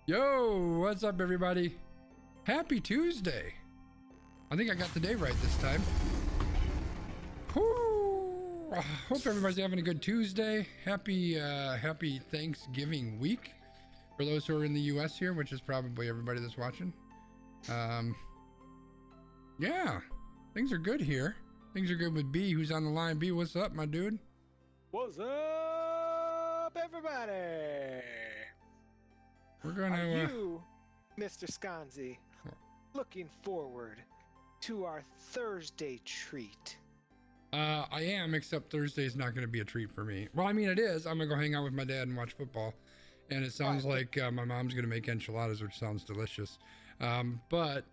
Yo, what's up, everybody? Happy Tuesday. I think I got the day right this time. Whew. Hope everybody's having a good Tuesday. Happy Thanksgiving week for those who are in the U.S. here, which is probably everybody that's watching. Yeah, things are good here. Things are good with B, who's on the line. B, what's up, my dude? What's up, everybody? We're gonna. Are you, Mr. Sconzi, looking forward to our Thursday treat? I am, except Thursday's not going to be a treat for me. Well, I mean, it is. I'm going to go hang out with my dad and watch football. And it sounds like my mom's going to make enchiladas, which sounds delicious. But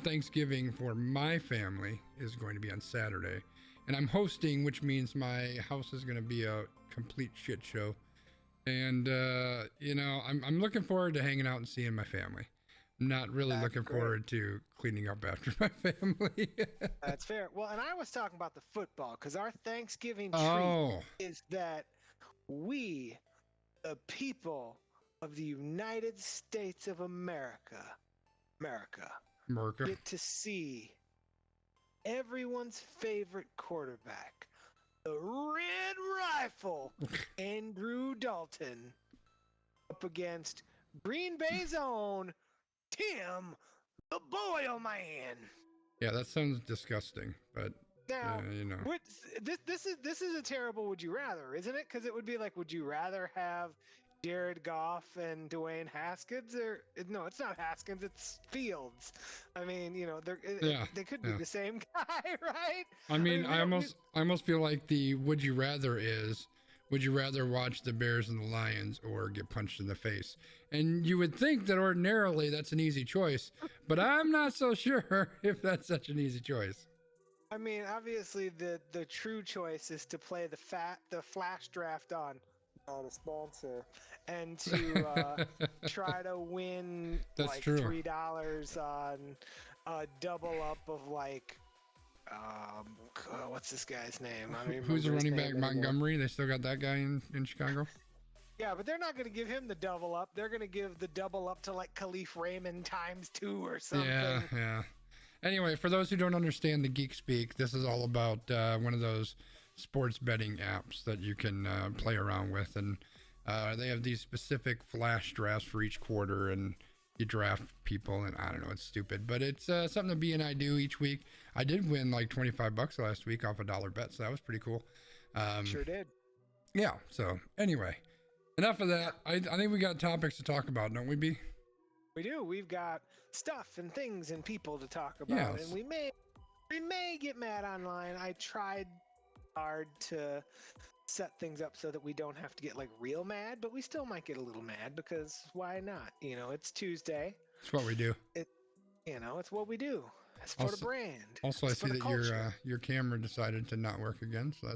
Thanksgiving for my family is going to be on Saturday. And I'm hosting, which means my house is going to be a complete shit show. And, I'm looking forward to hanging out and seeing my family. I'm not really looking forward to cleaning up after my family. That's fair. Well, and I was talking about the football, because our Thanksgiving treat is that we, the people of the United States of America, get to see everyone's favorite quarterback, the Red Rifle, Andrew Dalton, up against Green Bay's own Tim the Boyle Man. Yeah, that sounds disgusting, but now, this is a terrible would you rather, isn't it? Because it would be like, would you rather have Jared Goff and Dwayne Haskins, or no, it's not Haskins, it's Fields. I mean, they could be the same guy, right? I almost feel like the would you rather is, would you rather watch the Bears and the Lions or get punched in the face? And you would think that ordinarily that's an easy choice, but I'm not so sure if that's such an easy choice. I mean, obviously the true choice is to play the flash draft on a sponsor and to try to win like $3 on a double up of like what's this guy's name? Who's the running back? Montgomery? They still got that guy in Chicago? Yeah, but they're not going to give him the double up. They're going to give the double up to like Khalif Raymond ×2 or something. Yeah. Anyway, for those who don't understand the geek speak, this is all about one of those sports betting apps that you can play around with, and they have these specific flash drafts for each quarter, and you draft people, and I don't know, it's stupid, but it's something that B and I do each week. I did win like $25 last week off a $1 bet, so that was pretty cool. Sure did. Yeah, so anyway, enough of that. I think we got topics to talk about, don't we, B? We do. We've got stuff and things and people to talk about, yes. And we may get mad online. I tried hard to set things up so that we don't have to get like real mad, but we still might get a little mad because why not? It's Tuesday. It's what we do. It's what we do. It's for the brand. Also, I see that your camera decided to not work again, so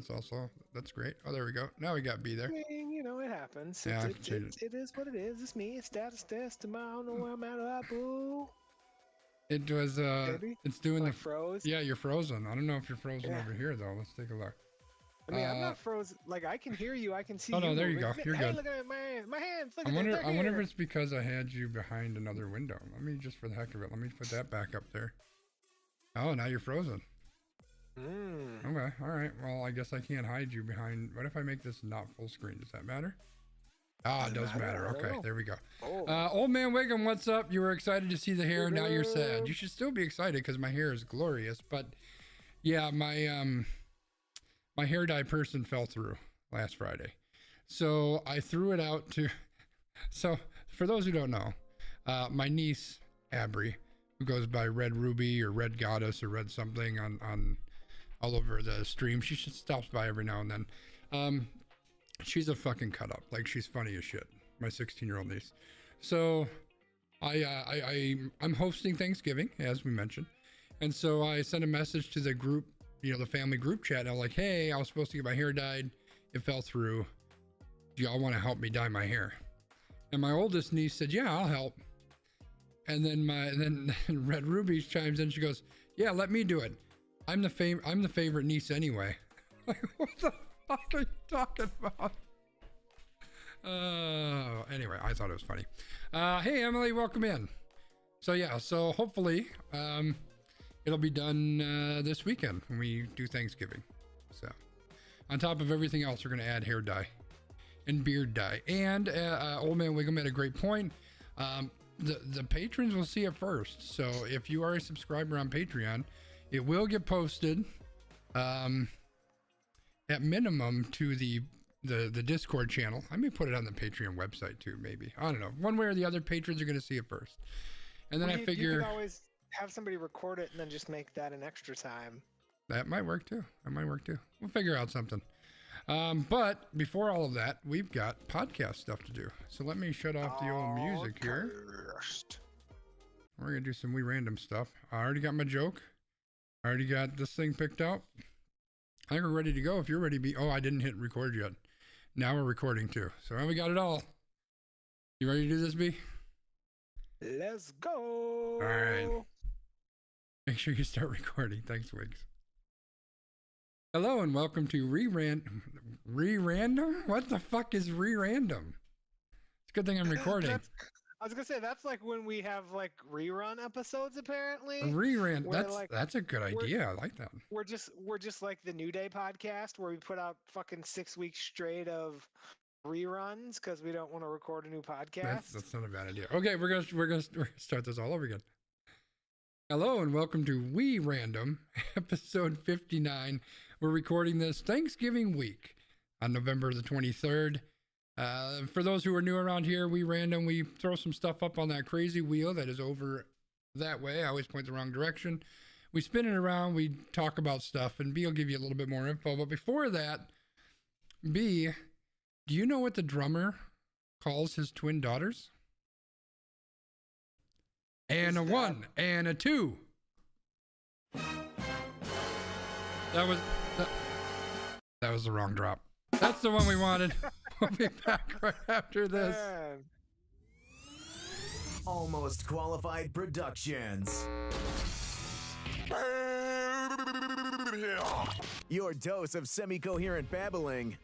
that's great. Oh, there we go. Now we got B there. I mean, it happens. Yeah, it is what it is. It's me. It's status test. I don't know where I'm at. Boo. It was it's doing the froze. Yeah, you're frozen. I don't know if you're frozen over here though. Let's take a look. I mean, I'm not frozen. Like, I can hear you. I can see you. Oh, no, there you go. You're good. Look at my hands. Look I wonder if it's because I had you behind another window. Let me, just for the heck of it, let me put that back up there. Oh, now you're frozen. Okay. All right. Well, I guess I can't hide you behind. What if I make this not full screen? Does that matter? It does matter. Okay, there we go. Old man Wiggum, what's up? You were excited to see the hair. Now you're sad. You should still be excited because my hair is glorious. But yeah, my hair dye person fell through last Friday. So I threw it out to... So for those who don't know, my niece, Abry, who goes by Red Ruby or Red Goddess or Red something on all over the stream, she stops by every now and then. She's a fucking cut up. Like, she's funny as shit. My 16-year-old niece. So I'm hosting Thanksgiving, as we mentioned. And so I sent a message to the group, the family group chat. And I'm like, hey, I was supposed to get my hair dyed. It fell through. Do y'all want to help me dye my hair? And my oldest niece said, yeah, I'll help. And then Red Ruby chimes in. She goes, yeah, let me do it. I'm the favorite niece anyway. Like, what the fuck are you talking about? Anyway, I thought it was funny. Hey, Emily, welcome in. So yeah, so hopefully it'll be done this weekend when we do Thanksgiving. So on top of everything else, we're going to add hair dye and beard dye. And Old Man Wiggum had a great point. The patrons will see it first. So if you are a subscriber on Patreon, it will get posted at minimum to the Discord channel. I may put it on the Patreon website too, maybe. I don't know. One way or the other, patrons are going to see it first. And then I figure you could always have somebody record it and then just make that an extra time. That might work too. We'll figure out something. But before all of that, we've got podcast stuff to do. So let me shut off the old music here. We're going to do some random stuff. I already got my joke. I already got this thing picked out. I think we're ready to go. If you're ready to be... Oh, I didn't hit record yet. Now we're recording too. So we got it all. You ready to do this, B? Let's go. All right. Make sure you start recording. Thanks, Wiggs. Hello and welcome to Re-Random? What the fuck is Re-Random? It's a good thing I'm recording. I was gonna say that's like when we have like rerun episodes apparently. That's a good idea. I like that. We're just like the New Day podcast where we put out fucking 6 weeks straight of reruns because we don't want to record a new podcast. That's not a bad idea. Okay, we're gonna start this all over again. Hello and welcome to We Random, episode 59. We're recording this Thanksgiving week on November the 23rd. For those who are new around here, we throw some stuff up on that crazy wheel that is over that way. I always point the wrong direction. We spin it around, we talk about stuff, and B will give you a little bit more info. But before that, B, do you know what the drummer calls his twin daughters? And a 1 and a 2. That was the wrong drop. That's the one we wanted. We'll be back right after this. Almost Qualified Productions. Your dose of semi-coherent babbling.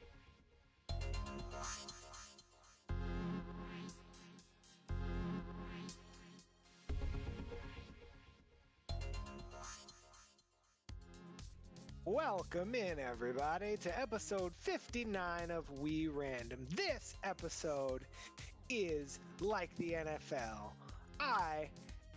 Welcome in, everybody, to episode 59 of We Random. This episode is like the NFL. I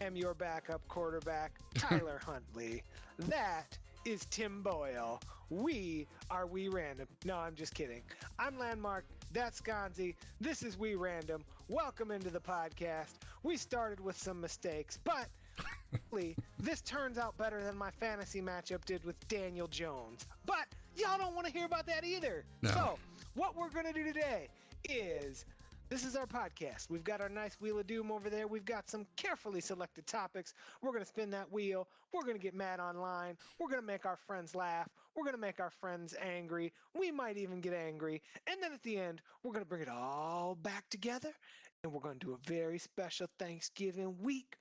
am your backup quarterback, Tyler Huntley. That is Tim Boyle. We are We Random. No, I'm just kidding. I'm Landmark. That's Gonzi. This is We Random. Welcome into the podcast. We started with some mistakes, but this turns out better than my fantasy matchup did with Daniel Jones. But y'all don't want to hear about that either. No. So what we're going to do today is, this is our podcast. We've got our nice wheel of doom over there. We've got some carefully selected topics. We're going to spin that wheel. We're going to get mad online. We're going to make our friends laugh. We're going to make our friends angry. We might even get angry. And then at the end, we're going to bring it all back together. And we're going to do a very special Thanksgiving week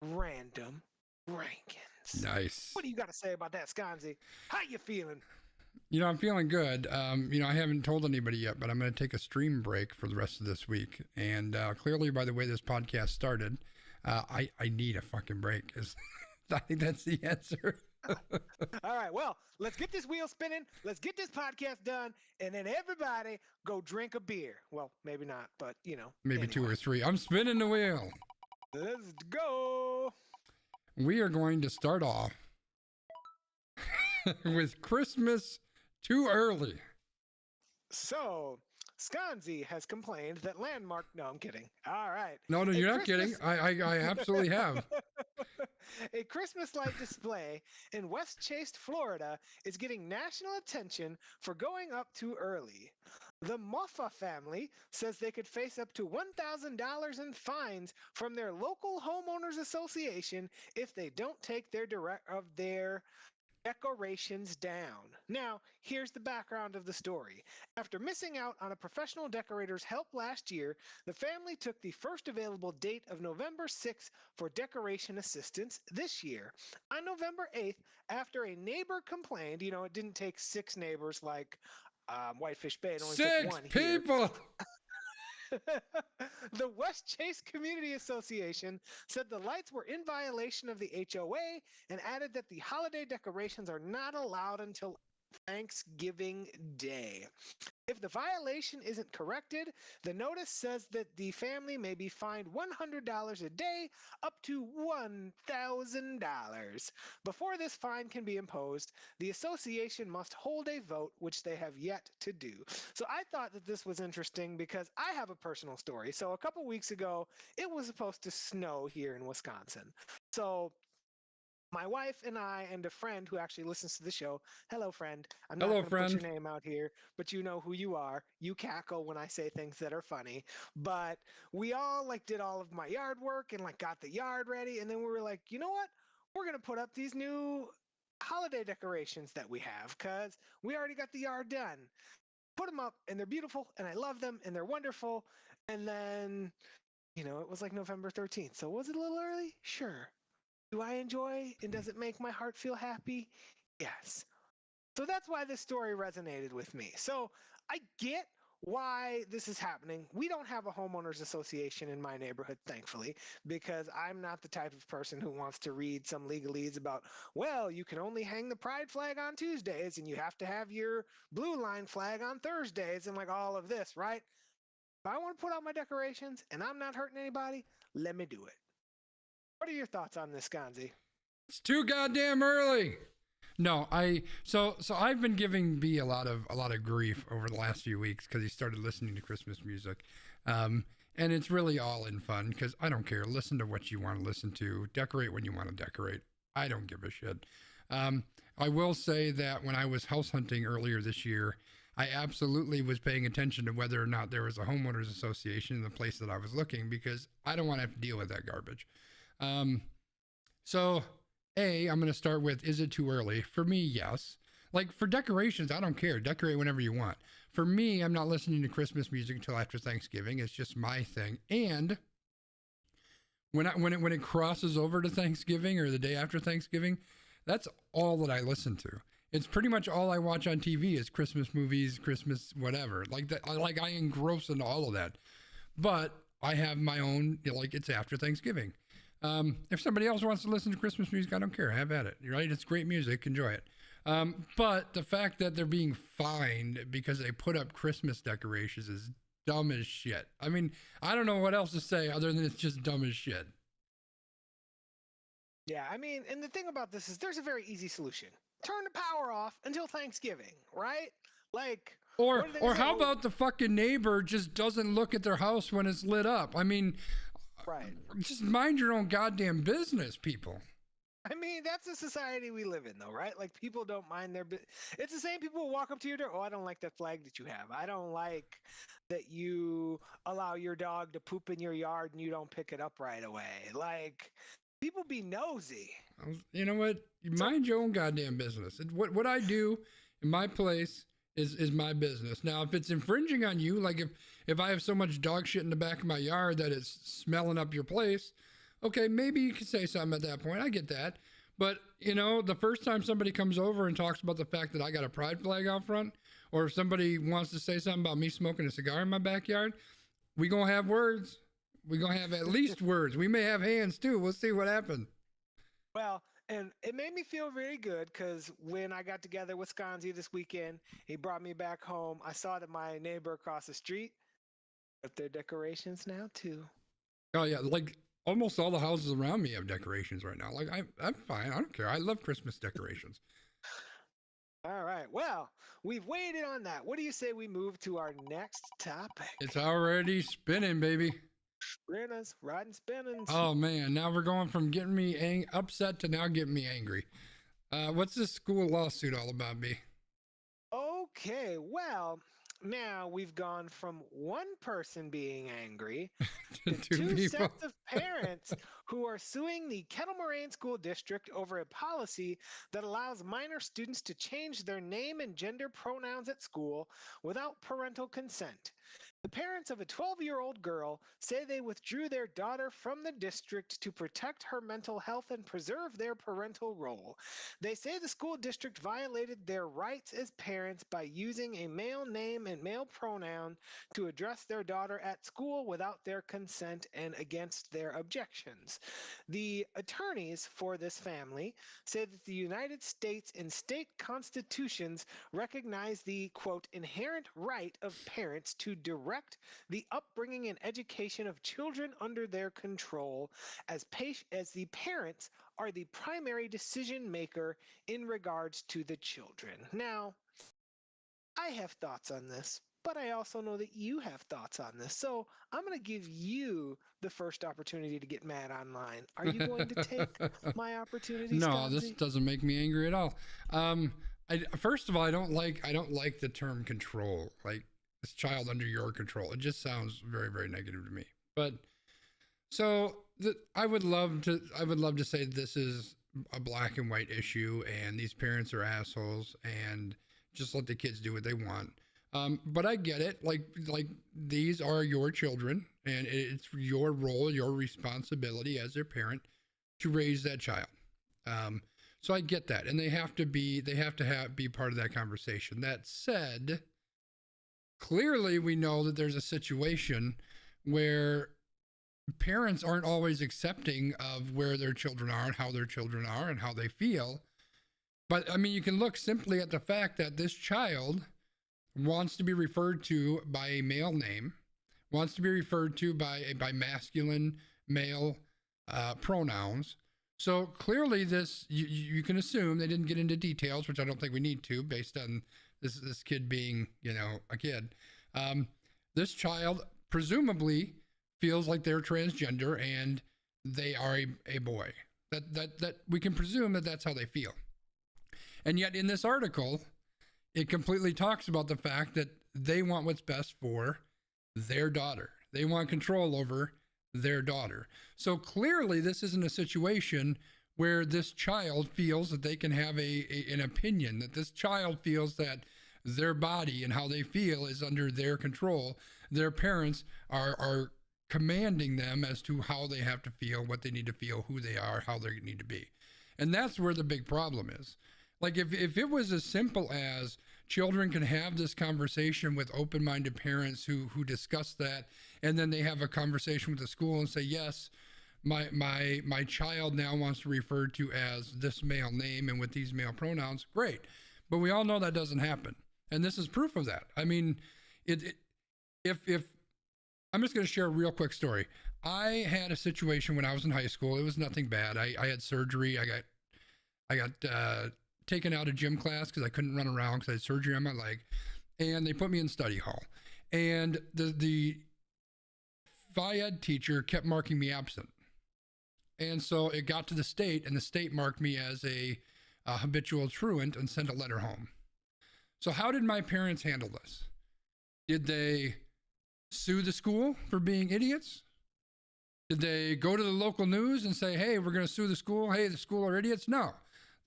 random rankings. Nice. What do you got to say about that, Sconzi? How you feeling? You know, I'm feeling good. I haven't told anybody yet, but I'm going to take a stream break for the rest of this week. And clearly, by the way this podcast started, I need a fucking break. I think that's the answer. All right, well, let's get this wheel spinning. Let's get this podcast done. And then everybody go drink a beer. Well, maybe not, but, Maybe anyway. 2 or 3. I'm spinning the wheel. Let's go. We are going to start off with Christmas too early. So, Sconzi has complained that Landmark... No, I'm kidding. All right. No, you're not kidding. I absolutely have. A Christmas light display in West Chase, Florida is getting national attention for going up too early. The Moffa family says they could face up to $1,000 in fines from their local homeowners association if they don't take their decorations down. Now, here's the background of the story. After missing out on a professional decorator's help last year, the family took the first available date of November 6th for decoration assistance this year. On November 8th, after a neighbor complained, it didn't take 6 neighbors like Whitefish Bay. It only took 1 6 people! The West Chase Community Association said the lights were in violation of the HOA and added that the holiday decorations are not allowed until Thanksgiving Day. If the violation isn't corrected, the notice says that the family may be fined $100 a day up to $1,000. Before this fine can be imposed, the association must hold a vote, which they have yet to do. So I thought that this was interesting because I have a personal story. So a couple weeks ago, it was supposed to snow here in Wisconsin. So my wife and I and a friend who actually listens to the show. Hello, friend. I'm not Hello, going to put your friend. name out here, but you know who you are. You cackle when I say things that are funny. But we all like did all of my yard work and like got the yard ready, and then we were like, you know what? We're going to put up these new holiday decorations that we have because we already got the yard done. Put them up, and they're beautiful, and I love them, and they're wonderful. And then, it was like November 13th. So was it a little early? Sure. Do I enjoy and does it make my heart feel happy? Yes. So that's why this story resonated with me. So I get why this is happening. We don't have a homeowners association in my neighborhood, thankfully, because I'm not the type of person who wants to read some legalese about, well, you can only hang the pride flag on Tuesdays and you have to have your blue line flag on Thursdays and like all of this, right? If I want to put out my decorations and I'm not hurting anybody, let me do it. What are your thoughts on this, Gonzi? It's too goddamn early. No, so I've been giving B a lot of grief over the last few weeks because he started listening to Christmas music, and it's really all in fun because I don't care. Listen to what you want to listen to. Decorate when you want to decorate. I don't give a shit. I will say that when I was house hunting earlier this year, I absolutely was paying attention to whether or not there was a homeowners association in the place that I was looking because I don't want to have to deal with that garbage. So I'm going to start with, is it too early? For me, yes. Like for decorations, I don't care. Decorate whenever you want. For me, I'm not listening to Christmas music until after Thanksgiving. It's just my thing. And when it crosses over to Thanksgiving or the day after Thanksgiving, that's all that I listen to. It's pretty much all I watch on TV is Christmas movies, Christmas whatever. Like that, I engross into all of that. But I have my own, like it's after Thanksgiving. If somebody else wants to listen to Christmas music, I don't care. Have at it. Right? It's great music. Enjoy it. But the fact that they're being fined because they put up Christmas decorations is dumb as shit. I mean, I don't know what else to say other than it's just dumb as shit. Yeah, I mean, and the thing about this is there's a very easy solution. Turn the power off until Thanksgiving, right? Like, or how about the fucking neighbor just doesn't look at their house when it's lit up? I mean, right. Just mind your own goddamn business, people. I mean, that's the society we live in, though, right? Like, people don't mind their business. It's the same people who walk up to your door. Oh, I don't like that flag that you have. I don't like that you allow your dog to poop in your yard and you don't pick it up right away. Like, people be nosy. You know what? Mind your own goddamn business. What I do in my place is my business. Now, if it's infringing on you, like if I have so much dog shit in the back of my yard that it's smelling up your place, okay, maybe you can say something at that point. I get that. But, the first time somebody comes over and talks about the fact that I got a pride flag out front, or if somebody wants to say something about me smoking a cigar in my backyard, we going to have words. We going to have at least words. We may have hands too. We'll see what happens. Well, and it made me feel very good because when I got together with Sconzi this weekend, he brought me back home. I saw that my neighbor across the street put their decorations now too. Oh yeah, like almost all the houses around me have decorations right now. Like I'm fine. I don't care. I love Christmas decorations. All right. Well, we've waited on that. What do you say we move to our next topic? It's already spinning, baby. Riding spinning. Oh man, now we're going from getting me upset to now getting me angry. What's this school lawsuit all about, B? Okay, well, now we've gone from one person being angry to two sets of parents who are suing the Kettle Moraine School District over a policy that allows minor students to change their name and gender pronouns at school without parental consent. The parents of a 12-year-old girl say they withdrew their daughter from the district to protect her mental health and preserve their parental role. They say the school district violated their rights as parents by using a male name and male pronoun to address their daughter at school without their consent and against their objections. The attorneys for this family say that the United States and state constitutions recognize the, quote, inherent right of parents to direct the upbringing and education of children under their control, as the parents are the primary decision maker in regards to the children. Now, I have thoughts on this, but I also know that you have thoughts on this. So I'm going to give you the first opportunity to get mad online. Are you going to take my opportunity, No, Scottsy? this doesn't make me angry at all. First of all, I don't like the term control. Like, this child under your control. It just sounds very, very negative to me. But so I would love to say this is a black and white issue, and these parents are assholes, and just let the kids do what they want. But I get it. Like these are your children, and it's your role, your responsibility as their parent to raise that child. So I get that, and they have to be part of that conversation. That said, clearly we know that there's a situation where parents aren't always accepting of where their children are and how their children are and how they feel. But I mean, you can look simply at the fact that this child wants to be referred to by a male name, wants to be referred to by masculine male pronouns. So clearly this, you can assume, they didn't get into details, which I don't think we need to, based on this kid being, a kid. This child presumably feels like they're transgender and they are a boy. That we can presume that that's how they feel. And yet in this article, it completely talks about the fact that they want what's best for their daughter. They want control over their daughter. So clearly this isn't a situation where this child feels that they can have an opinion, that this child feels that their body and how they feel is under their control. Their parents are commanding them as to how they have to feel, what they need to feel, who they are, how they need to be. And that's where the big problem is. Like if it was as simple as children can have this conversation with open-minded parents who discuss that, and then they have a conversation with the school and say, yes, my child now wants to be referred to as this male name and with these male pronouns, great. But we all know that doesn't happen. And this is proof of that. I mean, if I'm just going to share a real quick story. I had a situation when I was in high school. It was nothing bad. I had surgery. I got taken out of gym class because I couldn't run around because I had surgery on my leg. And they put me in study hall. And the Phy Ed teacher kept marking me absent. And so it got to the state, and the state marked me as a habitual truant and sent a letter home. So how did my parents handle this? Did they sue the school for being idiots? Did they go to the local news and say, hey, we're going to sue the school? Hey, the school are idiots? No.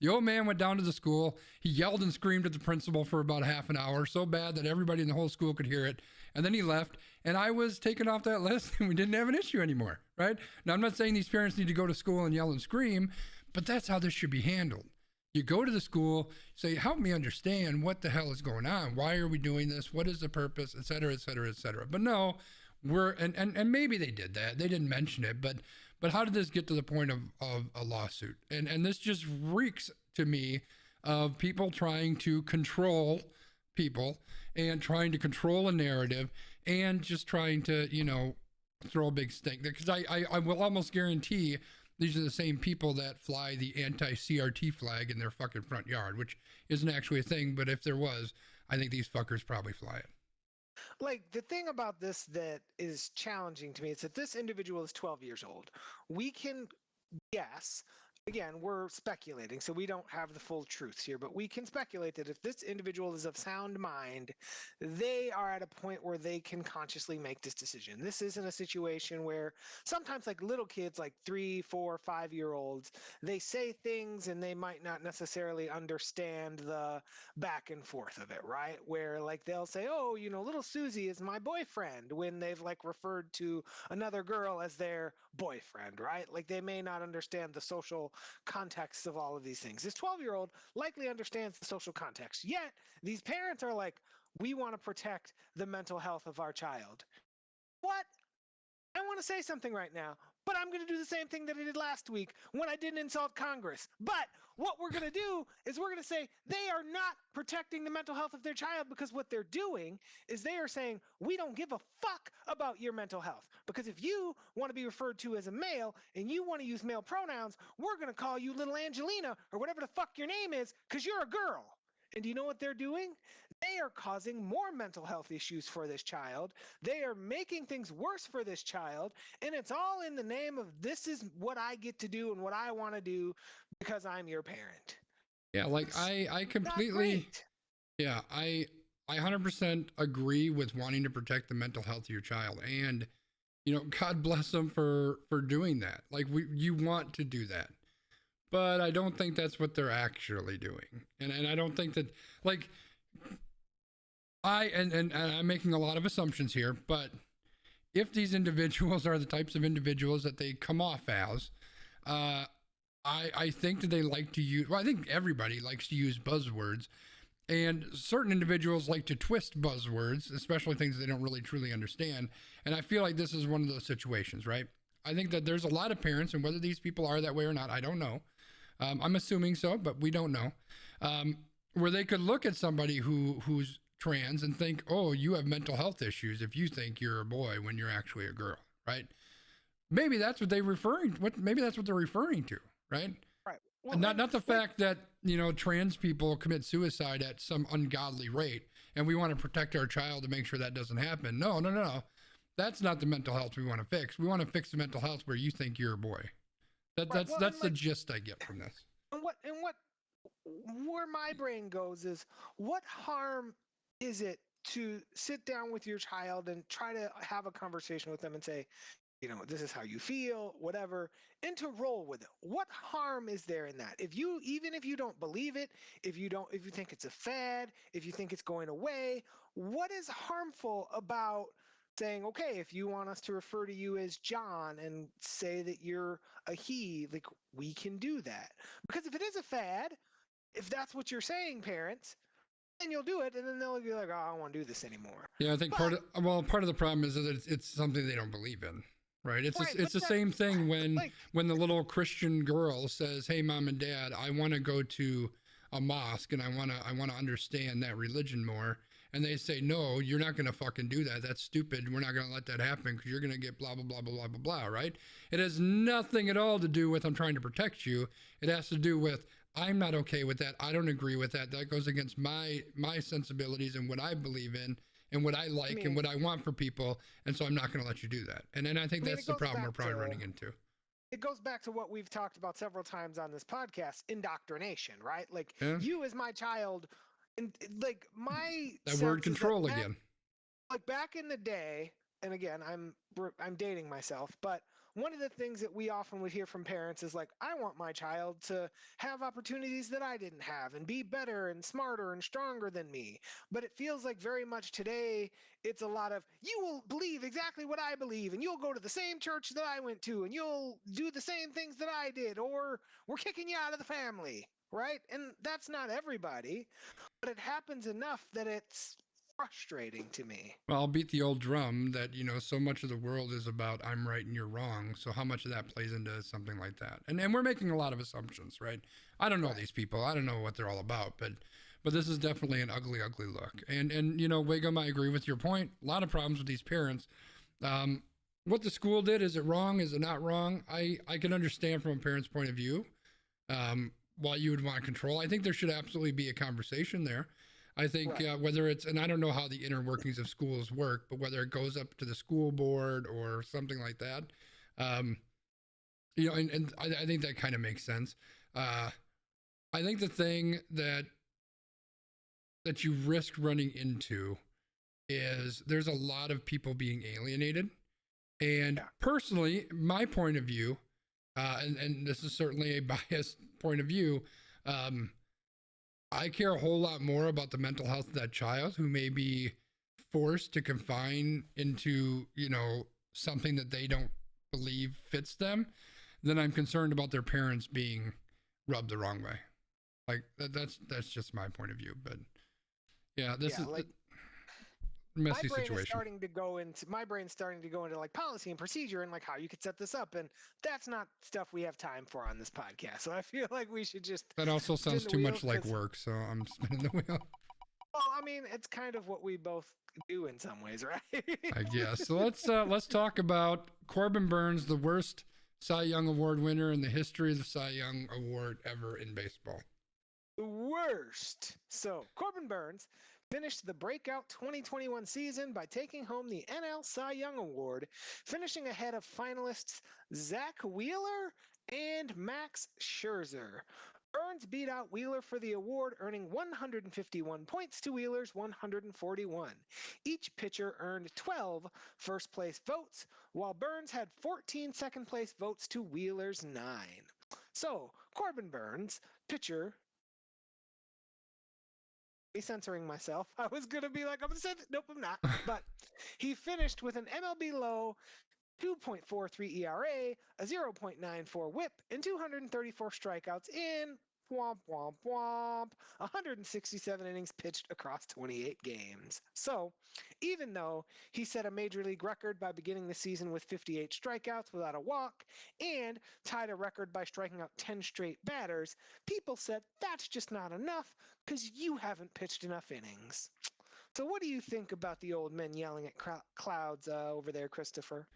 The old man went down to the school. He yelled and screamed at the principal for about half an hour, so bad that everybody in the whole school could hear it. And then he left, and I was taken off that list, and we didn't have an issue anymore, right? Now, I'm not saying these parents need to go to school and yell and scream, but that's how this should be handled. You go to the school, say, help me understand what the hell is going on. Why are we doing this? What is the purpose, et cetera, et cetera, et cetera. But no, and maybe they did that. They didn't mention it, but how did this get to the point of a lawsuit? And this just reeks to me of people trying to control people and trying to control a narrative and just trying to, throw a big stink. Because I will almost guarantee these are the same people that fly the anti-CRT flag in their fucking front yard, which isn't actually a thing, but if there was, I think these fuckers probably fly it. Like, the thing about this that is challenging to me is that this individual is 12 years old. We can guess again, we're speculating, so we don't have the full truths here, but we can speculate that if this individual is of sound mind, they are at a point where they can consciously make this decision. This isn't a situation where sometimes, like little kids, like 3, 4, 5-year-olds, they say things and they might not necessarily understand the back and forth of it, right? Where like they'll say, oh, little Susie is my boyfriend, when they've like referred to another girl as their boyfriend, right? Like they may not understand the social context of all of these things. This 12-year-old likely understands the social context, yet these parents are like, we want to protect the mental health of our child. What? I want to say something right now, but I'm going to do the same thing that I did last week when I didn't insult Congress. But what we're going to do is we're going to say they are not protecting the mental health of their child, because what they're doing is they are saying, we don't give a fuck about your mental health. Because if you want to be referred to as a male and you want to use male pronouns, we're going to call you little Angelina or whatever the fuck your name is, because you're a girl. And do you know what they're doing? They are causing more mental health issues for this child. They are making things worse for this child. And it's all in the name of, this is what I get to do and what I want to do because I'm your parent. Yeah, like I completely, yeah, I 100% agree with wanting to protect the mental health of your child. And, God bless them for doing that. Like you want to do that. But I don't think that's what they're actually doing. And I don't think that, like, and I'm making a lot of assumptions here, but if these individuals are the types of individuals that they come off as, I think that they like to use, well, I think everybody likes to use buzzwords, and certain individuals like to twist buzzwords, especially things they don't really truly understand. And I feel like this is one of those situations, right? I think that there's a lot of parents, and whether these people are that way or not, I don't know. I'm assuming so, but we don't know, where they could look at somebody who's trans and think, oh, you have mental health issues if you think you're a boy when you're actually a girl, right? Maybe that's what maybe that's what they're referring to, right? Right. Well, And not the fact that, trans people commit suicide at some ungodly rate, and we want to protect our child to make sure that doesn't happen. No. That's not the mental health we want to fix. We want to fix the mental health where you think you're a boy. That's the gist I get from this. Where my brain goes is, what harm is it to sit down with your child and try to have a conversation with them and say, this is how you feel, whatever, and to roll with it? What harm is there in that? Even if you don't believe it, if you think it's a fad, if you think it's going away, what is harmful about saying, okay, if you want us to refer to you as John and say that you're a he, like, we can do that? Because if it is a fad, if that's what you're saying, parents, then you'll do it, and then they'll be like, oh, I don't want to do this anymore. Yeah, I think part of the problem is that it's something they don't believe in, right? It's the same thing when the little Christian girl says, hey, mom and dad, I want to go to a mosque and I want to understand that religion more. And they say, no, you're not going to fucking do that. That's stupid. We're not going to let that happen because you're going to get blah, blah, blah, blah, blah, blah, blah, right? It has nothing at all to do with I'm trying to protect you. It has to do with I'm not okay with that. I don't agree with that. That goes against my sensibilities and what I believe in and what I like and what I want for people. And so I'm not going to let you do that. And then I think that's the problem we're probably running into. It goes back to what we've talked about several times on this podcast, indoctrination, right? Like, you as my child, and like that word control again. Like back in the day, and again, I'm dating myself, but one of the things that we often would hear from parents is like, I want my child to have opportunities that I didn't have and be better and smarter and stronger than me. But it feels like very much today, it's a lot of, you will believe exactly what I believe, and you'll go to the same church that I went to, and you'll do the same things that I did, or we're kicking you out of the family, right? And that's not everybody, but it happens enough that it's frustrating to me. Well, I'll beat the old drum that, so much of the world is about I'm right and you're wrong. So how much of that plays into something like that? And we're making a lot of assumptions, right? I don't know these people. I don't know what they're all about, but this is definitely an ugly, ugly look. And Wiggum, I agree with your point. A lot of problems with these parents. What the school did, is it wrong? Is it not wrong? I can understand from a parent's point of view why you would want control. I think there should absolutely be a conversation there. I think whether it's, and I don't know how the inner workings of schools work, but whether it goes up to the school board or something like that, You know, and I think that kind of makes sense. I think the thing that you risk running into is there's a lot of people being alienated. And personally, my point of view, and this is certainly a biased point of view, I care a whole lot more about the mental health of that child who may be forced to confine into, you know, something that they don't believe fits them than I'm concerned about their parents being rubbed the wrong way. Like that's just my point of view. But yeah, this is like, messy situation. My brain's starting to go into like policy and procedure and like how you could set this up, and that's not stuff we have time for on this podcast. So I feel like we should just. That also sounds too much like work, so I'm spinning the wheel. Well, I mean, it's kind of what we both do in some ways, right? I guess. So let's talk about Corbin Burnes, the worst Cy Young Award winner in the history of the Cy Young Award ever in baseball. The worst. So Corbin Burnes finished the breakout 2021 season by taking home the NL Cy Young Award, finishing ahead of finalists Zach Wheeler and Max Scherzer. Burnes beat out Wheeler for the award, earning 151 points to Wheeler's 141. Each pitcher earned 12 first-place votes, while Burnes had 14 second-place votes to Wheeler's 9. So, Corbin Burnes, pitcher... censoring myself. I was going to be like, I'm going to say that. Nope, I'm not. But he finished with an MLB low 2.43 ERA, a 0.94 whip, and 234 strikeouts in womp womp womp 167 innings pitched across 28 games. So, even though he set a major league record by beginning the season with 58 strikeouts without a walk and tied a record by striking out 10 straight batters, people said that's just not enough because you haven't pitched enough innings. So what do you think about the old men yelling at clouds over there, Christopher?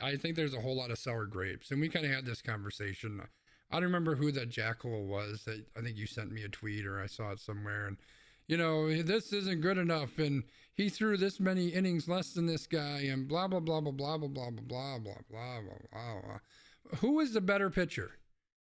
I think there's a whole lot of sour grapes, and we kind of had this conversation. I don't remember who that jackal was. That I think you sent me a tweet or I saw it somewhere, and you know, this isn't good enough, and he threw this many innings less than this guy, and blah blah blah blah blah blah blah blah blah blah blah blah blah. Who was the better pitcher?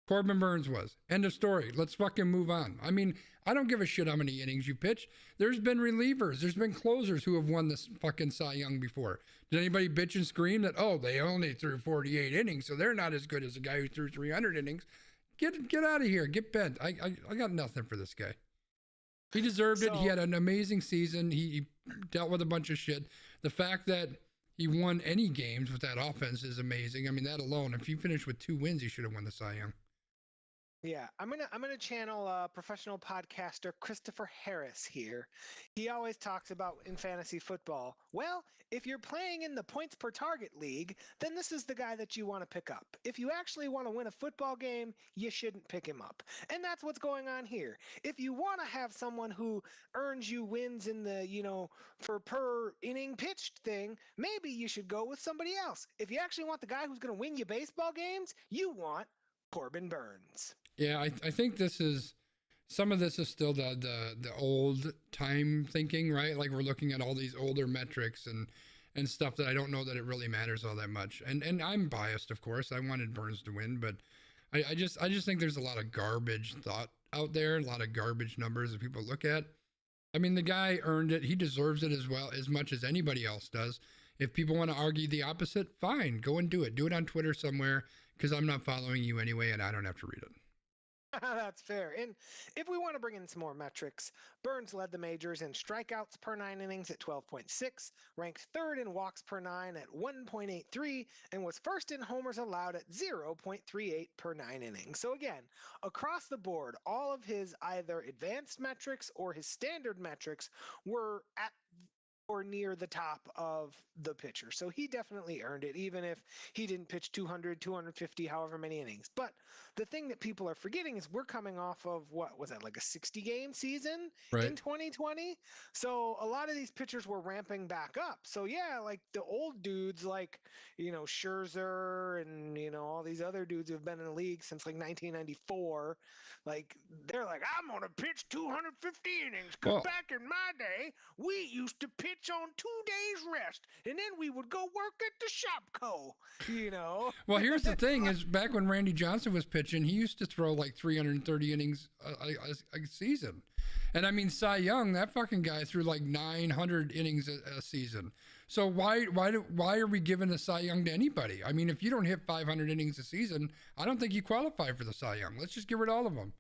Corbin Burnes was. End of story. Let's fucking move on. I mean, I don't give a shit how many innings you pitch. There's been relievers. There's been closers who have won this fucking Cy Young before. Did anybody bitch and scream that, oh, they only threw 48 innings, so they're not as good as the guy who threw 300 innings? Get out of here. Get bent. I got nothing for this guy. He deserved it. He had an amazing season. He dealt with a bunch of shit. The fact that he won any games with that offense is amazing. I mean, that alone, if you finished with 2 wins, you should have won the Cy Young. Yeah, I'm gonna channel professional podcaster Christopher Harris here. He always talks about in fantasy football. Well, if you're playing in the points per target league, then this is the guy that you want to pick up. If you actually want to win a football game, you shouldn't pick him up. And that's what's going on here. If you want to have someone who earns you wins in the, you know, for per inning pitched thing, maybe you should go with somebody else. If you actually want the guy who's going to win you baseball games, you want Corbin Burnes. Yeah, I think some of this is still the old time thinking, right? Like we're looking at all these older metrics and stuff that I don't know that it really matters all that much. And I'm biased, of course. I wanted Burnes to win, but I just think there's a lot of garbage thought out there, a lot of garbage numbers that people look at. I mean, the guy earned it. He deserves it as much as anybody else does. If people want to argue the opposite, fine, go and do it. Do it on Twitter somewhere, because I'm not following you anyway, and I don't have to read it. That's fair. And if we want to bring in some more metrics, Burnes led the majors in strikeouts per 9 innings at 12.6, ranked third in walks per 9 at 1.83, and was first in homers allowed at 0.38 per 9 innings. So again, across the board, all of his either advanced metrics or his standard metrics were at or near the top of the pitcher. So he definitely earned it, even if he didn't pitch 200, 250, however many innings. But the thing that people are forgetting is we're coming off of, what was that, like a 60-game season in 2020? So a lot of these pitchers were ramping back up. So yeah, like the old dudes like, you know, Scherzer and, you know, all these other dudes who've been in the league since like 1994, like they're like, I'm going to pitch 250 innings because back in my day, we used to pitch pitch on 2 days rest, and then we would go work at the Shopco, you know. Well, here's the thing: is back when Randy Johnson was pitching, he used to throw like 330 innings a season, and I mean Cy Young, that fucking guy threw like 900 innings a season. So why are we giving a Cy Young to anybody? I mean, if you don't hit 500 innings a season, I don't think you qualify for the Cy Young. Let's just get rid of all of them.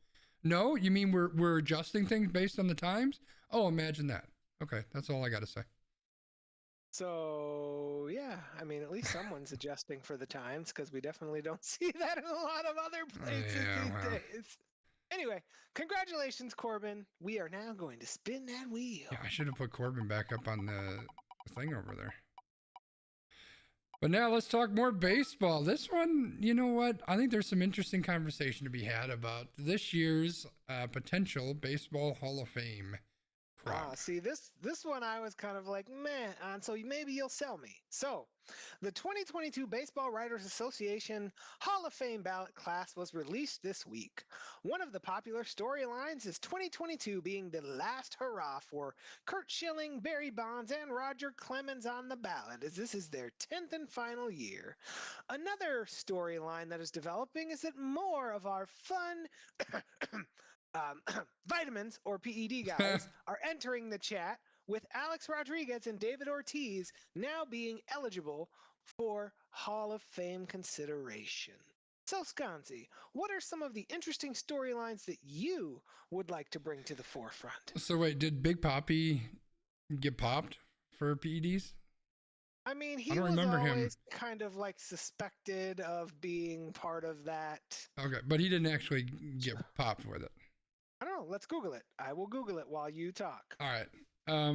No, you mean we're adjusting things based on the times? Oh, imagine that. Okay, that's all I got to say. So, yeah, I mean, at least someone's adjusting for the times, because we definitely don't see that in a lot of other places these days. Anyway, congratulations, Corbin. We are now going to spin that wheel. Yeah, I should have put Corbin back up on the thing over there. But now let's talk more baseball. This one, you know what? I think there's some interesting conversation to be had about this year's potential Baseball Hall of Fame. See, this one I was kind of like, meh, on, so maybe you'll sell me. So, the 2022 Baseball Writers Association Hall of Fame ballot class was released this week. One of the popular storylines is 2022 being the last hurrah for Curt Schilling, Barry Bonds, and Roger Clemens on the ballot, as this is their 10th and final year. Another storyline that is developing is that more of our fun vitamins, or PED guys, are entering the chat, with Alex Rodriguez and David Ortiz now being eligible for Hall of Fame consideration. So, Sconzi, what are some of the interesting storylines that you would like to bring to the forefront? So wait, did Big Papi get popped for PEDs? I mean, he was always kind of like suspected of being part of that. Okay, but he didn't actually get popped with it. I don't know. Let's Google it. I will Google it while you talk. All right.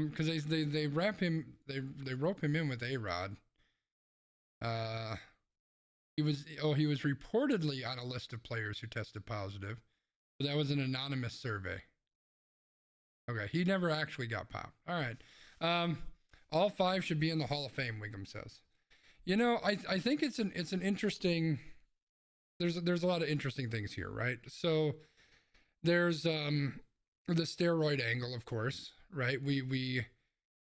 Because they wrap him, they rope him in with A-Rod. He was reportedly on a list of players who tested positive, but that was an anonymous survey. Okay, he never actually got popped. All right. All 5 should be in the Hall of Fame, Wiggum says. You know, I think it's an interesting. There's a lot of interesting things here, right? So there's the steroid angle, of course, right? We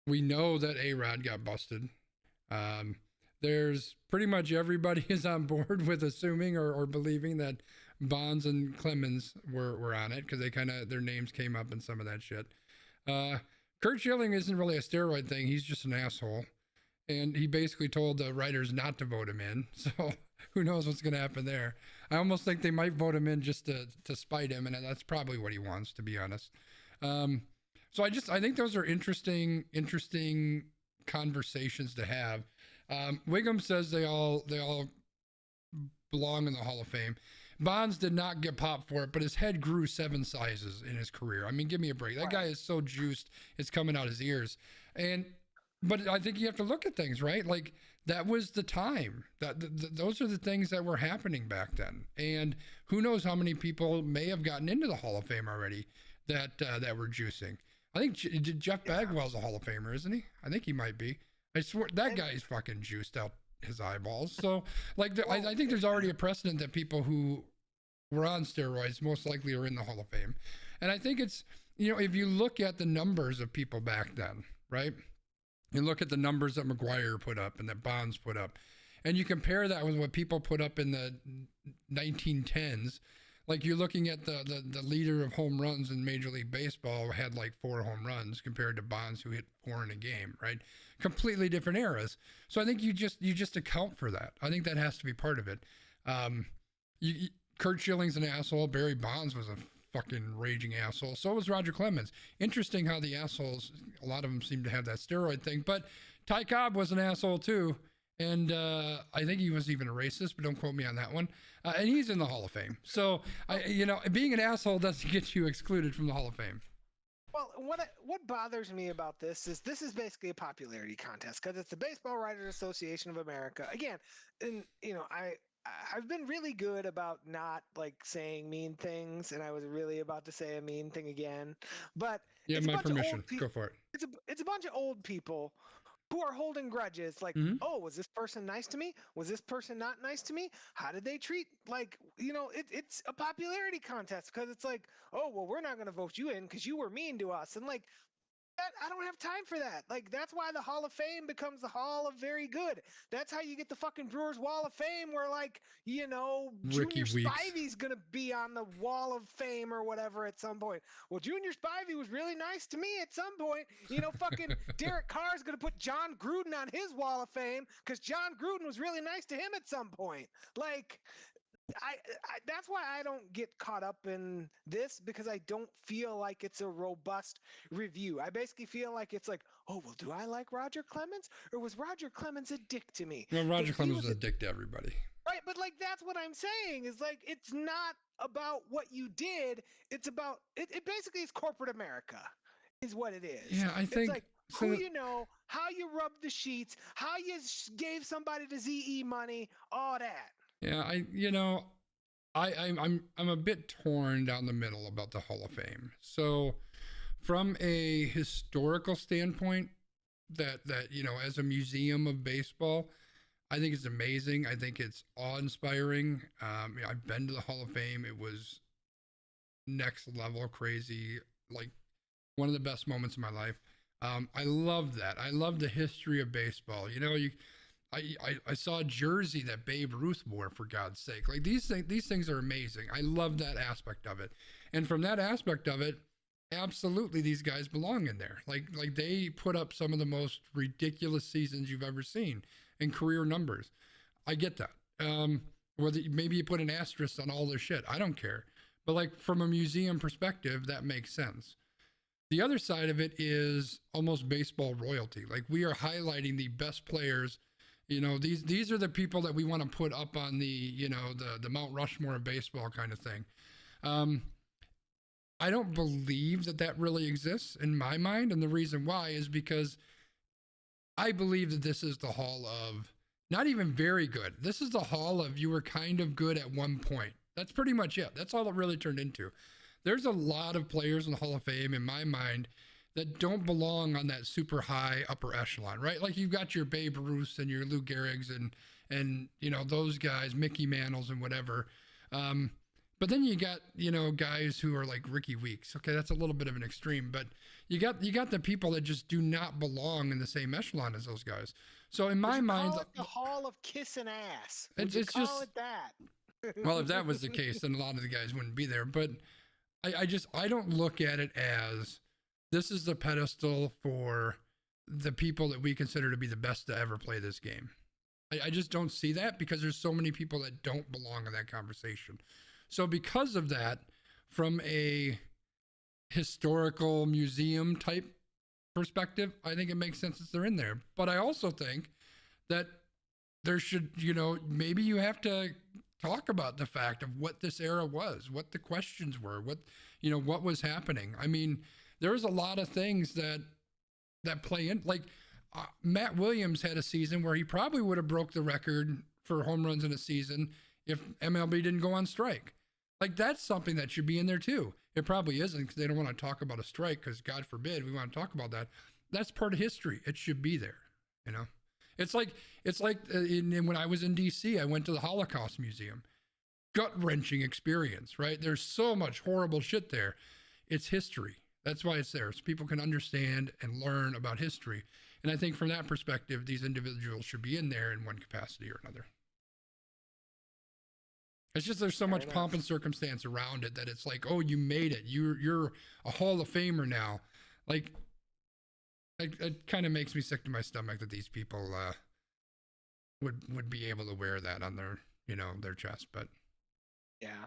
know that A-Rod got busted. There's pretty much everybody is on board with assuming or believing that Bonds and Clemens were on it, because their names came up in some of that shit. Curt Schilling isn't really a steroid thing. He's just an asshole. And he basically told the writers not to vote him in. So who knows what's going to happen there. I almost think they might vote him in just to spite him. And that's probably what he wants, to be honest. So I think those are interesting conversations to have. Wiggum says they all belong in the Hall of Fame. Bonds did not get popped for it, but his head grew 7 sizes in his career. I mean, give me a break. That guy is so juiced, it's coming out his ears. But I think you have to look at things, right? Like, that was the time. Those are the things that were happening back then. And who knows how many people may have gotten into the Hall of Fame already that were juicing. I think Jeff Bagwell's a Hall of Famer, isn't he? I think he might be. I swear that guy's fucking juiced out his eyeballs. So, like, I think there's already a precedent that people who were on steroids most likely are in the Hall of Fame. And I think it's, if you look at the numbers of people back then, right? You look at the numbers that McGwire put up and that Bonds put up, and you compare that with what people put up in the 1910s. Like, you're looking at the leader of home runs in Major League Baseball had like 4 home runs compared to Bonds, who hit 4 in a game, right? Completely different eras. So I think you just account for that. I think that has to be part of it. Curt Schilling's an asshole. Barry Bonds was a fucking raging asshole. So was Roger Clemens. Interesting how the assholes, a lot of them seem to have that steroid thing. But Ty Cobb was an asshole too. And I think he was even a racist, but don't quote me on that one. And he's in the Hall of Fame. So, being an asshole doesn't get you excluded from the Hall of Fame. Well, what bothers me about this is basically a popularity contest, because it's the Baseball Writers Association of America. Again, and I've been really good about not like saying mean things, and I was really about to say a mean thing again. But you have my permission. Go for it. It's a bunch of old people who are holding grudges, like, oh, was this person nice to me? Was this person not nice to me? How did they treat, it's a popularity contest, because it's like, oh, well, we're not going to vote you in because you were mean to us. And like, I don't have time for that. Like, that's why the Hall of Fame becomes the Hall of Very Good. That's how you get the fucking Brewers Wall of Fame, where, like, you know, Ricky Junior Weeks. Spivey's going to be on the Wall of Fame or whatever at some point. Well, Junior Spivey was really nice to me at some point. You know, fucking Derek Carr's going to put John Gruden on his Wall of Fame because John Gruden was really nice to him at some point. Like, I that's why I don't get caught up in this, because I don't feel like it's a robust review. I basically feel like it's like, oh, well, do I like Roger Clemens, or was Roger Clemens a dick to me? No, Roger Clemens was a dick to everybody. Right, but like that's what I'm saying is like it's not about what you did. It's about it basically is corporate America is what it is. Yeah, I think it's like who you know, how you rub the sheets, how you gave somebody the ZE money, all that. Yeah, I'm a bit torn down the middle about the Hall of Fame. So, from a historical standpoint, that you know, as a museum of baseball, I think it's amazing. I think it's awe-inspiring. I've been to the Hall of Fame. It was next level crazy, like one of the best moments of my life. I love that. I love the history of baseball. You know, I saw a jersey that Babe Ruth wore, for God's sake. Like these things are amazing. I love that aspect of it. And from that aspect of it, absolutely these guys belong in there. Like they put up some of the most ridiculous seasons you've ever seen in career numbers. I get that. Whether maybe you put an asterisk on all their shit, I don't care. But like from a museum perspective, that makes sense. The other side of it is almost baseball royalty. Like we are highlighting the best players. You know, these are the people that we want to put up on the, you know, the Mount Rushmore of baseball kind of thing. I don't believe that really exists in my mind. And the reason why is because I believe that this is the hall of not even very good. This is the hall of you were kind of good at one point. That's pretty much it. That's all it really turned into. There's a lot of players in the Hall of Fame, in my mind, that don't belong on that super high upper echelon, right? Like you've got your Babe Ruths and your Lou Gehrig's and you know, those guys, Mickey Mantles and whatever. But then you got, you know, guys who are like Ricky Weeks. Okay, that's a little bit of an extreme, but you got the people that just do not belong in the same echelon as those guys. So in my mind, call it the Hall of Kissing Ass. It's call just it that. Well, if that was the case, then a lot of the guys wouldn't be there. But I don't look at it as this is the pedestal for the people that we consider to be the best to ever play this game. I just don't see that because there's so many people that don't belong in that conversation. So because of that, from a historical museum type perspective, I think it makes sense that they're in there. But I also think that there should, you know, maybe you have to talk about the fact of what this era was, what the questions were, what, you know, what was happening. I mean, there was a lot of things that play in, like Matt Williams had a season where he probably would have broke the record for home runs in a season if MLB didn't go on strike. Like that's something that should be in there too. It probably isn't because they don't want to talk about a strike because God forbid we want to talk about that. That's part of history. It should be there, you know? It's like when I was in DC, I went to the Holocaust Museum. Gut-wrenching experience, right? There's so much horrible shit there. It's history. That's why it's there, so people can understand and learn about history. And I think from that perspective, these individuals should be in there in one capacity or another. It's just there's so much pomp and circumstance around it that it's like, oh, you made it. You're a Hall of Famer now. Like, it kind of makes me sick to my stomach that these people would be able to wear that on their, you know, their chest. But yeah.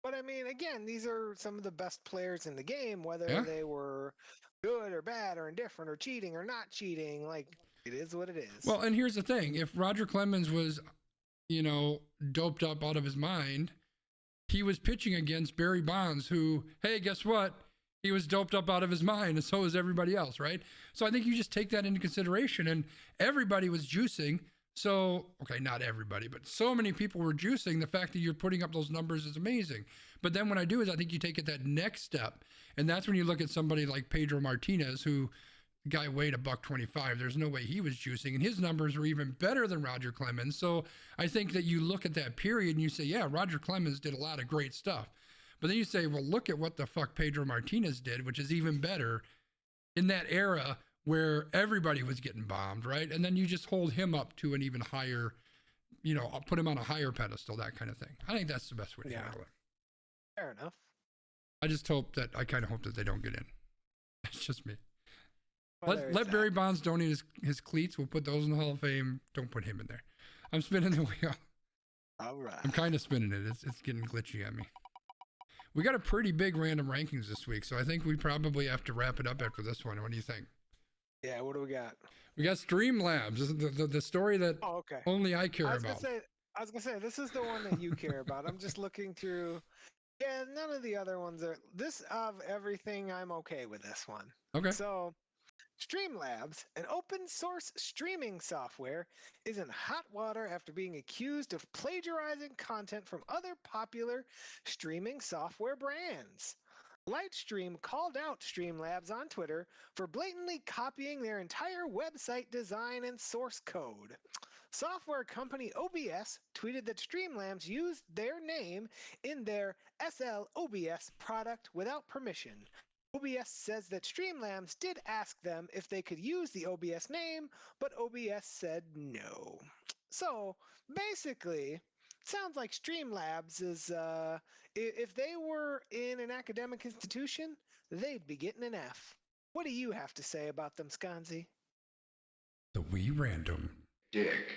But I mean, again, these are some of the best players in the game, whether they were good or bad or indifferent or cheating or not cheating. Like, it is what it is. Well, and here's the thing. If Roger Clemens was, you know, doped up out of his mind, he was pitching against Barry Bonds, who, hey, guess what? He was doped up out of his mind, and so was everybody else, right? So I think you just take that into consideration, and everybody was juicing. So, okay, not everybody, but so many people were juicing. The fact that you're putting up those numbers is amazing. But then what I do is I think you take it that next step, and that's when you look at somebody like Pedro Martinez, who guy weighed $125. There's no way he was juicing, and his numbers were even better than Roger Clemens. So I think that you look at that period and you say, yeah, Roger Clemens did a lot of great stuff. But then you say, well, look at what the fuck Pedro Martinez did, which is even better. in that era where everybody was getting bombed, right? And then you just hold him up to an even higher, put him on a higher pedestal, that kind of thing. I think that's the best way to handle it. Fair enough. I kind of hope that they don't get in. That's just me. Let Barry Bonds donate his cleats. We'll put those in the Hall of Fame. Don't put him in there. I'm spinning the wheel. All right. I'm kind of spinning it. It's getting glitchy on me. We got a pretty big random rankings this week, so I think we probably have to wrap it up after this one. What do you think? Yeah, what do we got? We got Streamlabs, the story that only I care about. I was gonna say this is the one that you care about. I'm just looking through. Yeah, none of the other ones are. This of everything, I'm okay with this one. Okay. So, Streamlabs, an open source streaming software, is in hot water after being accused of plagiarizing content from other popular streaming software brands. Lightstream called out Streamlabs on Twitter for blatantly copying their entire website design and source code. Software company OBS tweeted that Streamlabs used their name in their SLOBS product without permission. OBS says that Streamlabs did ask them if they could use the OBS name, but OBS said no. So basically, sounds like Streamlabs is, if they were in an academic institution, they'd be getting an F. What do you have to say about them, Skanzi? The wee random dick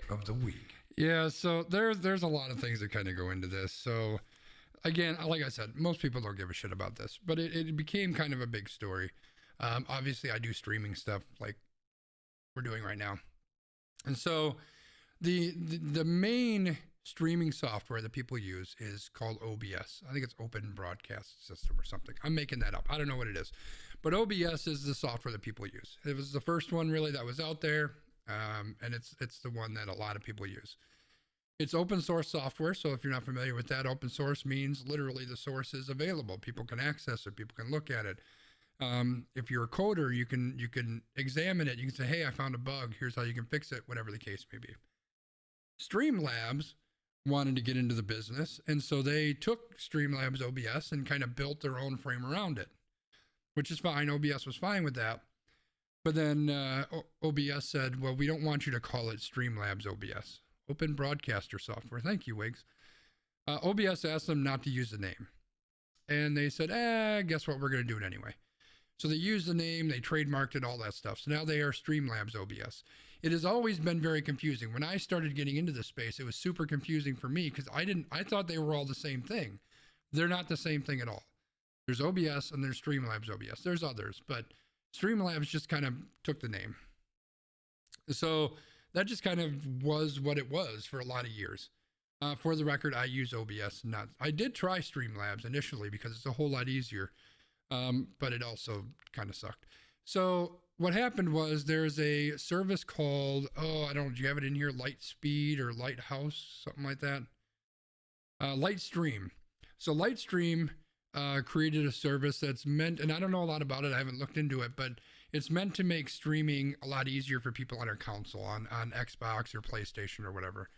of the week. Yeah, so there's a lot of things that kind of go into this. So again, like I said, most people don't give a shit about this, but it became kind of a big story. Obviously, I do streaming stuff like we're doing right now. And so the main streaming software that people use is called OBS. I think it's Open Broadcast System or something. I'm making that up. I don't know what it is. But OBS is the software that people use. It was the first one really that was out there, and it's the one that a lot of people use. It's open source software, so if you're not familiar with that, open source means literally the source is available. People can access it. People can look at it. If you're a coder, you can examine it. You can say, hey, I found a bug. Here's how you can fix it, whatever the case may be. Streamlabs wanted to get into the business, and so they took Streamlabs OBS and kind of built their own frame around it, which is fine. OBS was fine with that. But then OBS said, well, we don't want you to call it Streamlabs OBS. Open Broadcaster Software. Thank you, Wiggs. OBS asked them not to use the name. And they said, guess what? We're going to do it anyway. So they used the name, they trademarked it, all that stuff. So now they are Streamlabs OBS. It has always been very confusing. When I started getting into this space, it was super confusing for me because I thought they were all the same thing. They're not the same thing at all. There's OBS and there's Streamlabs OBS. There's others, but Streamlabs just kind of took the name. So that just kind of was what it was for a lot of years. For the record, I use OBS. I did try Streamlabs initially because it's a whole lot easier, but it also kind of sucked. So what happened was there's a service called, do you have it in here? Lightspeed or Lighthouse, something like that. Lightstream. So Lightstream created a service that's meant, and I don't know a lot about it, I haven't looked into it, but it's meant to make streaming a lot easier for people on their console, on Xbox or PlayStation or whatever.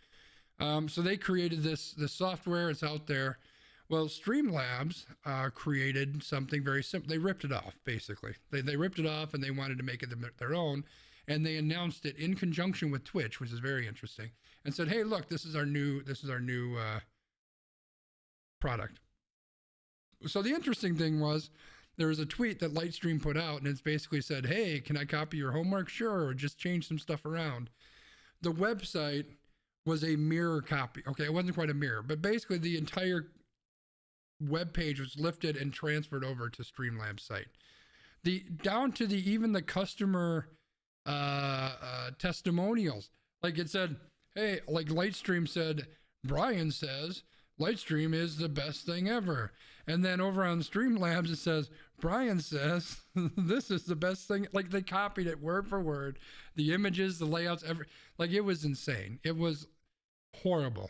So they created this software. It's out there. Well, Streamlabs created something very simple. They ripped it off, basically. They ripped it off and they wanted to make it their own. And they announced it in conjunction with Twitch, which is very interesting, and said, hey, look, this is our new product. So the interesting thing was there was a tweet that Lightstream put out, and it's basically said, hey, can I copy your homework? Sure, or just change some stuff around. The website was a mirror copy. Okay, it wasn't quite a mirror, but basically the entire web page was lifted and transferred over to Streamlabs site. Down to even the customer testimonials. Like it said, hey, like Lightstream said, Brian says Lightstream is the best thing ever. And then over on Streamlabs, it says, Brian says, this is the best thing. Like they copied it word for word, the images, the layouts, like it was insane. It was horrible.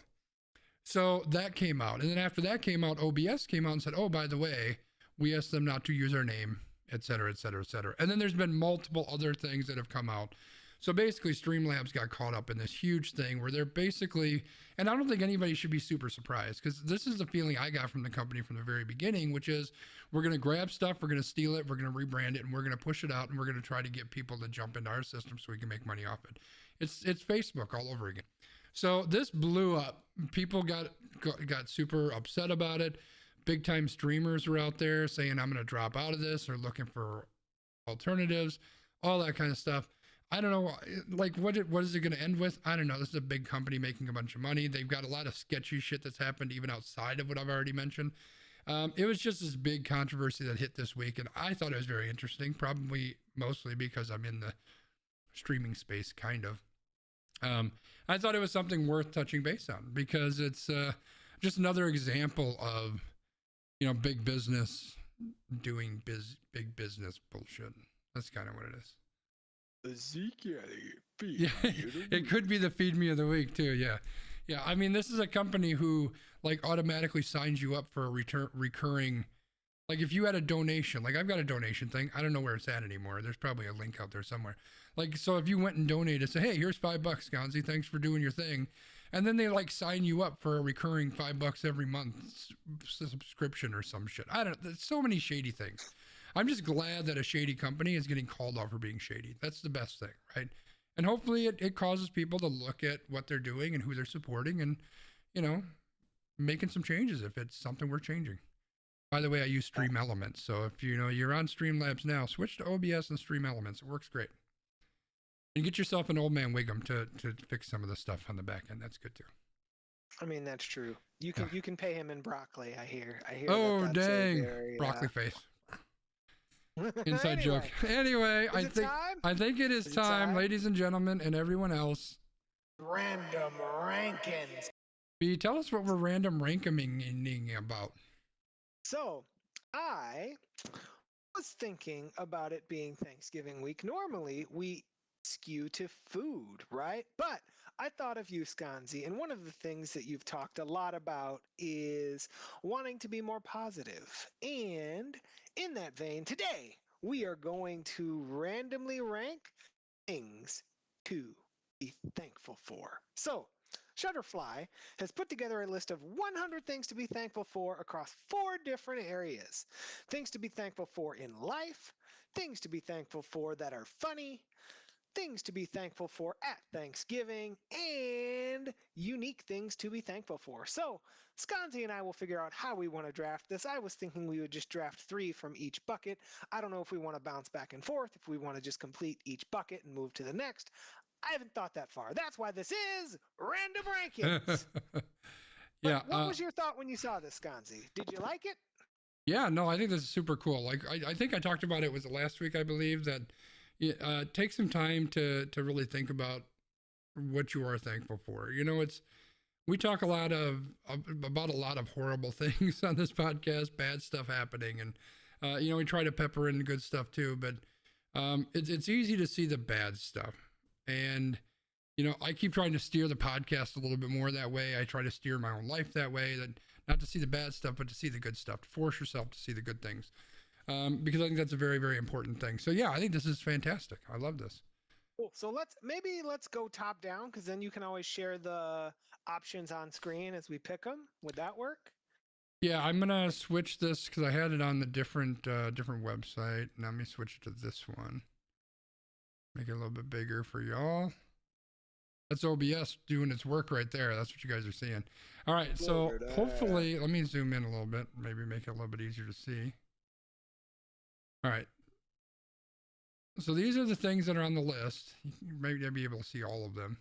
So that came out. And then after that came out, OBS came out and said, oh, by the way, we asked them not to use our name, et cetera, et cetera, et cetera. And then there's been multiple other things that have come out. So basically, Streamlabs got caught up in this huge thing where they're basically, and I don't think anybody should be super surprised, because this is the feeling I got from the company from the very beginning, which is we're going to grab stuff, we're going to steal it, we're going to rebrand it, and we're going to push it out, and we're going to try to get people to jump into our system so we can make money off it. It's Facebook all over again. So this blew up. People got super upset about it. Big time streamers were out there saying, I'm going to drop out of this, or looking for alternatives, all that kind of stuff. I don't know, like, what is it going to end with? I don't know. This is a big company making a bunch of money. They've got a lot of sketchy shit that's happened even outside of what I've already mentioned. It was just this big controversy that hit this week, and I thought it was very interesting, probably mostly because I'm in the streaming space, kind of. I thought it was something worth touching base on, because it's just another example of, you know, big business doing big business bullshit. That's kind of what it is. Ezekiel, Yeah, it could be the feed me of the week too. Yeah. I mean, this is a company who like automatically signs you up for a recurring. Like if you had a donation, like I've got a donation thing. I don't know where it's at anymore. There's probably a link out there somewhere. Like, so if you went and donated, say, hey, here's $5, Gonzi, thanks for doing your thing. And then they like sign you up for a recurring $5 every month subscription or some shit. I don't know. There's so many shady things. I'm just glad that a shady company is getting called out for being shady. That's the best thing, right? And hopefully it causes people to look at what they're doing and who they're supporting, and, you know, making some changes if it's something we're changing. By the way, I use Stream Elements. So if you know you're on Streamlabs now, switch to OBS and Stream Elements. It works great. And get yourself an old man Wiggum to fix some of the stuff on the back end. That's good too. I mean, that's true. You can pay him in broccoli. I hear. Oh, dang, broccoli face. Inside joke. Anyway, I think it is time, ladies and gentlemen, and everyone else. Random rankings. B, tell us what we're random ranking about. So, I was thinking about it being Thanksgiving week. Normally, we skew to food, right? But I thought of you, Skanzi, and one of the things that you've talked a lot about is wanting to be more positive. And in that vein, today we are going to randomly rank things to be thankful for. So, Shutterfly has put together a list of 100 things to be thankful for across 4 different areas. Things to be thankful for in life, things to be thankful for that are funny, things to be thankful for at Thanksgiving, and unique things to be thankful for. So, Skanzi and I will figure out how we want to draft this. I was thinking we would just draft 3 from each bucket. I don't know if we want to bounce back and forth, if we want to just complete each bucket and move to the next. I haven't thought that far. That's why this is Random Rankings. Yeah. What was your thought when you saw this, Skanzi? Did you like it? Yeah, no, I think this is super cool. Like, I think I talked about it was last week, I believe, that take some time to really think about what you are thankful for. You know, we talk about a lot of horrible things on this podcast, bad stuff happening, and you know, we try to pepper in good stuff too, but it's easy to see the bad stuff. And you know, I keep trying to steer the podcast a little bit more that way. I try to steer my own life that way, that not to see the bad stuff, but to see the good stuff, to force yourself to see the good things. Because I think that's a very, very important thing. So yeah, I think this is fantastic. I love this. Cool. So let's go top down, because then you can always share the options on screen as we pick them. Would that work? Yeah, I'm gonna switch this because I had it on the different website. Now let me switch it to this one. Make it a little bit bigger for y'all. That's OBS doing its work right there. That's what you guys are seeing. All right, so hopefully, let me zoom in a little bit, maybe make it a little bit easier to see. All right. So these are the things that are on the list. You may be able to see all of them.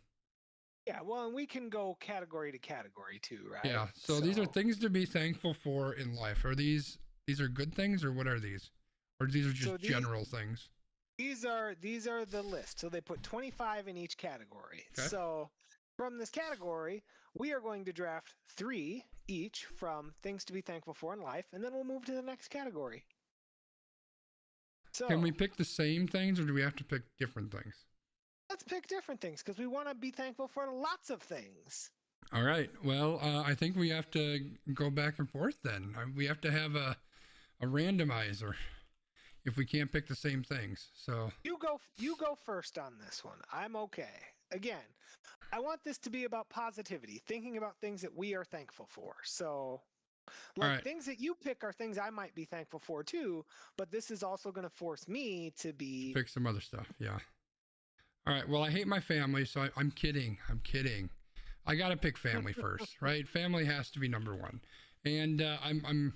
Yeah, well, and we can go category to category too, right? Yeah, so these are things to be thankful for in life. Are these are good things, or what are these? Or these are just general things? These are the list. So they put 25 in each category. Okay. So from this category, we are going to draft 3 each from things to be thankful for in life, and then we'll move to the next category. So, can we pick the same things, or do we have to pick different things? Let's pick different things, because we want to be thankful for lots of things. All right. Well, I think we have to go back and forth then. We have to have a randomizer. if we can't pick the same things. So you go first on this one. I'm okay. Again, I want this to be about positivity, thinking about things that we are thankful for. So, like, right. things that you pick are things I might be thankful for too, but this is also going to force me to pick some other stuff. Yeah. All right. Well, I hate my family, so I'm kidding. I'm kidding. I got to pick family first, right? Family has to be number one. And I'm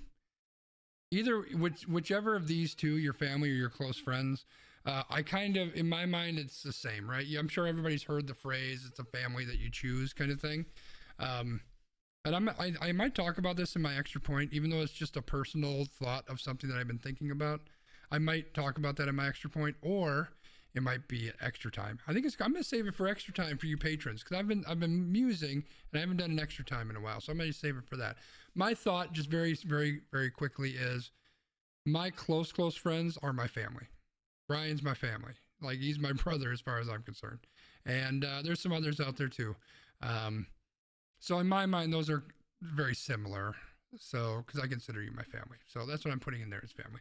either whichever of these two, your family or your close friends, I kind of, in my mind, it's the same, right? I'm sure everybody's heard the phrase, it's a family that you choose kind of thing. But I might talk about this in my extra point, even though it's just a personal thought of something that I've been thinking about. I might talk about that in my extra point, or it might be extra time. I'm going to save it for extra time for you patrons, because I've been musing and I haven't done an extra time in a while, so I'm going to save it for that. My thought, just very, very, very quickly, is my close friends are my family. Brian's my family. Like, he's my brother as far as I'm concerned, and there's some others out there too. So in my mind, those are very similar. So, because I consider you my family, so that's what I'm putting in there as family.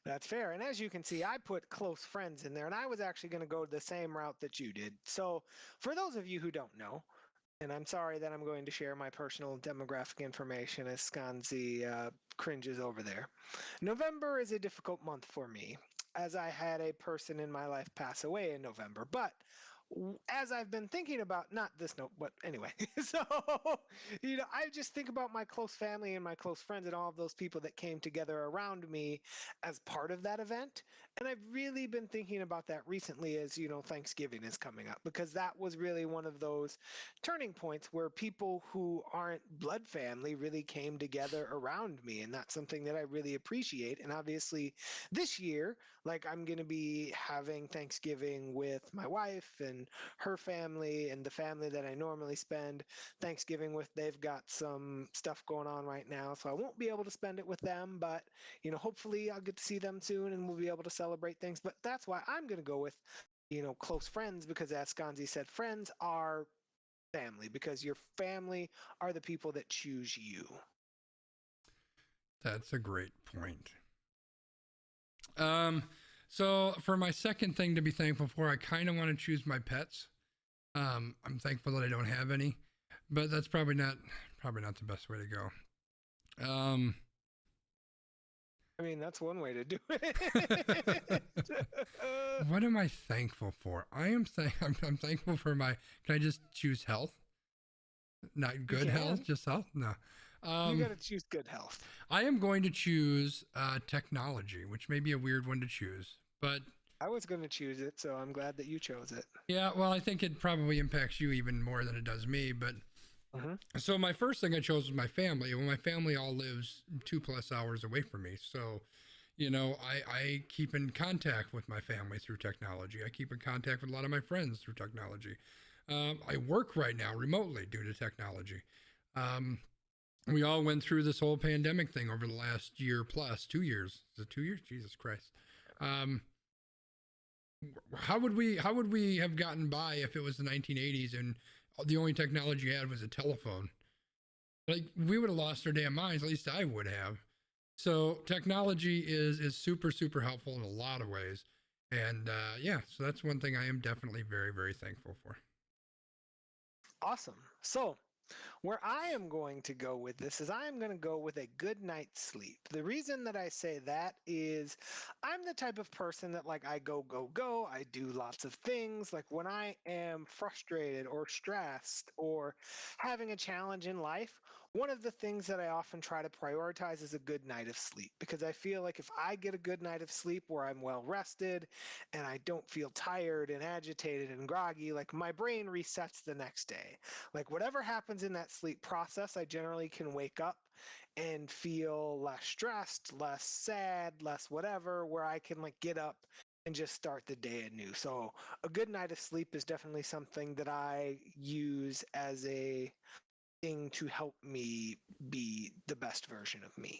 That's fair. And as you can see, I put close friends in there, and I was actually going to go the same route that you did. So for those of you who don't know, and I'm sorry that I'm going to share my personal demographic information as Skanzi cringes over there. November is a difficult month for me, as I had a person in my life pass away in November. But as I've been thinking about, not this note, but anyway, so, I just think about my close family and my close friends and all of those people that came together around me as part of that event. And I've really been thinking about that recently as, Thanksgiving is coming up, because that was really one of those turning points where people who aren't blood family really came together around me. And that's something that I really appreciate. And obviously this year, like, I'm going to be having Thanksgiving with my wife and her family and the family that I normally spend Thanksgiving with. They've got some stuff going on right now, so I won't be able to spend it with them, but hopefully I'll get to see them soon and we'll be able to celebrate things. But that's why I'm going to go with close friends, because as Skanzi said, friends are family, because your family are the people that choose you. That's a great point. So for my second thing to be thankful for, I kind of want to choose my pets. I'm thankful that I don't have any, but that's probably not the best way to go. I mean, that's one way to do it. What am I thankful for? I'm thankful for can I just choose health? Not good health, just health? No. You got to choose good health. I am going to choose technology, which may be a weird one to choose, but I was going to choose it, so I'm glad that you chose it. Yeah, well, I think it probably impacts you even more than it does me, but so my first thing I chose was my family. Well, my family all lives 2+ hours away from me, so I keep in contact with my family through technology. I keep in contact with a lot of my friends through technology. I work right now remotely due to technology. We all went through this whole pandemic thing over the last year plus, 2 years. Is it 2 years? Jesus Christ. How would we have gotten by if it was the 1980s and the only technology you had was a telephone? Like, we would have lost our damn minds. At least I would have. So technology is super, super helpful in a lot of ways. And so that's one thing I am definitely very, very thankful for. Awesome. So where I am going to go with this is I am going to go with a good night's sleep. The reason that I say that is I'm the type of person that, like, I go. I do lots of things. Like, when I am frustrated or stressed or having a challenge in life, one of the things that I often try to prioritize is a good night of sleep, because I feel like if I get a good night of sleep where I'm well rested and I don't feel tired and agitated and groggy, like, my brain resets the next day. Like, whatever happens in that sleep process, I generally can wake up and feel less stressed, less sad, less whatever, where I can, like, get up and just start the day anew. So a good night of sleep is definitely something that I use as a thing to help me be the best version of me.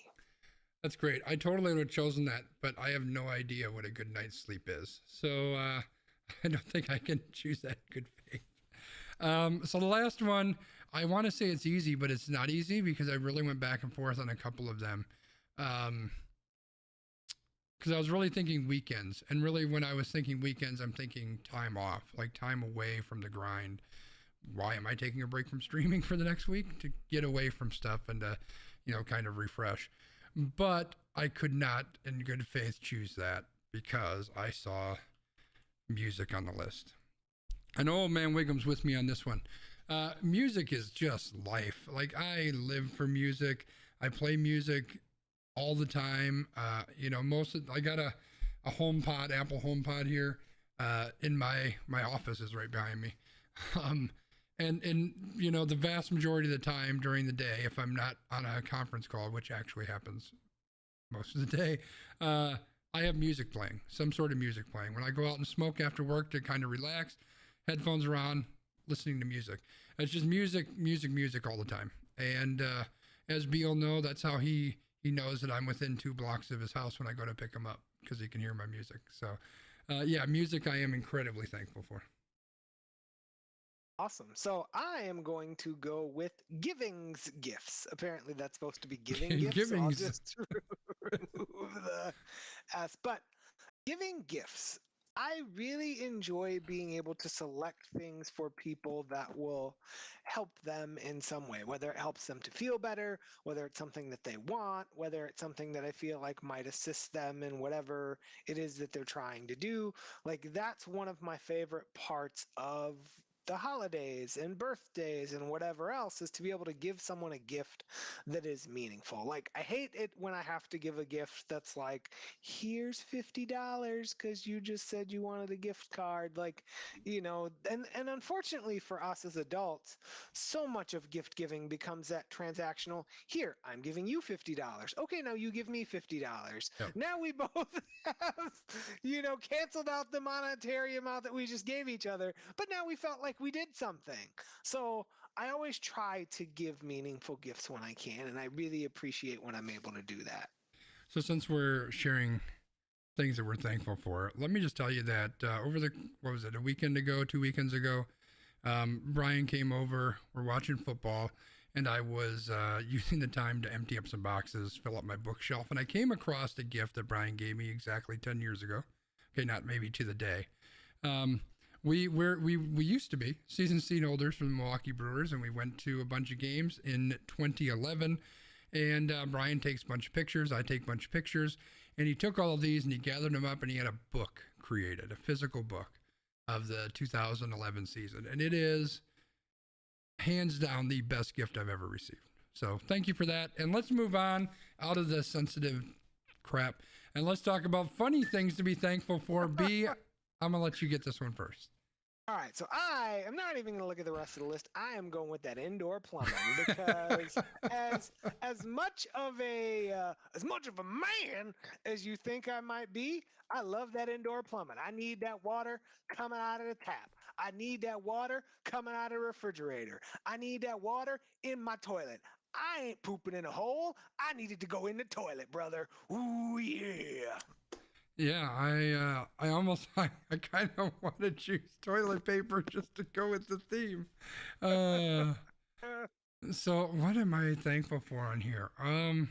That's great. I totally would have chosen that, but I have no idea what a good night's sleep is. So I don't think I can choose that in good faith. So the last one, I want to say it's easy, but it's not easy because I really went back and forth on a couple of them. because I was really thinking weekends. And really, when I was thinking weekends, I'm thinking time off, like time away from the grind. Why am I taking a break from streaming for the next week? To get away from stuff and to, kind of refresh. But I could not, in good faith, choose that because I saw music on the list. I know old man Wiggum's with me on this one. Music is just life. Like, I live for music. I play music all the time. I got a HomePod, Apple HomePod here. In my office is right behind me. And the vast majority of the time during the day, if I'm not on a conference call, which actually happens most of the day, I have music playing, some sort of music playing. When I go out and smoke after work to kind of relax, headphones are on, listening to music. It's just music all the time. And as Beal know, that's how he knows that I'm within 2 blocks of his house when I go to pick him up, because he can hear my music. So, music I am incredibly thankful for. Awesome. So I am going to go with givings gifts. Apparently that's supposed to be giving gifts. Givings. So I'll just remove the S. But giving gifts, I really enjoy being able to select things for people that will help them in some way, whether it helps them to feel better, whether it's something that they want, whether it's something that I feel like might assist them in whatever it is that they're trying to do. Like, that's one of my favorite parts of the holidays and birthdays and whatever else, is to be able to give someone a gift that is meaningful. Like, I hate it when I have to give a gift that's like, here's $50 because you just said you wanted a gift card. Like, and unfortunately for us as adults, so much of gift giving becomes that transactional. Here, I'm giving you $50. Okay, now you give me $50. Yep. Now we both have, canceled out the monetary amount that we just gave each other, but now we felt like we did something. So I always try to give meaningful gifts when I can, and I really appreciate when I'm able to do that. So since we're sharing things that we're thankful for, let me just tell you that over a weekend ago, 2 weekends ago, Brian came over, we're watching football, and I was using the time to empty up some boxes, fill up my bookshelf, and I came across a gift that Brian gave me exactly 10 years ago. Okay, not maybe to the day. We used to be season seat holders for the Milwaukee Brewers, and we went to a bunch of games in 2011. And Brian takes a bunch of pictures, I take a bunch of pictures, and he took all of these and he gathered them up, and he had a book created, a physical book of the 2011 season. And it is hands down the best gift I've ever received. So thank you for that. And let's move on out of the sensitive crap, and let's talk about funny things to be thankful for. B, I'm going to let you get this one first. All right, so I am not even going to look at the rest of the list. I am going with that indoor plumbing because as much of a man as you think I might be, I love that indoor plumbing. I need that water coming out of the tap. I need that water coming out of the refrigerator. I need that water in my toilet. I ain't pooping in a hole. I needed to go in the toilet, brother. Ooh, yeah. Yeah, I kind of want to choose toilet paper just to go with the theme. So what am I thankful for on here? I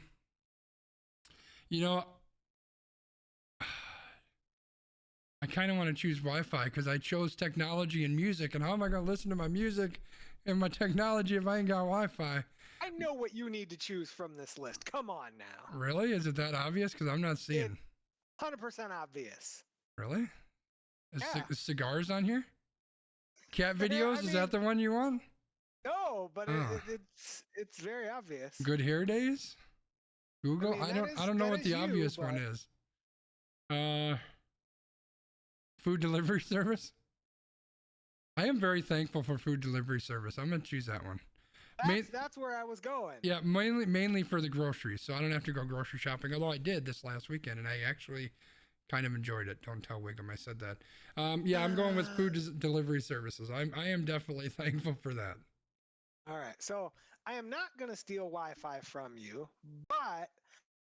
kind of want to choose Wi-Fi because I chose technology and music, and how am I going to listen to my music and my technology if I ain't got Wi-Fi? I know what you need to choose from this list. Come on now. Really? Is it that obvious? Because I'm not seeing. 100% obvious. Really? Yeah. Is cigars on here? Cat videos? Is that the one you want? No, but it's very obvious. Good hair days? Google? I don't know what the obvious one is. Food delivery service? I am very thankful for food delivery service. I'm going to choose that one. That's where I was going. Yeah, mainly for the groceries, so I don't have to go grocery shopping, although I did this last weekend, and I actually kind of enjoyed it. Don't tell Wiggum I said that. Yeah, I'm going with food delivery services. I am definitely thankful for that. All right, so I am not going to steal Wi-Fi from you, but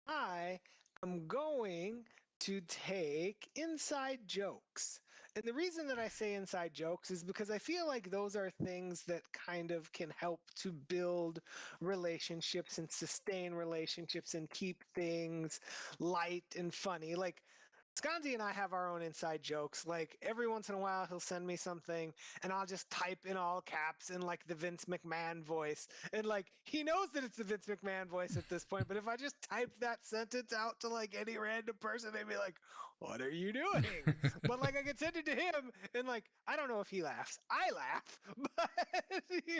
I am going to take inside jokes. And the reason that I say inside jokes is because I feel like those are things that kind of can help to build relationships and sustain relationships and keep things light and funny. Like, Sconzi and I have our own inside jokes. Like every once in a while, he'll send me something, and I'll just type in all caps in like the Vince McMahon voice, and like he knows that it's the Vince McMahon voice at this point. But if I just type that sentence out to like any random person, they'd be like, "What are you doing?" But like I could send it to him, and like I don't know if he laughs. I laugh, but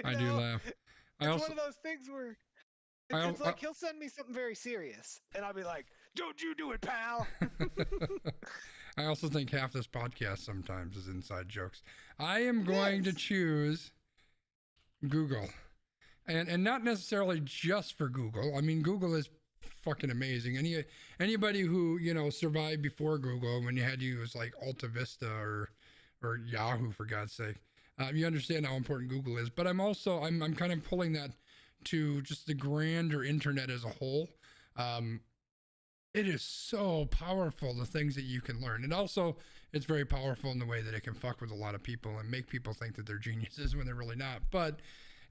I do laugh. It's one of those things where it's like he'll send me something very serious, and I'll be like, "Don't you do it, pal." I also think half this podcast sometimes is inside jokes. I am going to choose Google, and not necessarily just for Google. I mean, Google is fucking amazing. Anybody who survived before Google, when you had to use like Alta Vista or Yahoo, for God's sake, you understand how important Google is. But I'm kind of pulling that to just the grander internet as a whole. It is so powerful, the things that you can learn. And also it's very powerful in the way that it can fuck with a lot of people and make people think that they're geniuses when they're really not. But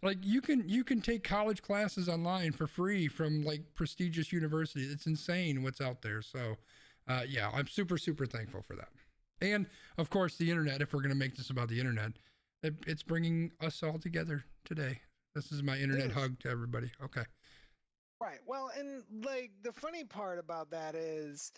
like you can take college classes online for free from like prestigious universities. It's insane what's out there. So yeah, I'm super, super thankful for that. And of course the internet, if we're going to make this about the internet, it's bringing us all together today. This is my internet hug to everybody. Okay. Right. Well, and like the funny part about that is,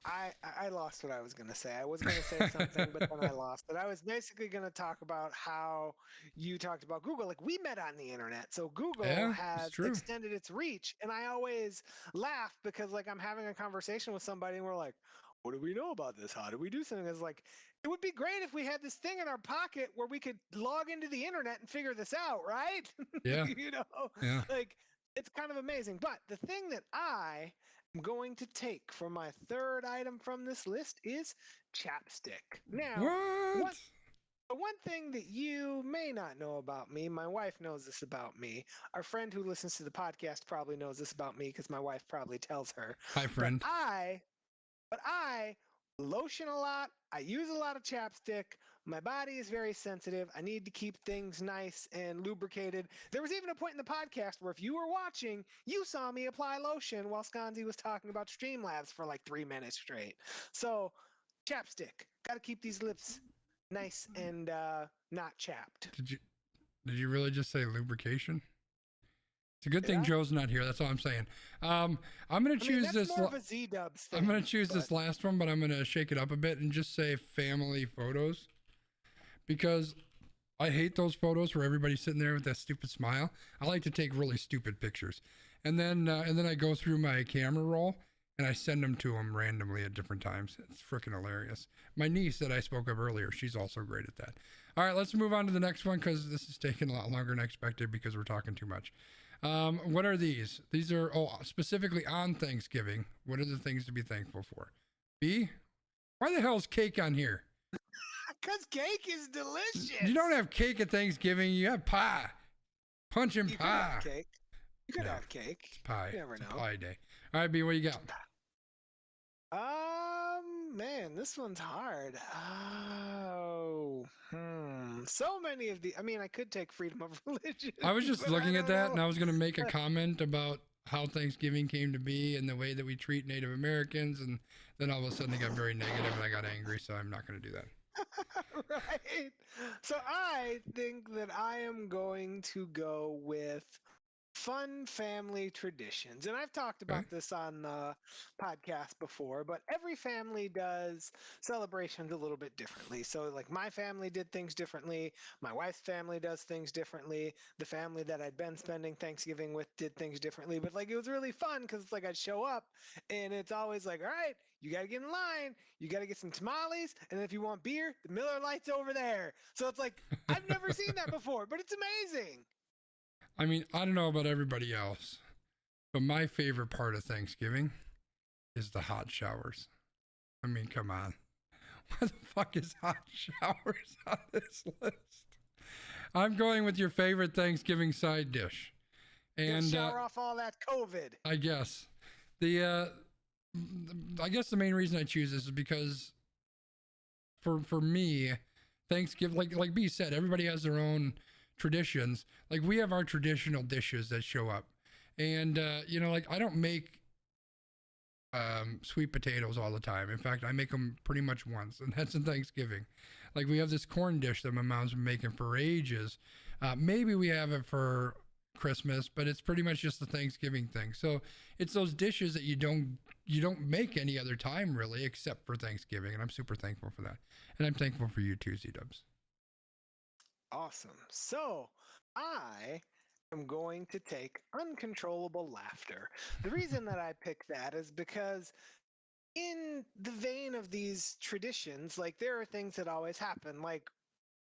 I lost what I was going to say. I was going to say something, but then I lost it. I was basically going to talk about how you talked about Google. Like we met on the internet. So Google has extended its reach. And I always laugh because like I'm having a conversation with somebody and we're like, what do we know about this? How do we do something? It's like, it would be great if we had this thing in our pocket where we could log into the internet and figure this out, right? Yeah. Yeah. Like it's kind of amazing. But the thing that I am going to take for my third item from this list is chapstick. Now, the one thing that you may not know about me, my wife knows this about me. Our friend who listens to the podcast probably knows this about me because my wife probably tells her. Hi, friend. But I lotion a lot. I use a lot of chapstick. My body is very sensitive. I need to keep things nice and lubricated. There was even a point in the podcast where if you were watching, you saw me apply lotion while Sconzi was talking about Streamlabs for like 3 minutes straight. So chapstick. Got to keep these lips nice and not chapped. Did you really just say lubrication? It's a good thing Joe's not here. That's all I'm saying. I'm going to choose this. More of a Z-dubs thing, I'm going to choose this last one, but I'm going to shake it up a bit and just say family photos, because I hate those photos where everybody's sitting there with that stupid smile. I like to take really stupid pictures, and then I go through my camera roll and I send them to them randomly at different times. It's freaking hilarious. My niece that I spoke of earlier, she's also great at that. All right, let's move on to the next one because this is taking a lot longer than expected because we're talking too much. What are these? These are specifically on Thanksgiving. What are the things to be thankful for? B, why the hell is cake on here? Because cake is delicious. You don't have cake at Thanksgiving. You have pie. Punch and pie. Could have cake. You could have cake. It's pie. You never know. It's pie day. All right, B, what you got? Man, this one's hard. So many of the. I mean, I could take freedom of religion. I was just looking at that, and I was going to make a comment about how Thanksgiving came to be and the way that we treat Native Americans, and then all of a sudden it got very negative, and I got angry, so I'm not going to do that. Right. So I think that I am going to go with fun family traditions. And I've talked about this on the podcast before, but every family does celebrations a little bit differently. So like my family did things differently. My wife's family does things differently. The family that I'd been spending Thanksgiving with did things differently. But like it was really fun because it's like I'd show up and it's always like, all right, you got to get in line. You got to get some tamales. And then if you want beer, the Miller Lite's over there. So it's like, I've never seen that before, but it's amazing. I mean, I don't know about everybody else, but my favorite part of Thanksgiving is the hot showers. I mean, come on. What the fuck is hot showers on this list? I'm going with your favorite Thanksgiving side dish. And shower off all that COVID. I guess. I guess the main reason I choose this is because for me, Thanksgiving, like B said, everybody has their own traditions. Like we have our traditional dishes that show up, and like I don't make sweet potatoes all the time. In fact, I make them pretty much once, and that's in Thanksgiving. Like, we have this corn dish that my mom's been making for ages. Maybe we have it for Christmas, but it's pretty much just a Thanksgiving thing. So it's those dishes that you don't make any other time really, except for Thanksgiving, and I'm super thankful for that. And I'm thankful for you too, Z-Dubs. Awesome. So I am going to take uncontrollable laughter. The reason that I picked that is because in the vein of these traditions, like, there are things that always happen. Like,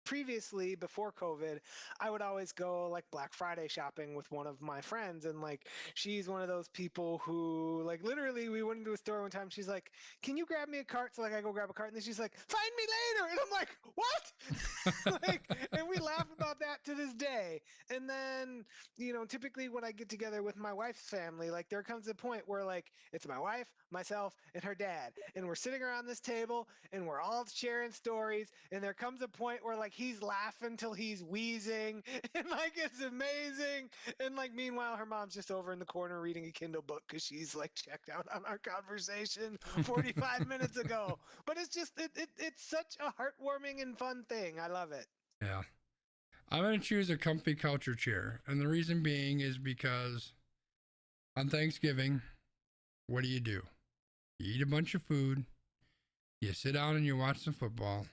previously, before COVID, I would always go like Black Friday shopping with one of my friends, and like, she's one of those people who, like, literally, we went into a store one time, she's like, can you grab me a cart? So like, I go grab a cart, and then she's like, find me later, and I'm like, what? Like, and we laugh about that to this day. And then, typically when I get together with my wife's family, like, there comes a point where, like, it's my wife, myself, and her dad, and we're sitting around this table and we're all sharing stories, and there comes a point where, like, he's laughing till he's wheezing, and like, it's amazing. And like, meanwhile, her mom's just over in the corner reading a Kindle book because she's like checked out on our conversation 45 minutes ago. But it's just it's such a heartwarming and fun thing. I love it. Yeah. I'm going to choose a comfy couch or chair. And the reason being is because on Thanksgiving, what do? You eat a bunch of food, you sit down and you watch some football,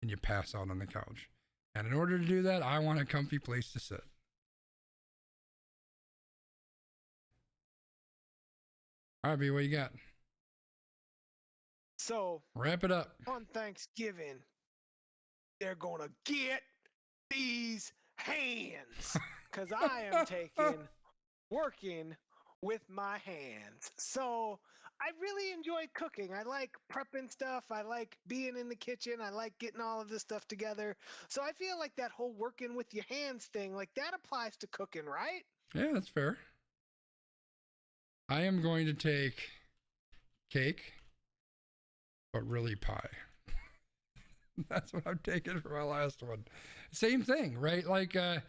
and you pass out on the couch. And in order to do that, I want a comfy place to sit. All right, B, what you got? So, wrap it up. On Thanksgiving, they're going to get these hands, because I am working with my hands. So I really enjoy cooking. I like prepping stuff. I like being in the kitchen. I like getting all of this stuff together. So I feel like that whole working with your hands thing, like, that applies to cooking, right? Yeah, that's fair. I am going to take cake, but really pie. That's what I'm taking for my last one. Same thing, right? Like, I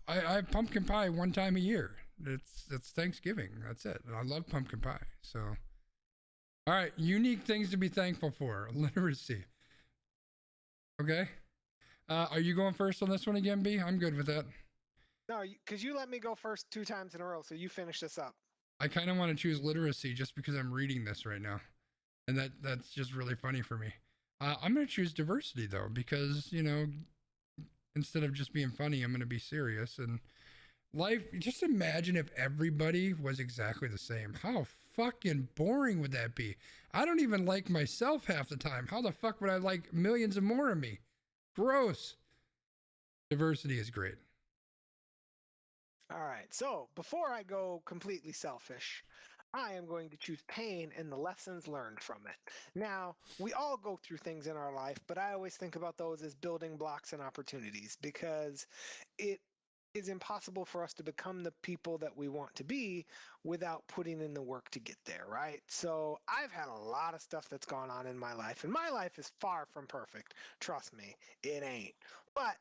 have pumpkin pie one time a year. It's Thanksgiving. That's it. And I love pumpkin pie. So, all right, unique things to be thankful for. Literacy. Okay. Are you going first on this one again, B? I'm good with that. No, because you let me go first 2 times in a row, so you finish this up. I kind of want to choose literacy just because I'm reading this right now, and that's just really funny for me. I'm going to choose diversity though, because instead of just being funny, I'm going to be serious. And life, just imagine if everybody was exactly the same. How fucking boring would that be? I don't even like myself half the time. How the fuck would I like millions of more of me? Gross. Diversity is great. All right, so before I go completely selfish, I am going to choose pain and the lessons learned from it. Now, we all go through things in our life, but I always think about those as building blocks and opportunities, because it is impossible for us to become the people that we want to be without putting in the work to get there, right? So I've had a lot of stuff that's gone on in my life, and my life is far from perfect. Trust me, it ain't. But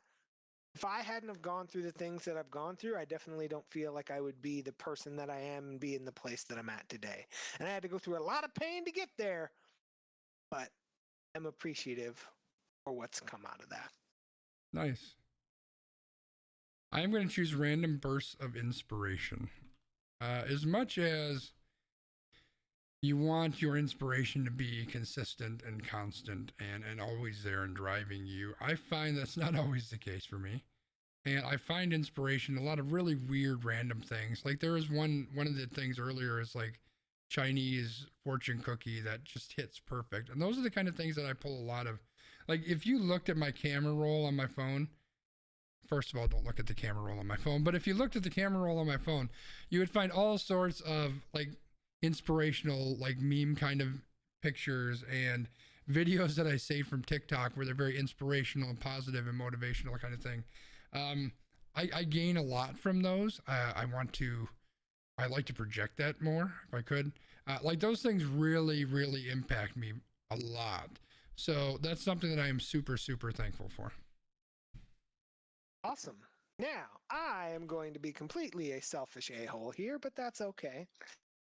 if I hadn't have gone through the things that I've gone through, I definitely don't feel like I would be the person that I am and be in the place that I'm at today. And I had to go through a lot of pain to get there, but I'm appreciative for what's come out of that. Nice. I'm going to choose random bursts of inspiration. As much as you want your inspiration to be consistent and constant and always there and driving you, I find that's not always the case for me. And I find inspiration in a lot of really weird random things. Like, there was one of the things earlier is like Chinese fortune cookie that just hits perfect. And those are the kind of things that I pull a lot of. Like, if you looked at my camera roll on my phone, first of all, don't look at the camera roll on my phone, but if you looked at the camera roll on my phone, you would find all sorts of like inspirational, like meme kind of pictures and videos that I saved from TikTok where they're very inspirational and positive and motivational kind of thing. I gain a lot from those. I like to project that more if I could. Like, those things really, really impact me a lot. So that's something that I am super, super thankful for. Awesome. Now, I am going to be completely a selfish a-hole here, but that's okay,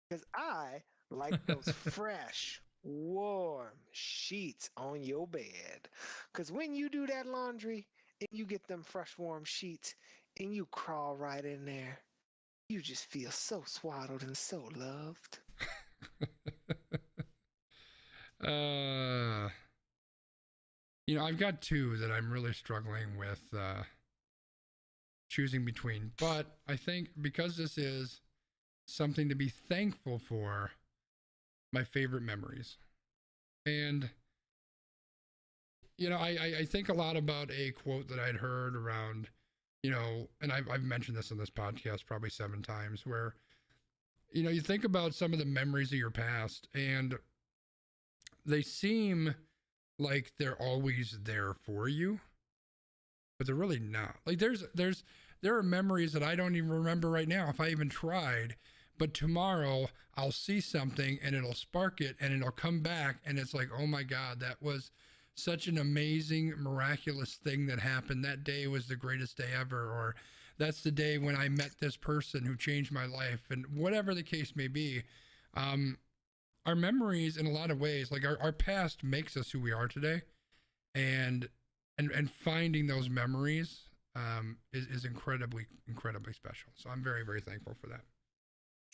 because I like those fresh, warm sheets on your bed. Because when you do that laundry and you get them fresh, warm sheets and you crawl right in there, you just feel so swaddled and so loved. You know, I've got two that I'm really struggling with choosing between, but I think because this is something to be thankful for, my favorite memories. And you know, I think a lot about a quote that I'd heard around, you know, and I've mentioned this on this podcast probably 7 times, where, you know, you think about some of the memories of your past and they seem like they're always there for you, but they're really not. Like there are memories that I don't even remember right now if I even tried, but tomorrow I'll see something and it'll spark it and it'll come back and it's like, oh my God, that was such an amazing, miraculous thing that happened. That day was the greatest day ever, or that's the day when I met this person who changed my life, and whatever the case may be. Our memories, in a lot of ways, like our past makes us who we are today, and finding those memories is incredibly special. So I'm very, very thankful for that.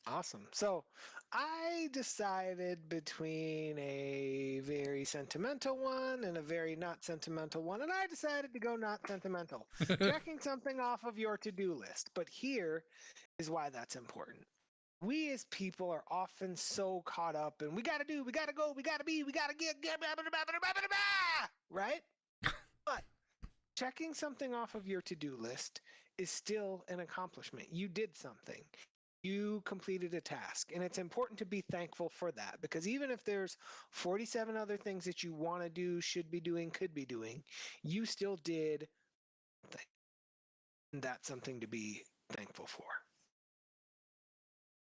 Awesome. So I decided between a very sentimental one and a very not sentimental one, and I decided to go not sentimental. Checking something off of your to-do list. But here is why that's important. We as people are often so caught up in we gotta do, we gotta go, we gotta be, we gotta get blah, blah, blah, blah, blah, blah, right? But checking something off of your to-do list is still an accomplishment. You did something. You completed a task, and it's important to be thankful for that, because even if there's 47 other things that you want to do, should be doing, could be doing, you still did something. And that's something to be thankful for.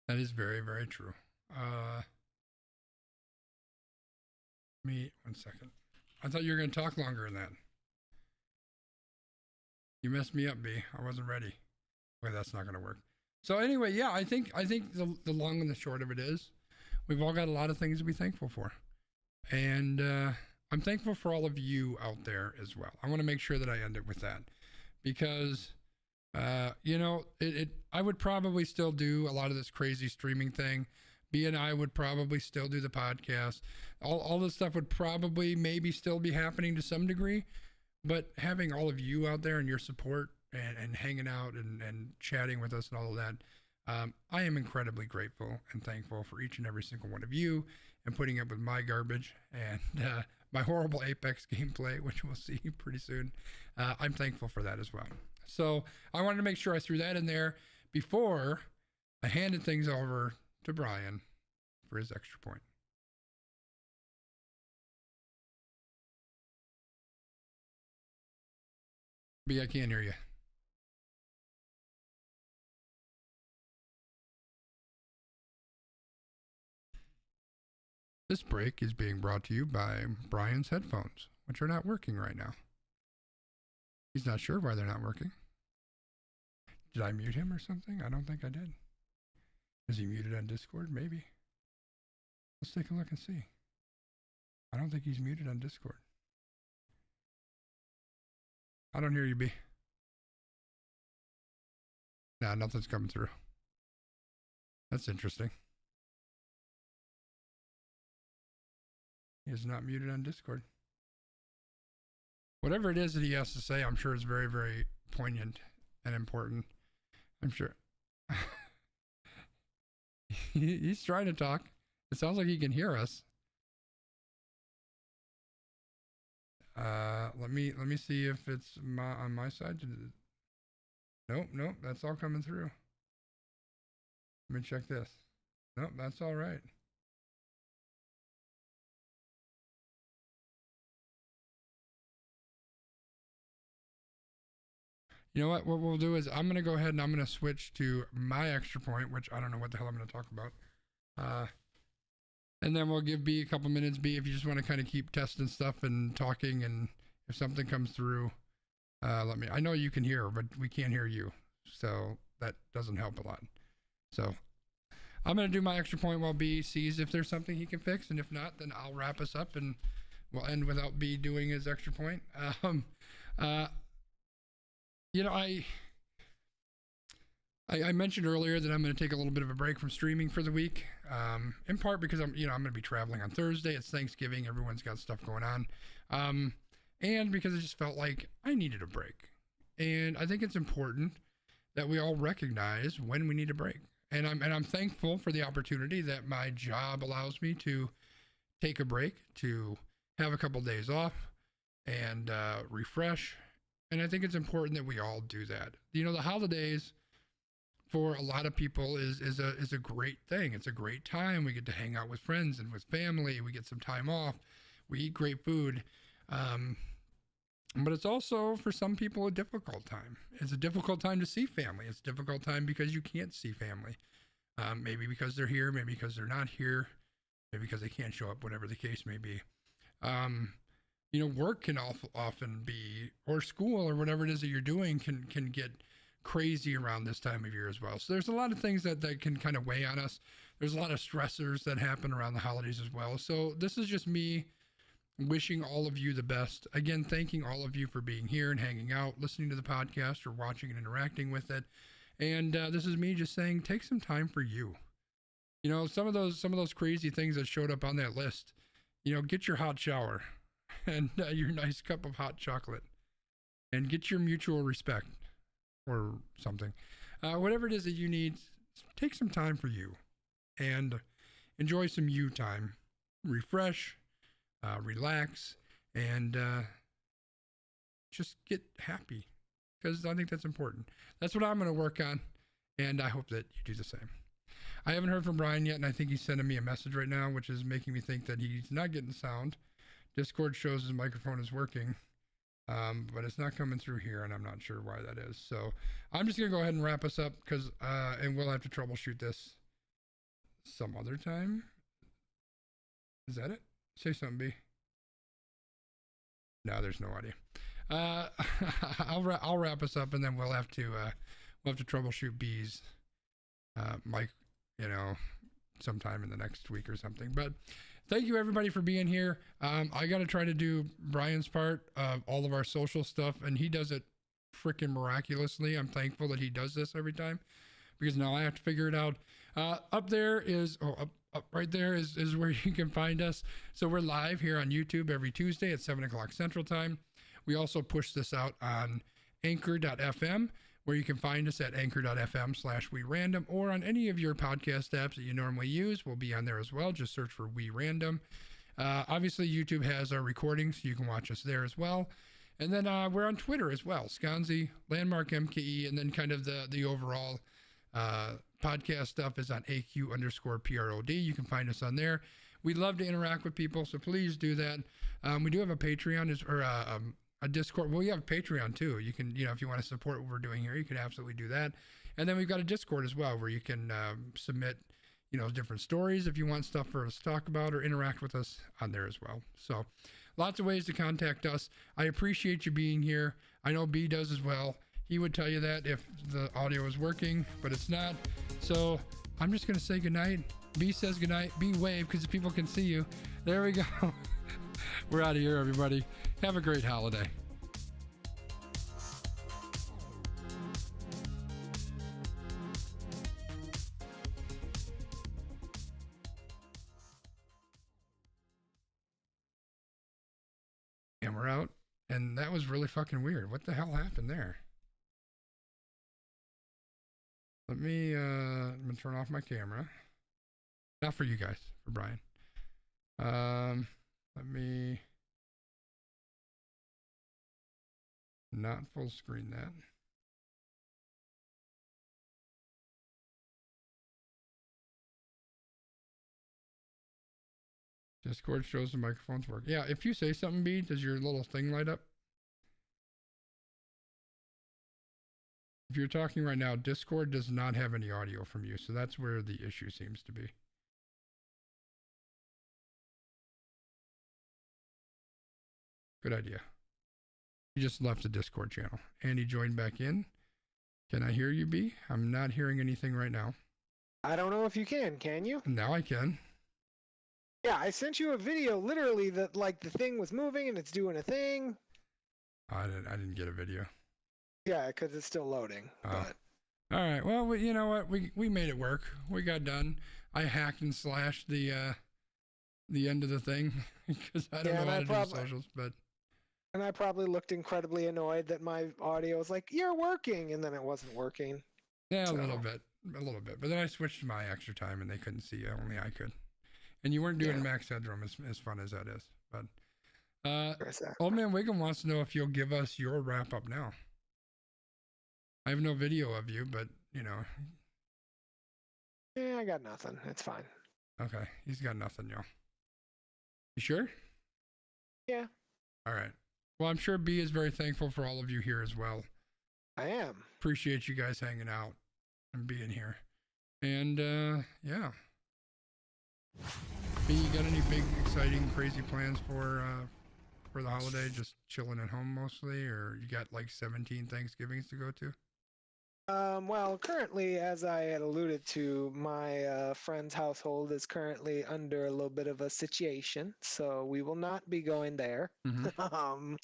That is very, very true. Me, 1 second. I thought you were going to talk longer than that. You messed me up, B. I wasn't ready. Okay, that's not going to work. So anyway, yeah, I think the long and the short of it is we've all got a lot of things to be thankful for. And I'm thankful for all of you out there as well. I want to make sure that I end it with that, because you know, I would probably still do a lot of this crazy streaming thing. B and I would probably still do the podcast. All this stuff would probably maybe still be happening to some degree, but having all of you out there and your support and hanging out and chatting with us and all of that, I am incredibly grateful and thankful for each and every single one of you, and putting up with my garbage and my horrible Apex gameplay, which we'll see pretty soon. I'm thankful for that as well. So I wanted to make sure I threw that in there before I handed things over to Brian for his extra point. B, I can't hear you. This break is being brought to you by Brian's headphones, which are not working right now. He's not sure why they're not working. Did I mute him or something? I don't think I did. Is he muted on Discord? Maybe. Let's take a look and see. I don't think he's muted on Discord. I don't hear you, B. Nah, nothing's coming through. That's interesting. He is not muted on Discord. Whatever it is that he has to say, I'm sure is very, very poignant and important. I'm sure. He's trying to talk. It sounds like he can hear us. Let me see if it's on my side. Nope, that's all coming through. Let me check this. Nope, that's all right. You know what we'll do is I'm going to go ahead and I'm going to switch to my extra point, which I don't know what the hell I'm going to talk about. And then we'll give B a couple minutes. B, if you just want to kind of keep testing stuff and talking, and if something comes through, let me, I know you can hear, but we can't hear you. So that doesn't help a lot. So I'm going to do my extra point while B sees if there's something he can fix. And if not, then I'll wrap us up and we'll end without B doing his extra point. You know, I mentioned earlier that I'm going to take a little bit of a break from streaming for the week, in part because I'm going to be traveling on Thursday. It's Thanksgiving. Everyone's got stuff going on. And because I just felt like I needed a break. And I think it's important that we all recognize when we need a break. And I'm thankful for the opportunity that my job allows me to take a break, to have a couple days off and refresh. And I think it's important that we all do that. You know, the holidays for a lot of people is a great thing. It's a great time. We get to hang out with friends and with family. We get some time off. We eat great food. But it's also, for some people, a difficult time. It's a difficult time to see family. It's a difficult time because you can't see family. Maybe because they're here, maybe because they're not here, maybe because they can't show up, whatever the case may be. You know, work can often be, or school or whatever it is that you're doing can get crazy around this time of year as well. So there's a lot of things that can kind of weigh on us. There's a lot of stressors that happen around the holidays as well. So this is just me wishing all of you the best. Again, thanking all of you for being here and hanging out, listening to the podcast or watching and interacting with it. And this is me just saying, take some time for you. You know, some of those crazy things that showed up on that list, you know, get your hot shower and your nice cup of hot chocolate and get your mutual respect or something. Whatever it is that you need, take some time for you and enjoy some you time. Refresh, relax, and just get happy, because I think that's important. That's what I'm going to work on, and I hope that you do the same. I haven't heard from Brian yet, and I think he's sending me a message right now, which is making me think that he's not getting sound. Discord shows his microphone is working, but it's not coming through here, and I'm not sure why that is. So I'm just going to go ahead and wrap us up, because and we'll have to troubleshoot this some other time. Is that it? Say something, B. No, there's no audio. I'll wrap us up, and then we'll have to troubleshoot B's mic, you know, sometime in the next week or something. But thank you everybody for being here. I got to try to do Brian's part of all of our social stuff, and he does it freaking miraculously. I'm thankful that he does this every time, because now I have to figure it out. Up there is up right there is where you can find us. So we're live here on YouTube every Tuesday at 7 o'clock Central Time. We also push this out on anchor.fm, where you can find us at anchor.fm/WeRandom, or on any of your podcast apps that you normally use. We'll be on there as well. Just search for We Random. Obviously, YouTube has our recordings, so you can watch us there as well. And then we're on Twitter as well, Sconzi, Landmark MKE, and then kind of the overall podcast stuff is on AQ_PROD. You can find us on there. We love to interact with people, so please do that. We do have a Patreon or a Discord. Well, we have Patreon too. You can, you know, if you want to support what we're doing here, you can absolutely do that. And then we've got a Discord as well, where you can submit, you know, different stories if you want stuff for us to talk about, or interact with us on there as well. So lots of ways to contact us. I appreciate you being here. I know B does as well. He would tell you that if the audio is working, but it's not. So I'm just going to say goodnight. B says goodnight. B wave, because people can see you. There we go. We're out of here, everybody. Have a great holiday. And we're out. And that was really fucking weird. What the hell happened there? I'm gonna turn off my camera. Not for you guys, for Brian. Let me not full screen that. Discord shows the microphones work. Yeah, if you say something, B, does your little thing light up? If you're talking right now, Discord does not have any audio from you, so that's where the issue seems to be. Good idea. He just left the Discord channel, and he joined back in. Can I hear you, B? I'm not hearing anything right now. I don't know if you can you? Now I can. Yeah, I sent you a video literally that like the thing was moving and it's doing a thing. I didn't get a video. Yeah, because it's still loading. But all right. Well, you know what? We made it work. We got done. I hacked and slashed the end of the thing because I don't know how to do socials, but. And I probably looked incredibly annoyed that my audio was like, "You're working," and then it wasn't working. Yeah, so. a little bit. But then I switched to my extra time, and they couldn't see you. Only I could. And you weren't doing Max Headroom as fun as that is. But Old Man Wiggum wants to know if you'll give us your wrap up now. I have no video of you, but you know. Yeah, I got nothing. It's fine. Okay, he's got nothing, y'all. You sure? Yeah. All right. Well, I'm sure B is very thankful for all of you here as well. I am. Appreciate you guys hanging out and being here. And yeah. B, you got any big, exciting, crazy plans for the holiday? Just chilling at home mostly, or you got like 17 Thanksgivings to go to? Well, currently, as I had alluded to, my friend's household is currently under a little bit of a situation, so we will not be going there. Mm-hmm.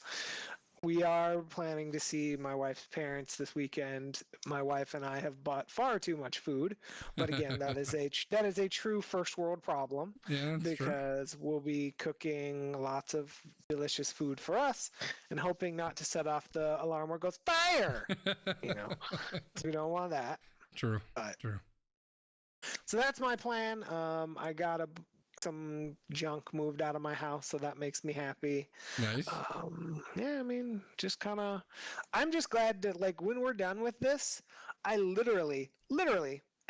We are planning to see my wife's parents this weekend. My wife and I have bought far too much food, but again, that is a true first world problem. Yeah, because true. We'll be cooking lots of delicious food for us and hoping not to set off the alarm where it goes fire. You know, so we don't want that. True. But, true. So that's my plan. I got some junk moved out of my house, so that makes me happy. Nice. Yeah, I mean, just kind of, I'm just glad that like when we're done with this, I literally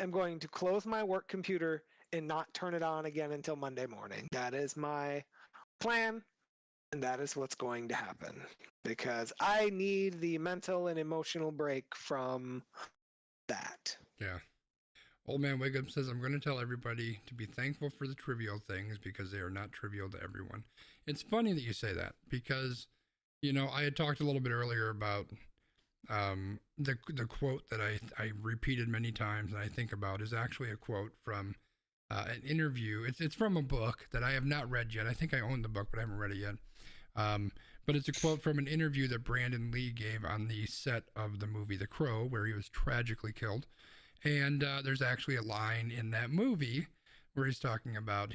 am going to close my work computer and not turn it on again until Monday morning. That is my plan, and that is what's going to happen because I need the mental and emotional break from that. Yeah. Old Man Wiggum says, I'm going to tell everybody to be thankful for the trivial things because they are not trivial to everyone. It's funny that you say that because, you know, I had talked a little bit earlier about the quote that I repeated many times and I think about is actually a quote from an interview. It's from a book that I have not read yet. I think I own the book, but I haven't read it yet. But it's a quote from an interview that Brandon Lee gave on the set of the movie The Crow, where he was tragically killed. And there's actually a line in that movie where he's talking about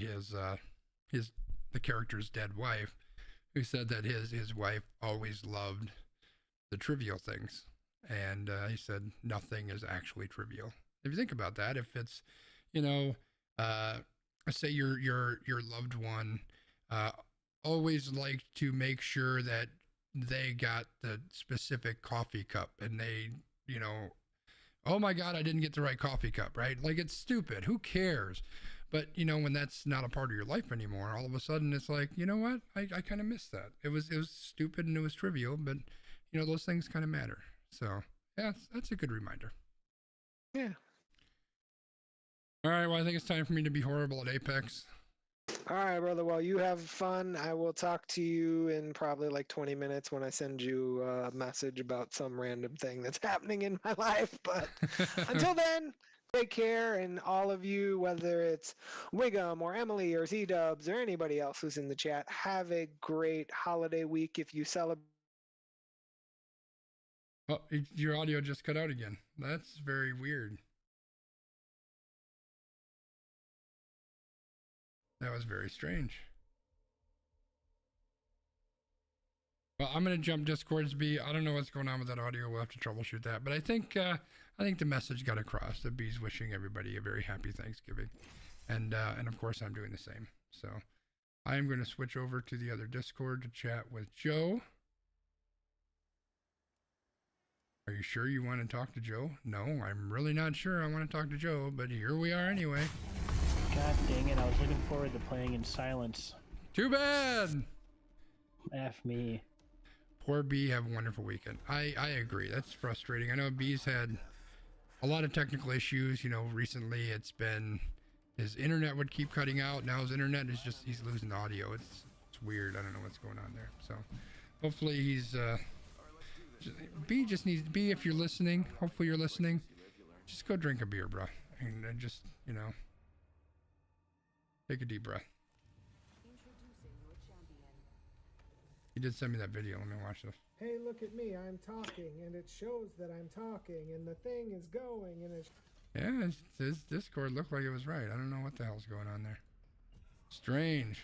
the character's dead wife, who said that his wife always loved the trivial things, and he said nothing is actually trivial. If you think about that, if it's, you know, say your loved one always liked to make sure that they got the specific coffee cup, and they, you know. Oh my God, I didn't get the right coffee cup, right? Like, it's stupid. Who cares? But, you know, when that's not a part of your life anymore, all of a sudden it's like, you know what? I kind of miss that. It was stupid and it was trivial, but, you know, those things kind of matter. So, yeah, that's a good reminder. Yeah. All right, well, I think it's time for me to be horrible at Apex. All right, brother. Well, you have fun. I will talk to you in probably like 20 minutes when I send you a message about some random thing that's happening in my life. But until then, take care. And all of you, whether it's Wiggum or Emily or Z-Dubs or anybody else who's in the chat, have a great holiday week if you celebrate. Oh, your audio just cut out again. That's very weird. That was very strange. Well, I'm going to jump Discords B. I don't know what's going on with that audio. We'll have to troubleshoot that. But I think the message got across. The B's wishing everybody a very happy Thanksgiving. And of course, I'm doing the same. So I am going to switch over to the other Discord to chat with Joe. Are you sure you want to talk to Joe? No, I'm really not sure I want to talk to Joe, but here we are anyway. God dang it, I was looking forward to playing in silence. Too bad! F me. Poor B, have a wonderful weekend. I agree, that's frustrating. I know B's had a lot of technical issues. You know, recently it's been, his internet would keep cutting out. Now his internet is just, he's losing the audio. It's weird, I don't know what's going on there. So, hopefully he's, B just needs, B, if you're listening, hopefully you're listening, just go drink a beer, bro. and just, you know, take a deep breath. He did send me that video. Let me watch this. Hey, look at me, I'm talking, and it shows that I'm talking, and the thing is going, and it's... Yeah, his Discord looked like it was right. I don't know what the hell's going on there. Strange.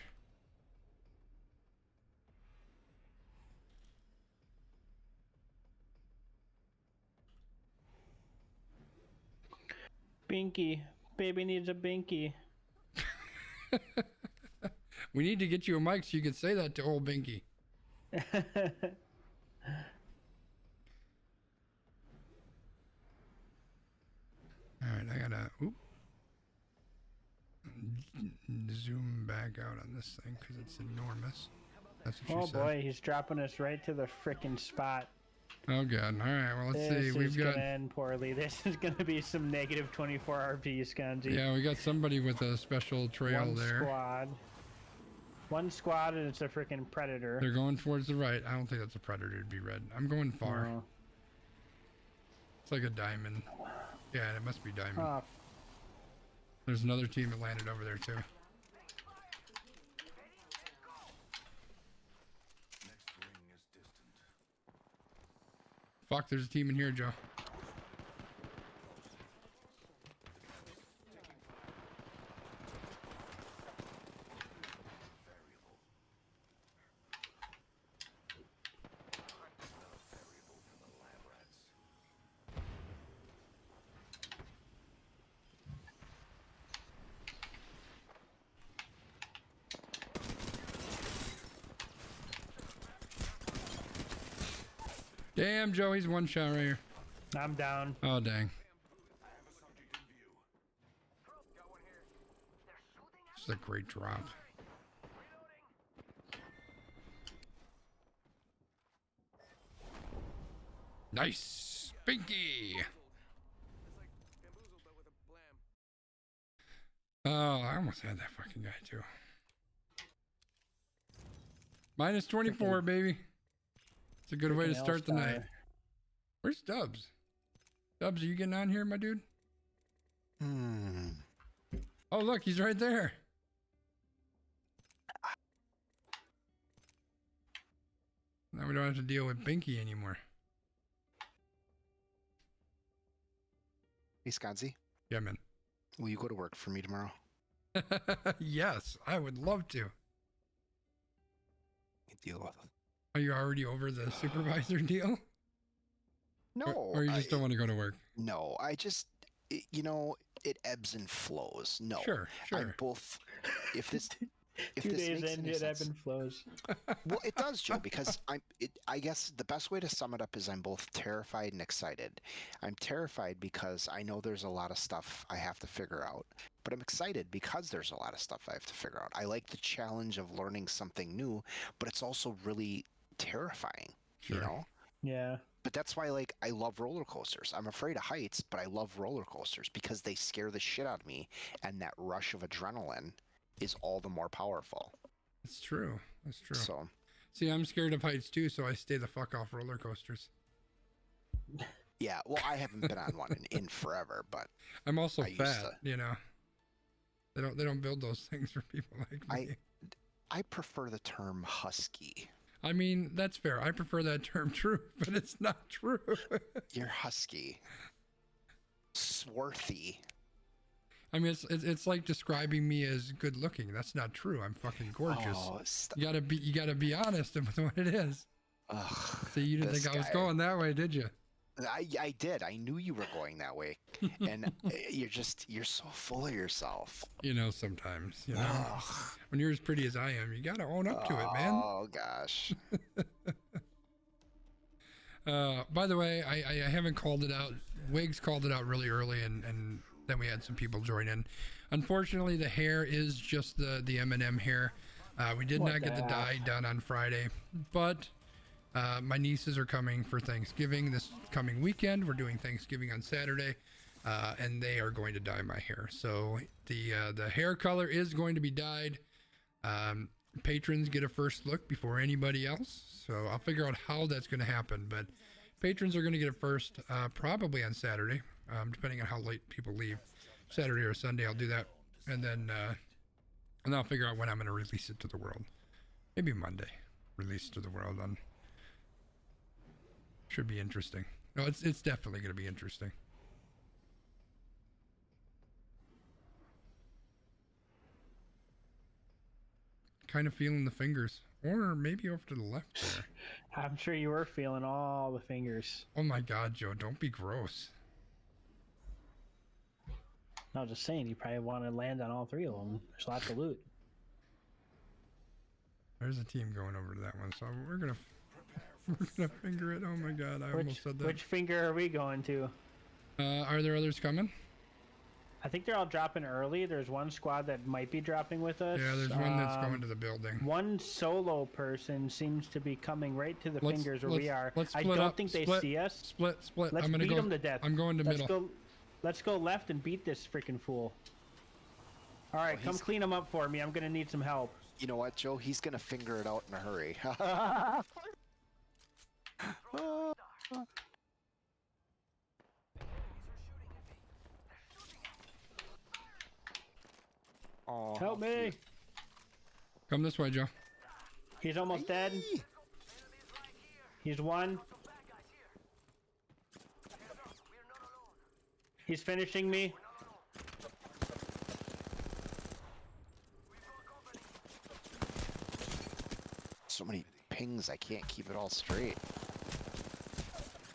Binky. Baby needs a binky. We need to get you a mic so you can say that to old Binky. Alright, I gotta zoom back out on this thing because it's enormous. That's what she said. Oh boy, he's dropping us right to the frickin' spot. Oh god. Alright, well let's see. This is gonna end poorly. This is gonna be some negative 24 RP, Scanzi. Yeah, we got somebody with a special trail there. One squad and it's a frickin' predator. They're going towards the right. I don't think that's a predator to be red. I'm going far. No. It's like a diamond. Yeah, it must be diamond. Oh. There's another team that landed over there too. Fuck, there's a team in here, Joe. Damn, Joe, he's one shot right here. I'm down. Oh, dang. This is a great drop. Nice. Binky. Oh, I almost had that fucking guy, too. Minus 24, baby. It's a good way to start the night. Where's Dubs? Dubs, are you getting on here, my dude? Oh, look, he's right there. Now we don't have to deal with Binky anymore. Hey, Scanzi. Yeah, man. Will you go to work for me tomorrow? Yes, I would love to. Deal with it. Are you already over the supervisor deal? No. Or you just don't want to go to work? No, I just, you know, it ebbs and flows. No. Sure. I'm both, if this... If 2 this days makes in, any it ebb sense. and flows. Well, it does, Joe, because I guess the best way to sum it up is I'm both terrified and excited. I'm terrified because I know there's a lot of stuff I have to figure out, but I'm excited because there's a lot of stuff I have to figure out. I like the challenge of learning something new, but it's also really terrifying, you know? Yeah. But that's why, like, I love roller coasters. I'm afraid of heights, but I love roller coasters because they scare the shit out of me, and that rush of adrenaline is all the more powerful. That's true. That's true. So, see, I'm scared of heights too, so I stay the fuck off roller coasters. yeah, well, I haven't been on one in forever, but I'm also I used fat, to. you know. They don't build those things for people like me. I prefer the term husky. I mean, that's fair. I prefer that term true, but it's not true. You're husky. Swarthy. I mean, it's like describing me as good looking. That's not true. I'm fucking gorgeous. Oh, you gotta be honest with what it is. Ugh, So you didn't think I was going that way, did you? I did. I knew you were going that way, and you're so full of yourself. You know, sometimes, you know, Ugh. when you're as pretty as I am, you gotta own up to it, man. Oh gosh. By the way, I haven't called it out. Wiggs called it out really early, and then we had some people join in. Unfortunately, the hair is just the M&M hair. We did not get the dye done on Friday, but my nieces are coming for Thanksgiving this coming weekend. We're doing Thanksgiving on Saturday, and they are going to dye my hair. So the hair color is going to be dyed. Patrons get a first look before anybody else. So I'll figure out how that's going to happen, but patrons are going to get it first, probably on Saturday, depending on how late people leave. Saturday or Sunday, I'll do that, and then I'll figure out when I'm going to release it to the world. Maybe Monday, release to the world. Should be interesting. No, it's definitely going to be interesting. Kind of feeling the fingers, or maybe over to the left there. I'm sure you were feeling all the fingers. Oh my God, Joe, don't be gross. I was just saying, you probably want to land on all 3 of them. There's lots of loot. There's a team going over to that one, so we're gonna finger it. Oh my God, I almost said that. Which finger are we going to? Are there others coming? I think they're all dropping early. There's one squad that might be dropping with us. Yeah, there's one that's going to the building. One solo person seems to be coming right to the fingers where we are. Let's I split don't up. think they Split, see us. Split. Let's I'm gonna beat go, them to death. I'm going to middle. Let's go left and beat this freaking fool. All right, come clean him up for me. I'm gonna need some help. You know what, Joe? He's gonna finger it out in a hurry. Oh, Help me! Come this way, Joe. He's almost dead. He's one. He's finishing me. So many pings, I can't keep it all straight.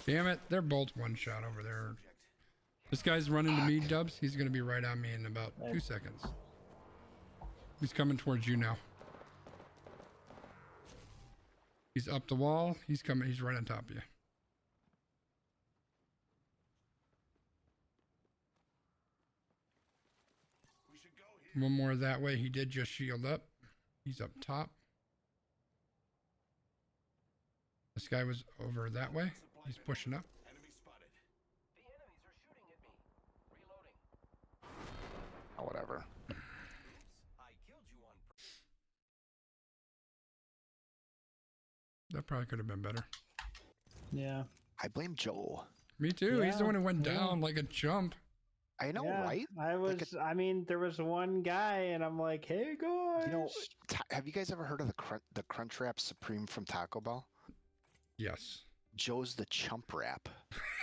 Damn it, they're both one shot over there. This guy's running to me, Dubs. He's gonna be right on me in about 2 seconds. He's coming towards you now. He's up the wall. He's coming. He's right on top of you. One more that way. He did just shield up. He's up top. This guy was over that way. He's pushing up. Oh, whatever. That probably could have been better. Yeah. I blame Joe. Me too. He's the one who went down like a chump. I know, Yeah, right? I mean, there was one guy, and I'm like, hey, guys. You know, have you guys ever heard of the Crunchwrap Supreme from Taco Bell? Yes. Joe's the Chump Wrap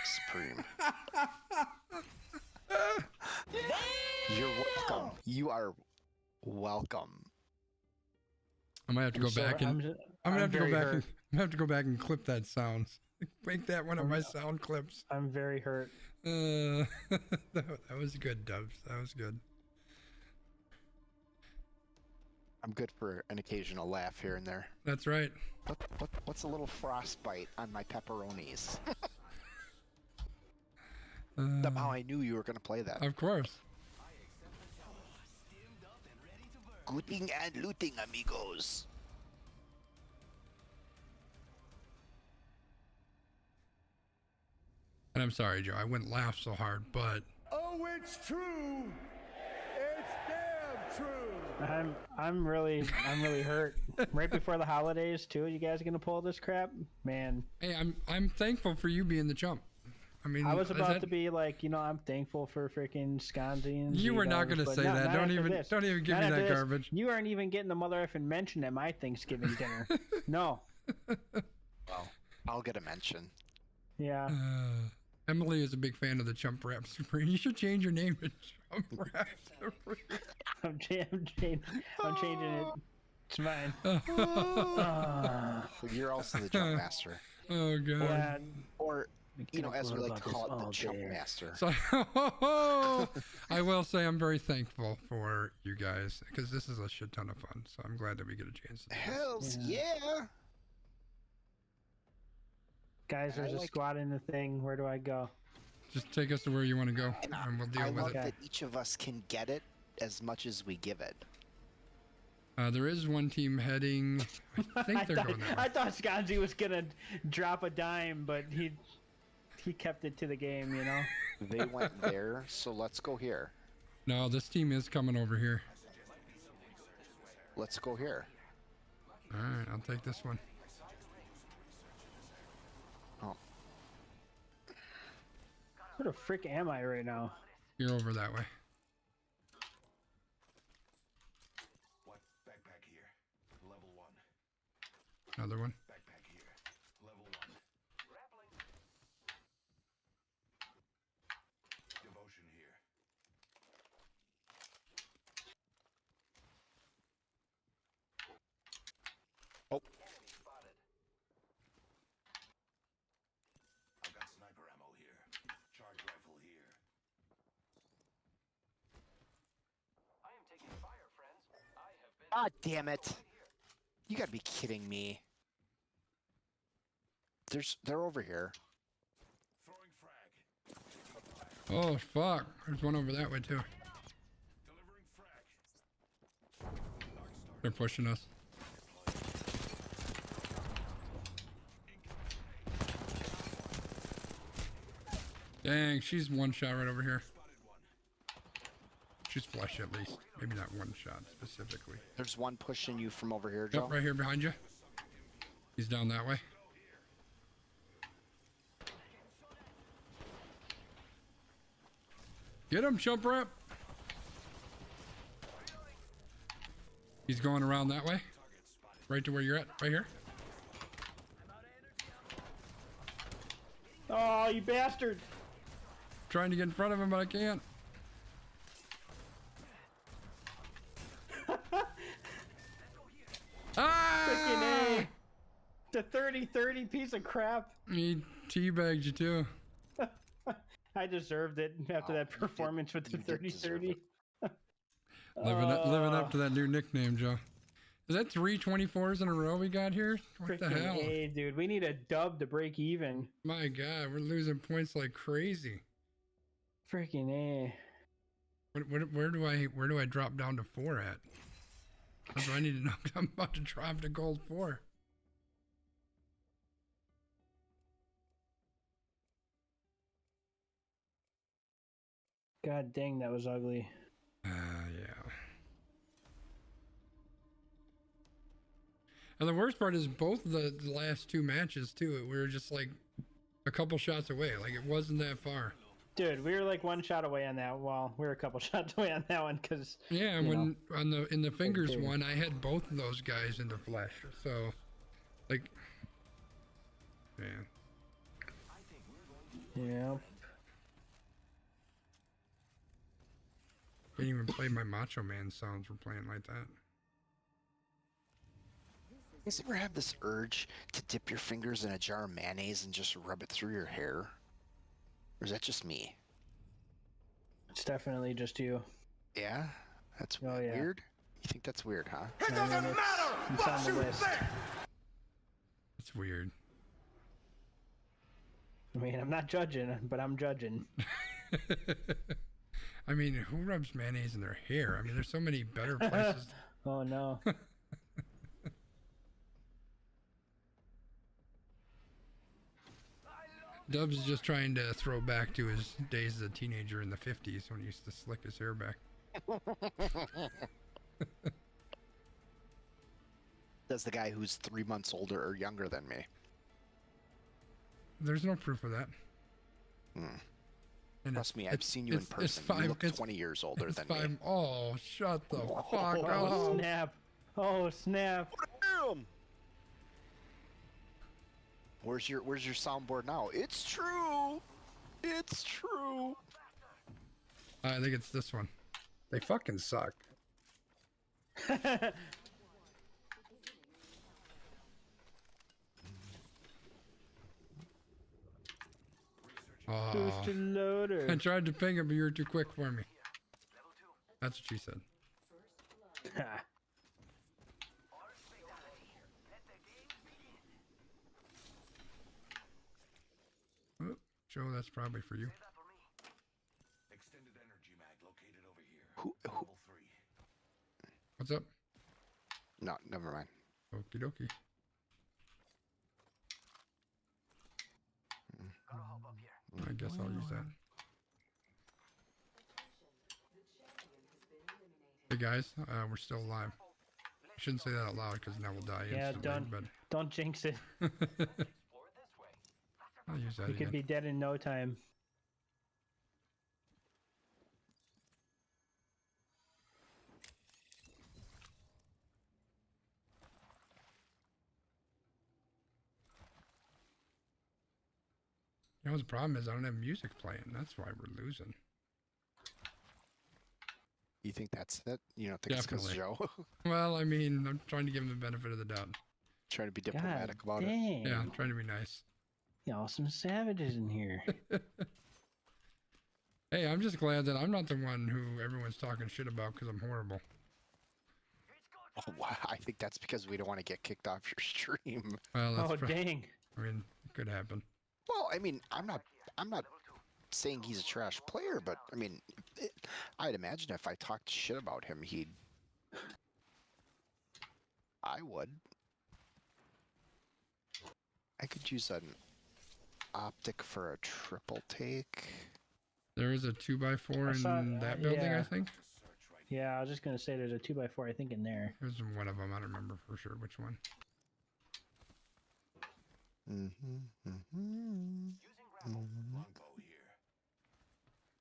Supreme. You're welcome. You are welcome. I might have to go back and I'm gonna have to go back and clip that sound. Make that one of my sound clips. I'm very hurt. That was good, Dubs. That was good. I'm good for an occasional laugh here and there. That's right. What's a little frostbite on my pepperonis? Somehow I knew you were going to play that. Of course. Gooting and looting, amigos. And I'm sorry, Joe. I wouldn't laugh so hard, but Oh, it's true. It's damn true. I'm really hurt. Right before the holidays too. You guys gonna pull this crap, man? hey, I'm thankful for you being the chump. I mean, I was about to be like, I'm thankful for freaking Sconzi and you were not going to say that. Don't even give me that garbage. You aren't even getting the mother effing mention at my Thanksgiving dinner. No. Well, I'll get a mention. Yeah. Emily is a big fan of the Chump Wrap Supreme. You should change your name to Chump Wrap Supreme. I'm changing it. It's fine. You're also the Jump Master. Oh, God. Yeah. Or, as we like to call it, the Jump Master. So, I will say I'm very thankful for you guys because this is a shit ton of fun. So I'm glad that we get a chance to do this. Hells yeah. Guys, there's a squad in the thing. Where do I go? Just take us to where you want to go, and we'll deal I with love it. that each of us can get it as much as we give it. There is one team heading. I think they're going that way. I thought Sconzi was gonna drop a dime, but he kept it to the game, They went there, so let's go here. No, this team is coming over here. Let's go here. All right, I'll take this one. Oh. Where the frick am I right now? You're over that way. Another one. Backpack here. Level 1. Grappling. Devotion here. Oh. Enemy spotted. I've got sniper ammo here. Charge rifle here. I am taking fire, friends. I have been. God damn it! You gotta be kidding me. They're over here. Throwing frag. Oh fuck! There's one over that way too. Delivering frag. They're pushing us. Dang, she's one shot right over here. She's flush at least. Maybe not one shot specifically. There's one pushing you from over here, Joe. Yep, right here behind you. He's down that way. Get him, chump rep. He's going around that way. Right to where you're at, right here. Oh, you bastard! Trying to get in front of him, but I can't. Freaking Ah! A! The 30-30 piece of crap. He teabagged you too. I deserved it after that performance with the you did deserve 30-30. Living up to that new nickname, Joe. Is that 3 24s in a row we got here? What the Freaking hell? A, dude. We need a dub to break even. My God, we're losing points like crazy. Freaking A. Where do I drop down to 4 at? That's what I need to know. I'm about to drop to gold 4. God dang, that was ugly. Yeah. And the worst part is both the last 2 matches too. We were just like a couple shots away. Like it wasn't that far. Dude, we were like one shot away on that. Well, we were a couple shots away on that one because. Yeah, when in the fingers one, I had both of those guys in the flesh. So, like, man. Yeah. Can't even play my Macho Man sounds for playing like that. You guys ever have this urge to dip your fingers in a jar of mayonnaise and just rub it through your hair? Or is that just me? It's definitely just you. Yeah? That's Oh, yeah. weird? You think that's weird, huh? It doesn't matter it's on what the you list. think. It's weird. I mean, I'm not judging, but I'm judging. I mean, who rubs mayonnaise in their hair? I mean, there's so many better places. Oh, no. Dubs is just trying to throw back to his days as a teenager in the 50s when he used to slick his hair back. That's the guy who's 3 months older or younger than me. There's no proof of that. And Trust me, I've seen you in person. You look 20 years older than me. Oh, shut the fuck Oh, up. snap. Oh, snap. Damn! Where's your soundboard now? It's true. It's true. I think it's this one. They fucking suck. Oh, Booster loader. I tried to ping it, but you were too quick for me. That's what she said. Oh, Joe, that's probably for you. Extended energy mag located over here. Who? Level 3. What's up? No, never mind. Okie dokie. I guess I'll use that. Hey guys, we're still alive. I shouldn't say that out loud because now we'll die Yeah, instantly. don't jinx it. But I'll use that You again. could be dead in no time. You know, the problem is I don't have music playing. That's why we're losing. You think that's it? You don't think Definitely. it's because Joe? Well, I mean, I'm trying to give him the benefit of the doubt. Trying to be God diplomatic about it. dang. Yeah, I'm trying to be nice. Y'all some savages in here. Hey, I'm just glad that I'm not the one who everyone's talking shit about because I'm horrible. Oh, wow. I think that's because we don't want to get kicked off your stream. Well, that's Oh, dang. I mean, it could happen. Well, I mean, I'm not saying he's a trash player, but I mean, I'd imagine if I talked shit about him, I would. I could use an optic for a triple take. There is a 2x4 I saw- in that building, I yeah. think. Yeah, I was just going to say there's a 2x4, I think, in there. There's one of them. I don't remember for sure which one. Longbow here.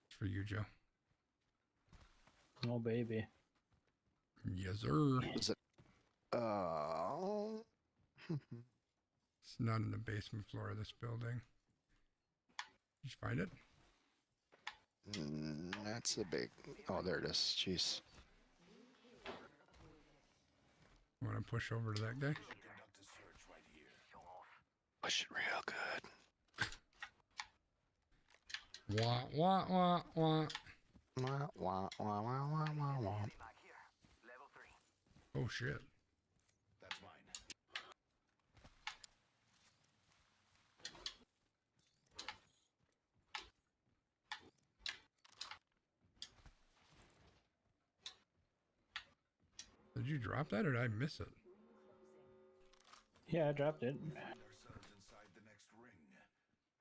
It's for you, Joe. Oh, baby. Yes, sir. Is it? It's not in the basement floor of this building. Did you find it? That's a big. Oh, there it is. Jeez. Want to push over to that guy? Conduct a search right here. Push it real good. Wah, wah, wah, wah. Wah, wah, wah, wah, wah, wah, wah. Oh, shit. That's mine. Did you drop that or did I miss it? Yeah, I dropped it. Ourselves inside the next ring.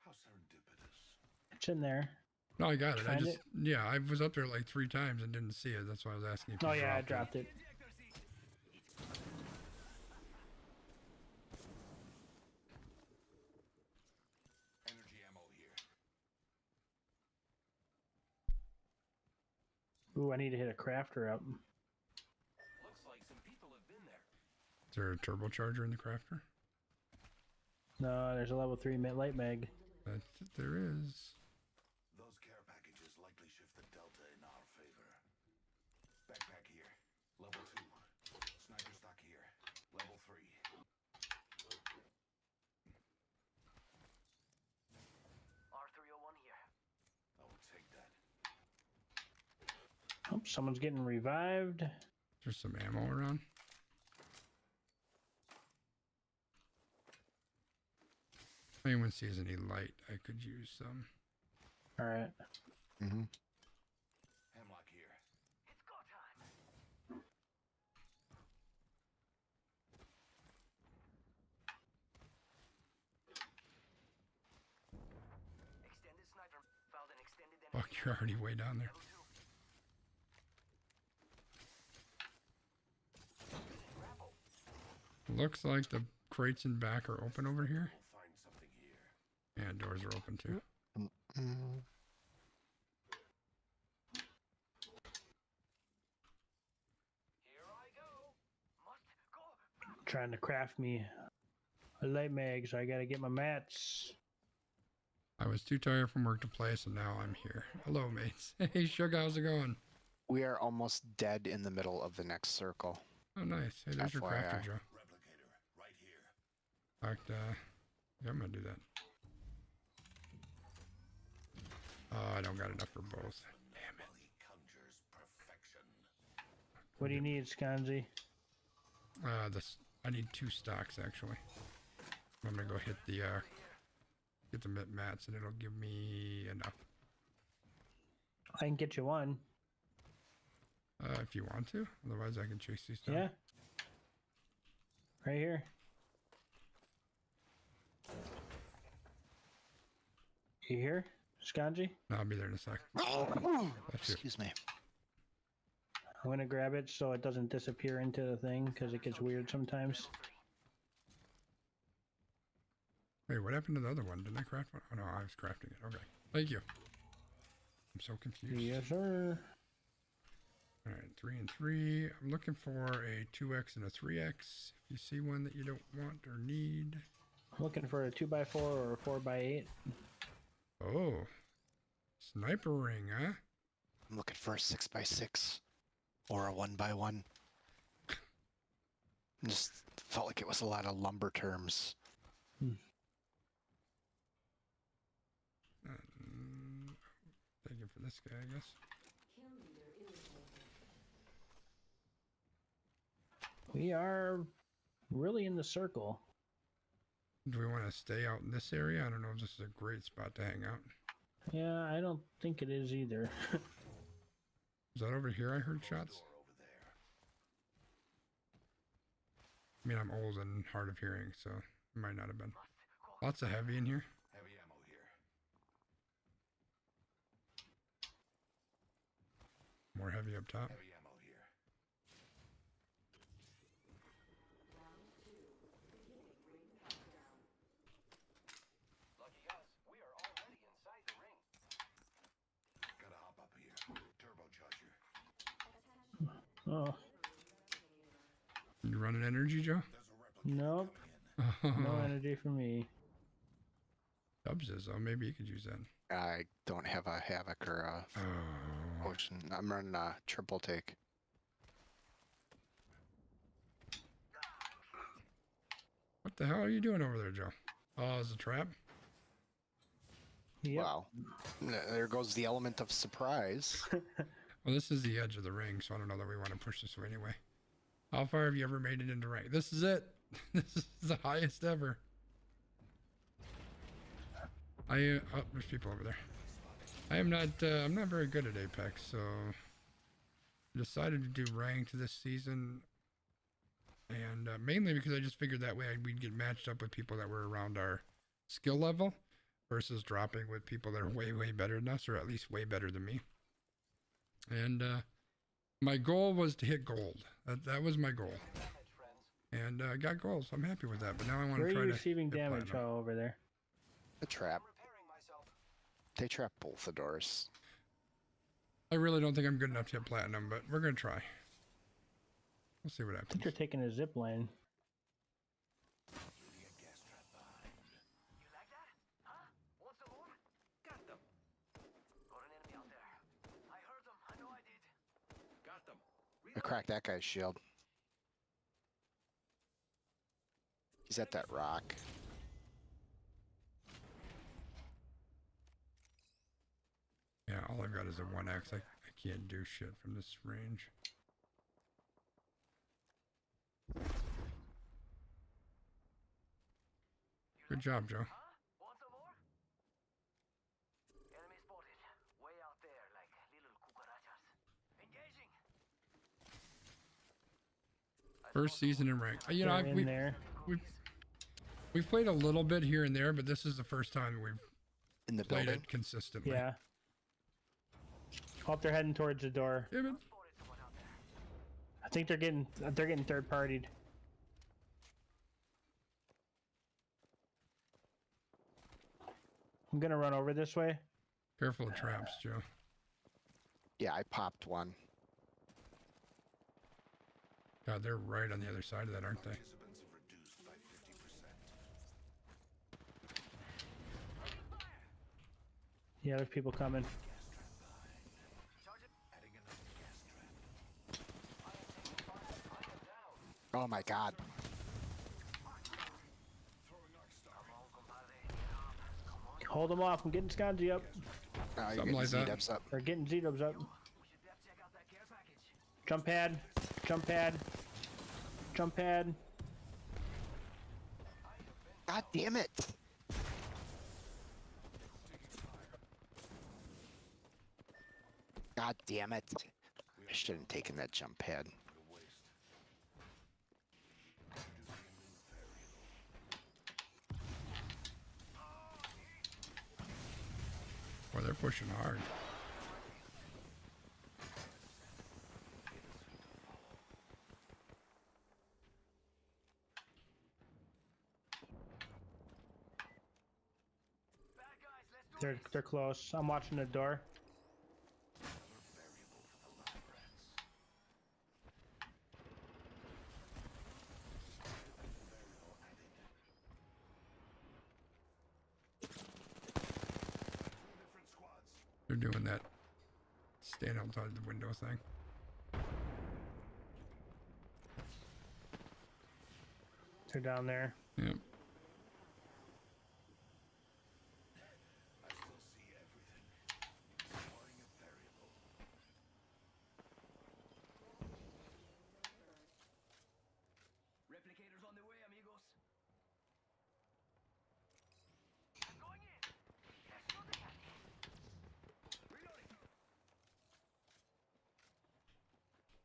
How serendipitous. It's in there. No, I got it. I Find just, it? yeah, I was up there like 3 times and didn't see it. That's why I was asking if you Oh, yeah, I dropped it. dropped it. Energy ammo here. Ooh, I need to hit a crafter up. Looks like some people have been there. Is there a turbocharger in the crafter? No, there's a level 3 light mag. There is. Those care packages likely shift the delta in our favor. Backpack here. Level 2. Sniper stock here. Level 3. R301 here. I will take that. Oh, someone's getting revived. There's some ammo around. If anyone sees any light, I could use some. Alright. Mm-hmm. Hemlock here. It's go time. Extended sniper. Found an extended enemy. Fuck, you're already way down there. Looks like the crates in back are open over here. We'll find something here. And doors are open too. Here I go. Must go. Trying to craft me a light mag, so I gotta get my mats. I was too tired from work to play, so now I'm here. Hello, mates. Hey, Sugar, how's it going? We are almost dead in the middle of the next circle. Oh, nice. Hey, there's your crafter, FYI. Joe. Replicator. Right here. In fact, yeah, I'm gonna do that. Oh, I don't got enough for both. Damn it. He conjures perfection. What do you need, Skanzi? I need 2 stocks actually. I'm gonna go hit the get the mats, and it'll give me enough. I can get you one. If you want to, otherwise I can chase these down. Yeah. Right here. You here, Skanji? No, I'll be there in a sec. That's it. Excuse me. I'm gonna grab it so it doesn't disappear into the thing, because it gets weird sometimes. Wait, what happened to the other one? Didn't I craft one? Oh no, I was crafting it. Okay. Thank you. I'm so confused. Yes, sir. Alright, 3 and 3. I'm looking for a 2x and a 3x. If you see one that you don't want or need. Looking for a 2x4 or a 4x8. Oh, sniper ring, huh? I'm looking for a 6x6 or a 1x1. Just felt like it was a lot of lumber terms. Thank you for this guy, I guess. We are really in the circle. Do we want to stay out in this area? I don't know if this is a great spot to hang out. Yeah, I don't think it is either. Is that over here I heard shots? I mean, I'm old and hard of hearing, so it might not have been. Lots of heavy in here. Heavy ammo here. More heavy up top. Heavy ammo here. Lucky us, we are already inside the ring. Gotta hop up here. Turbocharger. Oh, You running energy, Joe? There's a replicator nope. coming in. No energy for me. Dubs is, oh, maybe you could use that. I don't have a Havoc or a Oh, Ocean. I'm running a triple take. what the hell are you doing over there, Joe? Oh, it's a trap? Yep. Wow. There goes the element of surprise. Well, this is the edge of the ring, so I don't know that we want to push this way anyway. How far have you ever made it into rank? This is it. This is the highest ever. Oh, there's people over there. I'm not very good at Apex, so I decided to do ranked this season, and mainly because I just figured that way we'd get matched up with people that were around our skill level versus dropping with people that are way, way better than us, or at least way better than me. And my goal was to hit gold. That was my goal. And I got gold, so I'm happy with that. But now I want Where to are try you to receiving hit damage platinum. over there? The trap. Repairing myself. They trap both the doors. I really don't think I'm good enough to hit platinum, but we're going to try. We'll see what I think happens. you're taking a zip line. Leaving a gas trap behind. You like that? Huh? Want some more? Got them. Got an enemy out there. I heard them. I know I did. Got them. I cracked that guy's shield. He's at that rock. Yeah, all I've got is a 1x. I can't do shit from this range. Good job, Joe. Huh? Want some more? Enemy spotted. Way out there, like little cucarachas. Engaging. First season in rank. You know, They're in there. we've played a little bit here and there, but this is the first time we've In the played building. it consistently. Yeah. Oh, they're heading towards the door. Damn it. Spotted someone out there. I think they're getting third partied. I'm gonna run over this way. Careful of traps, Joe. Yeah, I popped one. God, they're right on the other side of that, aren't they? Participants have reduced by 50%. Yeah, there's people coming. Adding another gas trap. Oh my god. Throwing arc star. Hold them off. I'm getting Skanji up. Now Something like that. Z-dubs up. Or getting Z-dubs up. We should def check out that care package. Jump pad. Jump pad. Jump pad. God damn it. God damn it. I shouldn't have taken that jump pad. Boy, they're pushing hard. They're close. I'm watching the door. They're doing that stand outside the window thing. They're down there. Yep. I still see everything. Ignoring a variable. Replicators on the way, amigos. Going in. Reloading.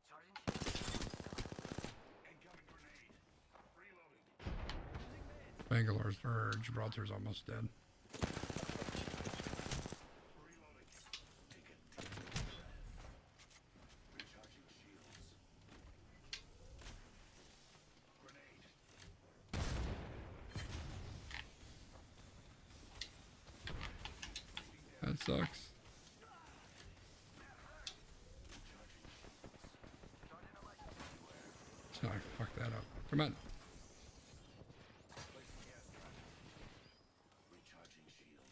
Sergeant. Incoming grenade. Reloading. Bangalore's or Gibraltar's almost dead. Reloading. Take a deep breath. Recharging shields. Grenade. That sucks. Sorry, fuck that up. Come on. Recharging shields.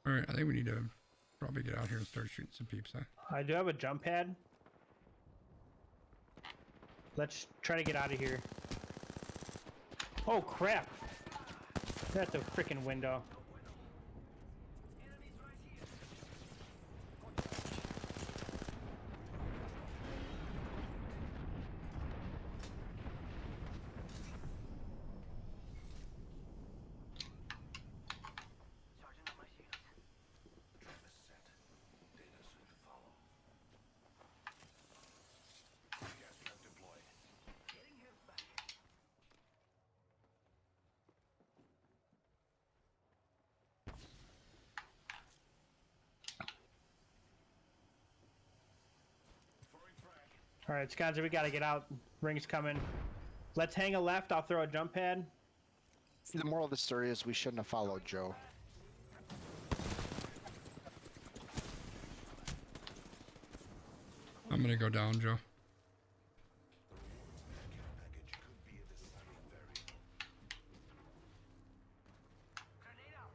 All right, I think we need to probably get out here and start shooting some peeps, huh? I do have a jump pad. Let's try to get out of here. Oh crap! That's a freaking window. Enemies right here. Charging on my shields. Travis set. Data soon to follow. Gas trap deployed. Getting him back. Throwing frag. All right, Sconza, we gotta get out. Ring's coming. Let's hang a left. I'll throw a jump pad. The moral of the story is we shouldn't have followed Joe. I'm gonna go down, Joe. Care package could be a deciding variable. Grenade out.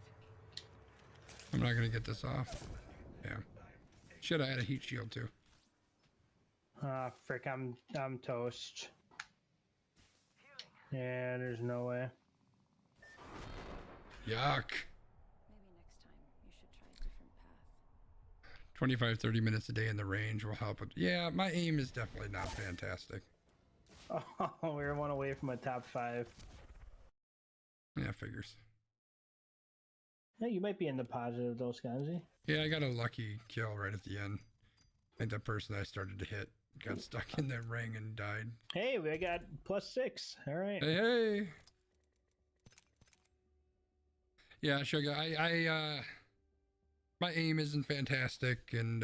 I'm not gonna get this off. Yeah. Should I had a heat shield too. Ah, frick! I'm toast. Yeah, there's no way. Yuck. Maybe next time you should try a different path. 25, 30 minutes a day in the range will help with. Yeah, my aim is definitely not fantastic. Oh, we're one away from a top 5. Yeah, figures. Yeah, you might be in the positive, though, Sconzy. Yeah, I got a lucky kill right at the end. I think the person I started to hit got stuck in that ring and died. Hey, we got +6. All right. Hey, hey. Yeah, Sugar, I my aim isn't fantastic and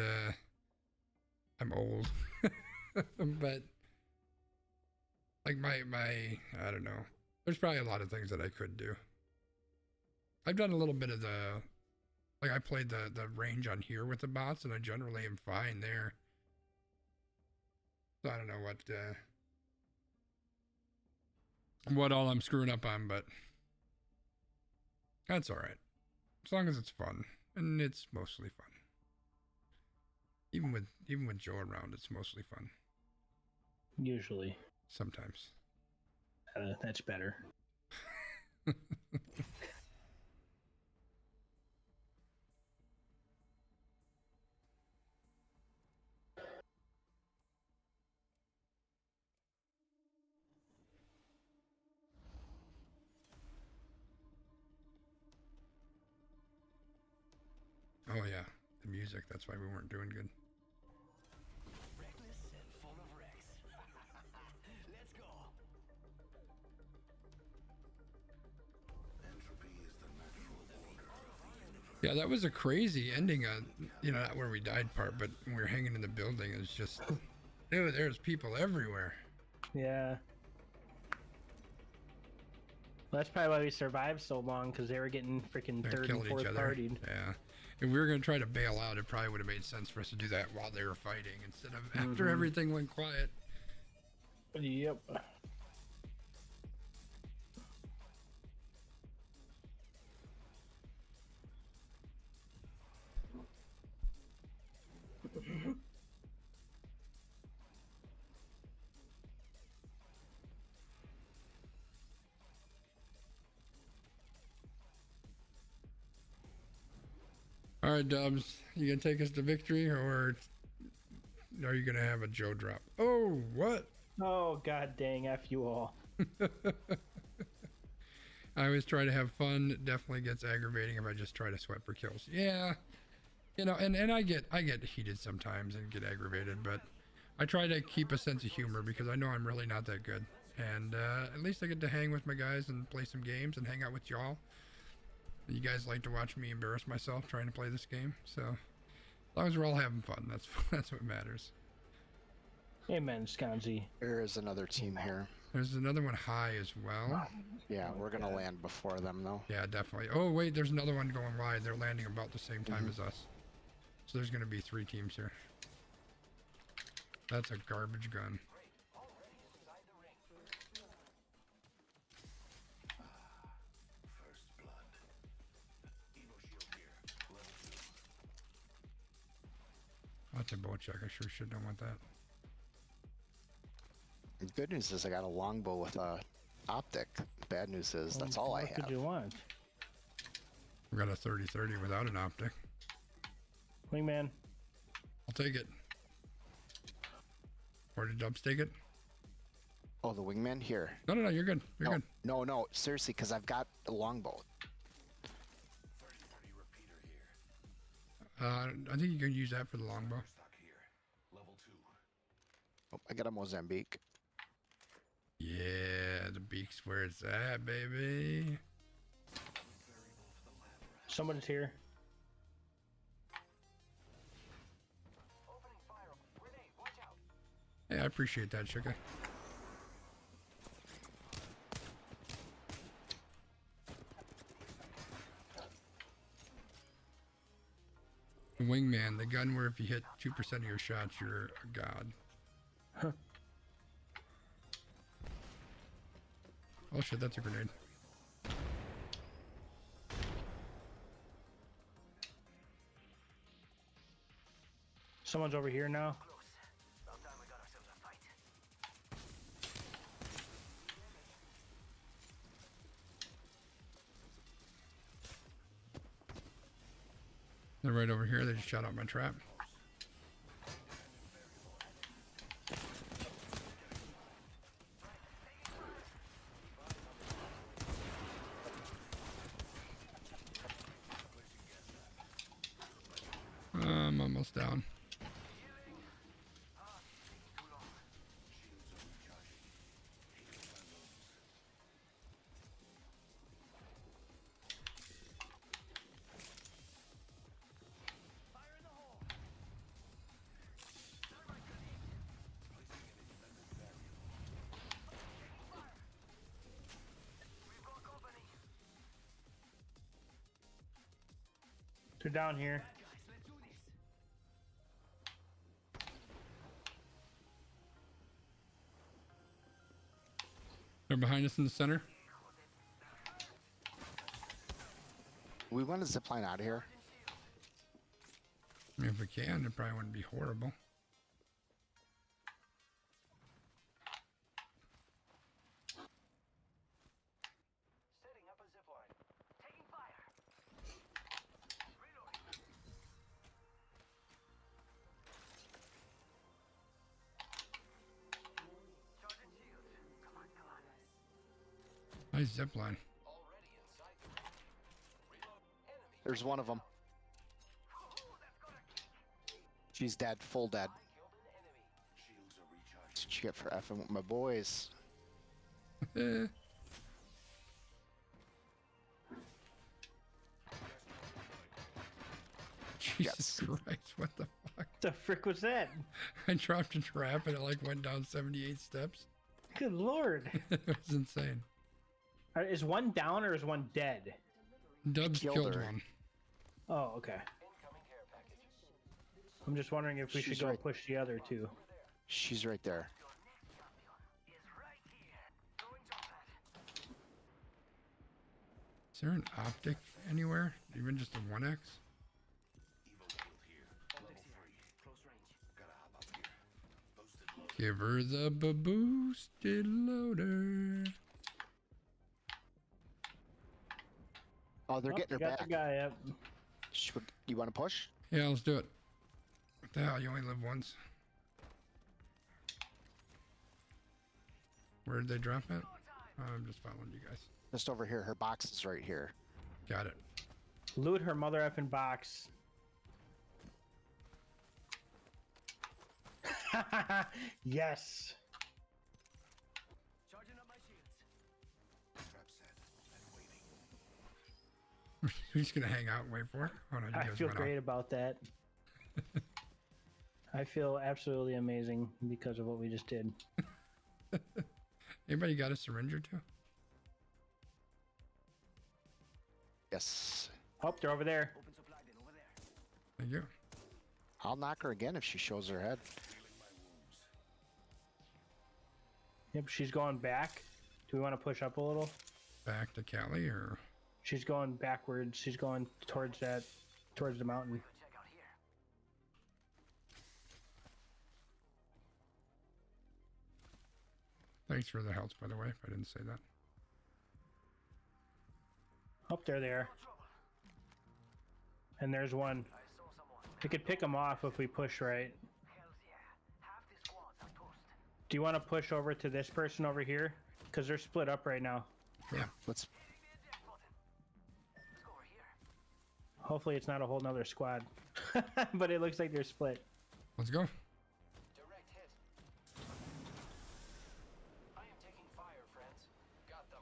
I'm old. But like my I don't know. There's probably a lot of things that I could do. I've done a little bit of the like I played the range on here with the bots and I generally am fine there. So I don't know what all I'm screwing up on, but that's all right. As long as it's fun, and it's mostly fun. Even with Joe around, it's mostly fun. Usually. Sometimes. That's better. Oh yeah, the music. That's why we weren't doing good. Reckless and full of wrecks. Let's go. Entropy is the natural order of the universe. Yeah, that was a crazy ending on, not where we died part, but when we were hanging in the building. It was just, there's people everywhere. Yeah. Well, that's probably why we survived so long, because they were getting freaking They're third and killing fourth each other. partied. Yeah. if we were going to try to bail out, it probably would have made sense for us to do that while they were fighting instead of after everything went quiet. Yep. All right, Dubs, you gonna take us to victory, or are you gonna have a Joe drop? Oh, what? Oh, god dang, F you all. I always try to have fun. It definitely gets aggravating if I just try to sweat for kills. Yeah, you know, and I get heated sometimes and get aggravated, but I try to keep a sense of humor because I know I'm really not that good. And at least I get to hang with my guys and play some games and hang out with y'all. You guys like to watch me embarrass myself trying to play this game, so as long as we're all having fun, that's what matters. Amen, Sconzi. There is another team here. There's another one high as well. Yeah, we're gonna land before them though. Yeah, definitely. Oh wait, there's another one going wide. They're landing about the same time as us. So there's gonna be 3 teams here. That's a garbage gun. First blood. Evo shield here. Level 2. That's a bow check. I sure should don't want that. The good news is I got a longbow with a optic. Bad news is that's all I What have. could you want? We got a 30-30 without an optic. Wingman. I'll take it. Or did Dubs take it? Oh, the wingman here. No, you're good. You're good. No, seriously, because I've got a longbow. 30-30 repeater here. I think you can use that for the longbow. Stock here. Level 2. Oh, I got a Mozambique. Yeah, the beak's where it's at, baby. Someone's here. Opening fire. Grenade. Watch out. Hey, I appreciate that, Chica. Wingman, the gun where if you hit 2% of your shots, you're a god. Huh. Oh shit, that's a grenade. Someone's over here now. About time we got ourselves a fight. They're right over here. They just shot out my trap. I'm almost down. They're down here. They're behind us in the center. We want to zipline out of here. I mean, if we can, it probably wouldn't be horrible. Setting up a zipline. Taking fire. Reloading. Charging shield. Come on. Nice zipline. Already inside the ring. Reload. Enemy. There's one of them. Ooh, that's gonna kick. She's dead, full dead. Killed an enemy. Shields are recharged. That's what you get for effing with my boys. Jesus Christ, what the fuck? The frick was that? I dropped a trap and it like went down 78 steps. Good lord. It was insane. Is one down or is one dead? Dubs killed killed her. one. Oh, okay. I'm just wondering if we should She's go right. push the other two. She's right there. Is right here. Throwing jump pad. Is there an optic anywhere? Even just a 1x? Evo shield here. Level 3. Close range. Gotta hop up here. Boosted load. Give her the boosted loader. Oh, they're Oh, getting her got back. the guy up. You want to push? Yeah, let's do it. What the hell? You only live once. Where did they drop it? I'm just following you guys. Just over here. Her box is right here. Got it. Loot her mother effing box. Yes. Charging up my shields. Trap set and waiting. Who's gonna hang out and wait for it? Oh no, you I guys feel went great about that. I feel absolutely amazing because of what we just did. off. Anybody got a syringe or two? Yes. Oh, they're over there. Open supply bin over there. Thank you. I'll knock her again if she shows her head. Healing my wounds. Yep, she's going back. Do we want to push up a little? Back to Cali or She's going backwards. She's going towards the mountain. Check out here. thanks for the help, by the way, if I didn't say that. Oh, there they are. Trouble. And there's one. I saw someone. We could pick them off if we push right. Hells yeah. Half the squads are toast. Do you want to push over to this person over here? Because they're split up right now. Yeah. Let's. Hitting the eject button. Let's go over here. Hopefully it's not a whole nother squad. But it looks like they're split. Let's go. Direct hit. I am taking fire, friends. Got them.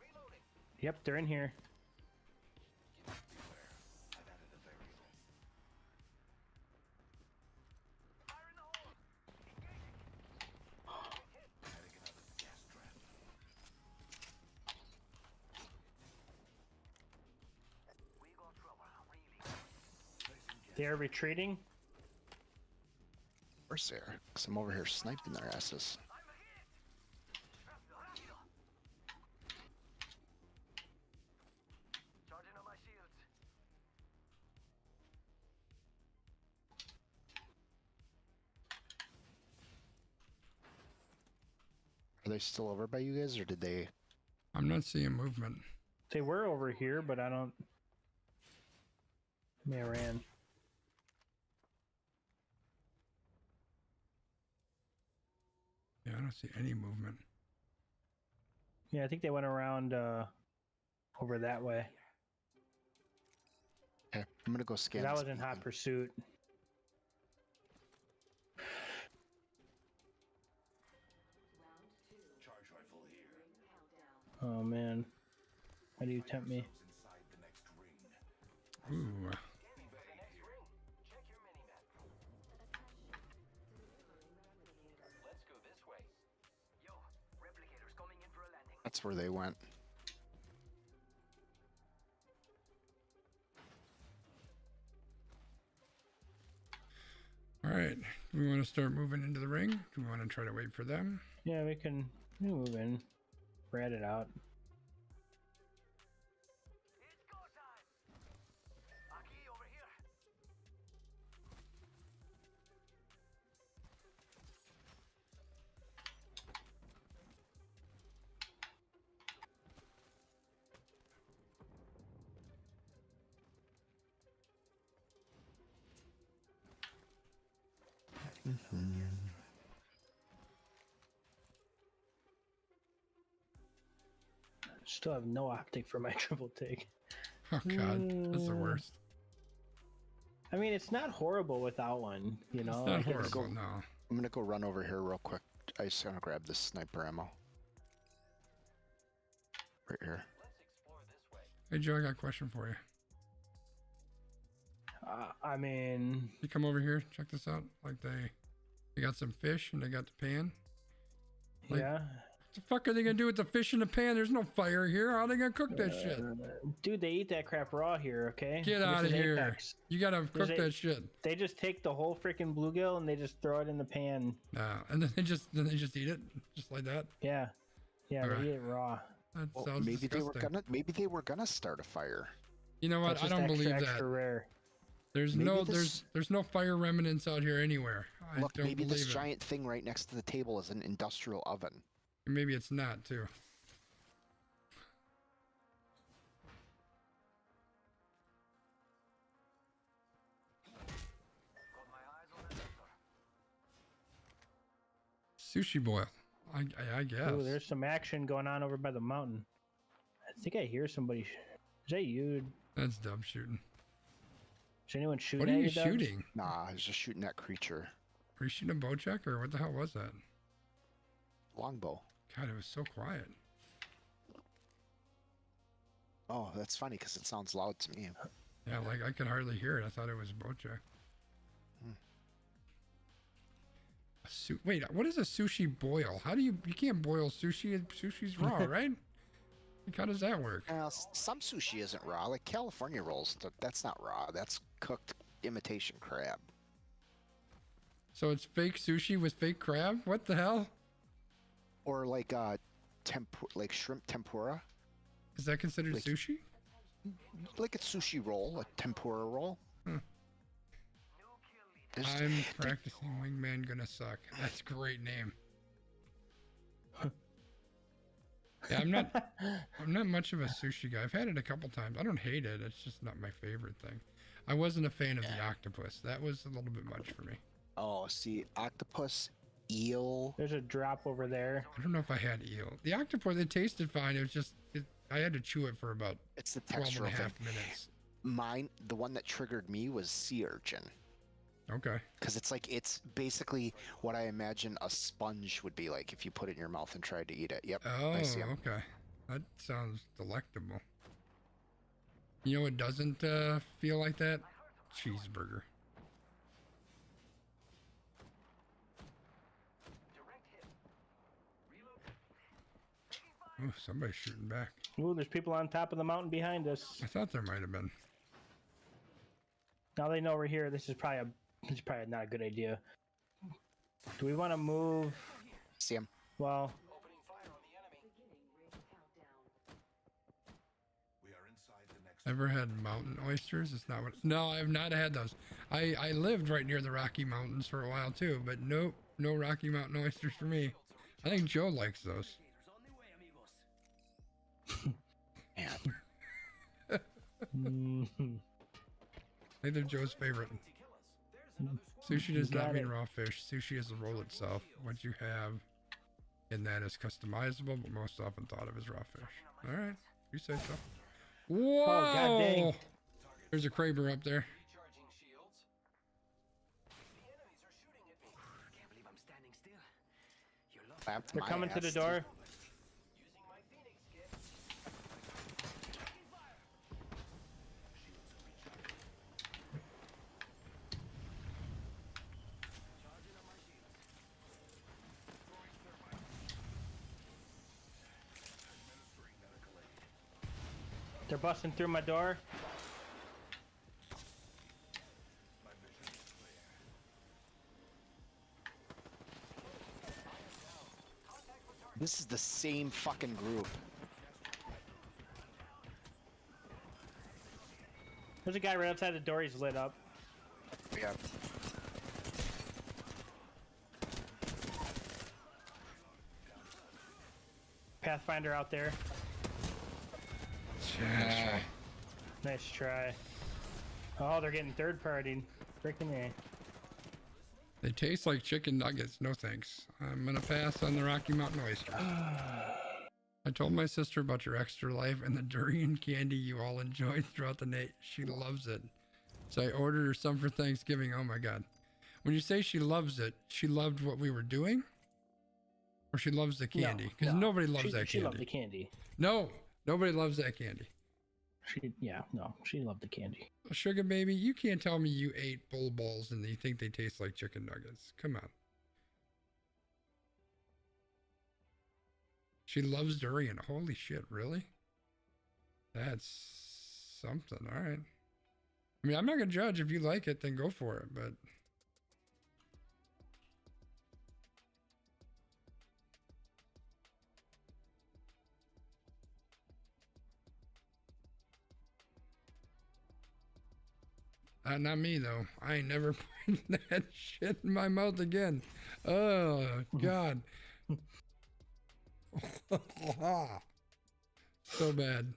Reloading. Yep, they're in here. Beware. I've added a variable. Fire in the hole. Engaging. Adding another gas trap. We got trouble. Really. Placing gas. They are retreating. Where's there? Because I'm over here sniping their asses. I'm a hit. Shrapnel, rápido. Charging on my shields. Are they still over by you guys, or did they? I'm not seeing movement. They were over here, but I don't. They ran. Yeah, I don't see any movement. Yeah, I think they went around over that way. Okay, I'm gonna go scan. That this was in hot beacon. pursuit. Charge rifle here. Oh man. Why do you tempt me? Those inside the next ring. Ooh, Getting to the next ring. Check your mini-map. Let's go this way. Yo, replicators coming in for a landing. That's where they went. all right. Do we want to start moving into the ring? Do we want to try to wait for them? Yeah, we can move in. Rat it out. It's go time. Aki over here. Still have no optic for my triple take. Oh god, that's the worst. I mean, it's not horrible without one, you know? It's not like it's- horrible, no. I'm gonna go run over here real quick. I just gonna grab this sniper ammo. Right here. Let's explore this way. Hey Joe, I got a question for you. I mean, You come over here, check this out. Like they got some fish and they got the pan. Like- yeah. The fuck are they gonna do with the fish in the pan? There's no fire here. How are they gonna cook that shit? Dude, they eat that crap raw here, okay? Get out of here. Apex. You gotta cook that shit. They just take the whole freaking bluegill and they just throw it in the pan. And then they just eat it just like that. Yeah. Yeah, they eat it raw. That sounds disgusting. Maybe they were gonna start a fire. You know what? I don't believe that. Extra rare. There's no fire remnants out here anywhere. Look, maybe this giant thing right next to the table is an industrial oven. Maybe it's not too. Sushi boil. I guess. Ooh, there's some action going on over by the mountain. I think I hear somebody. Is that you? That's Dub shooting. Is anyone shooting? What are you shooting? Nah, I was just shooting that creature. Are you shooting a bow check or what the hell was that? Longbow. God, it was so quiet. Oh, that's funny because it sounds loud to me. Yeah, like I could hardly hear it. I thought it was a bow check. Wait, what is a sushi boil? How do you can't boil sushi? Sushi's raw, right? Like, how does that work? Some sushi isn't raw. Like California rolls, that's not raw. That's cooked imitation crab. So it's fake sushi with fake crab? What the hell? Or like like shrimp tempura. Is that considered sushi? Like a sushi roll, a tempura roll. I'm practicing Wingman Gonna Suck. That's a great name. Yeah, I'm not much of a sushi guy. I've had it a couple times. I don't hate it. It's just not my favorite thing. I wasn't a fan of the octopus. That was a little bit much for me. Oh, see, octopus, eel. There's a drop over there. I don't know if I had eel. The octopus, it tasted fine. It was just, I had to chew it for about 12 and a half minutes. The one that triggered me was sea urchin. Okay. Because it's basically what I imagine a sponge would be like if you put it in your mouth and tried to eat it. Yep. Oh, okay. That sounds delectable. You know what doesn't feel like that? Cheeseburger. Oh, somebody's shooting back. Ooh, there's people on top of the mountain behind us. I thought there might have been. Now they know we're here. This is probably not a good idea. Do we want to move? See him. Well. Ever had mountain oysters? It's not what. No, I've not had those. I lived right near the Rocky Mountains for a while too, but nope, no Rocky Mountain oysters for me. I think Joe likes those. Man. I think they're Joe's favorite. Sushi does not mean raw fish. Sushi is the roll itself. What you have in that is customizable, but most often thought of as raw fish. All right, you say so. Whoa! Oh, God dang. There's a Kraber up there. They're coming to the door. They're busting through my door. This is the same fucking group. There's a guy right outside the door. He's lit up. Yeah. Pathfinder out there. Yeah. Nice try. Oh, they're getting third-partied. Freaking A. They taste like chicken nuggets. No thanks. I'm gonna pass on the Rocky Mountain oyster. I told my sister about your extra life and the durian candy you all enjoyed throughout the night. She loves it. So I ordered her some for Thanksgiving. Oh my God. When you say she loves it, she loved what we were doing? Or she loves the candy? Because nobody loves that candy. She loved the candy. No, nobody loves that candy. She loved the candy. Sugar baby, you can't tell me you ate bull balls and you think they taste like chicken nuggets. Come on. She loves durian. Holy shit, really? That's something. All right. I mean, I'm not gonna judge. If you like it, then go for it. But not me though. I ain't never putting that shit in my mouth again. Oh God. So bad.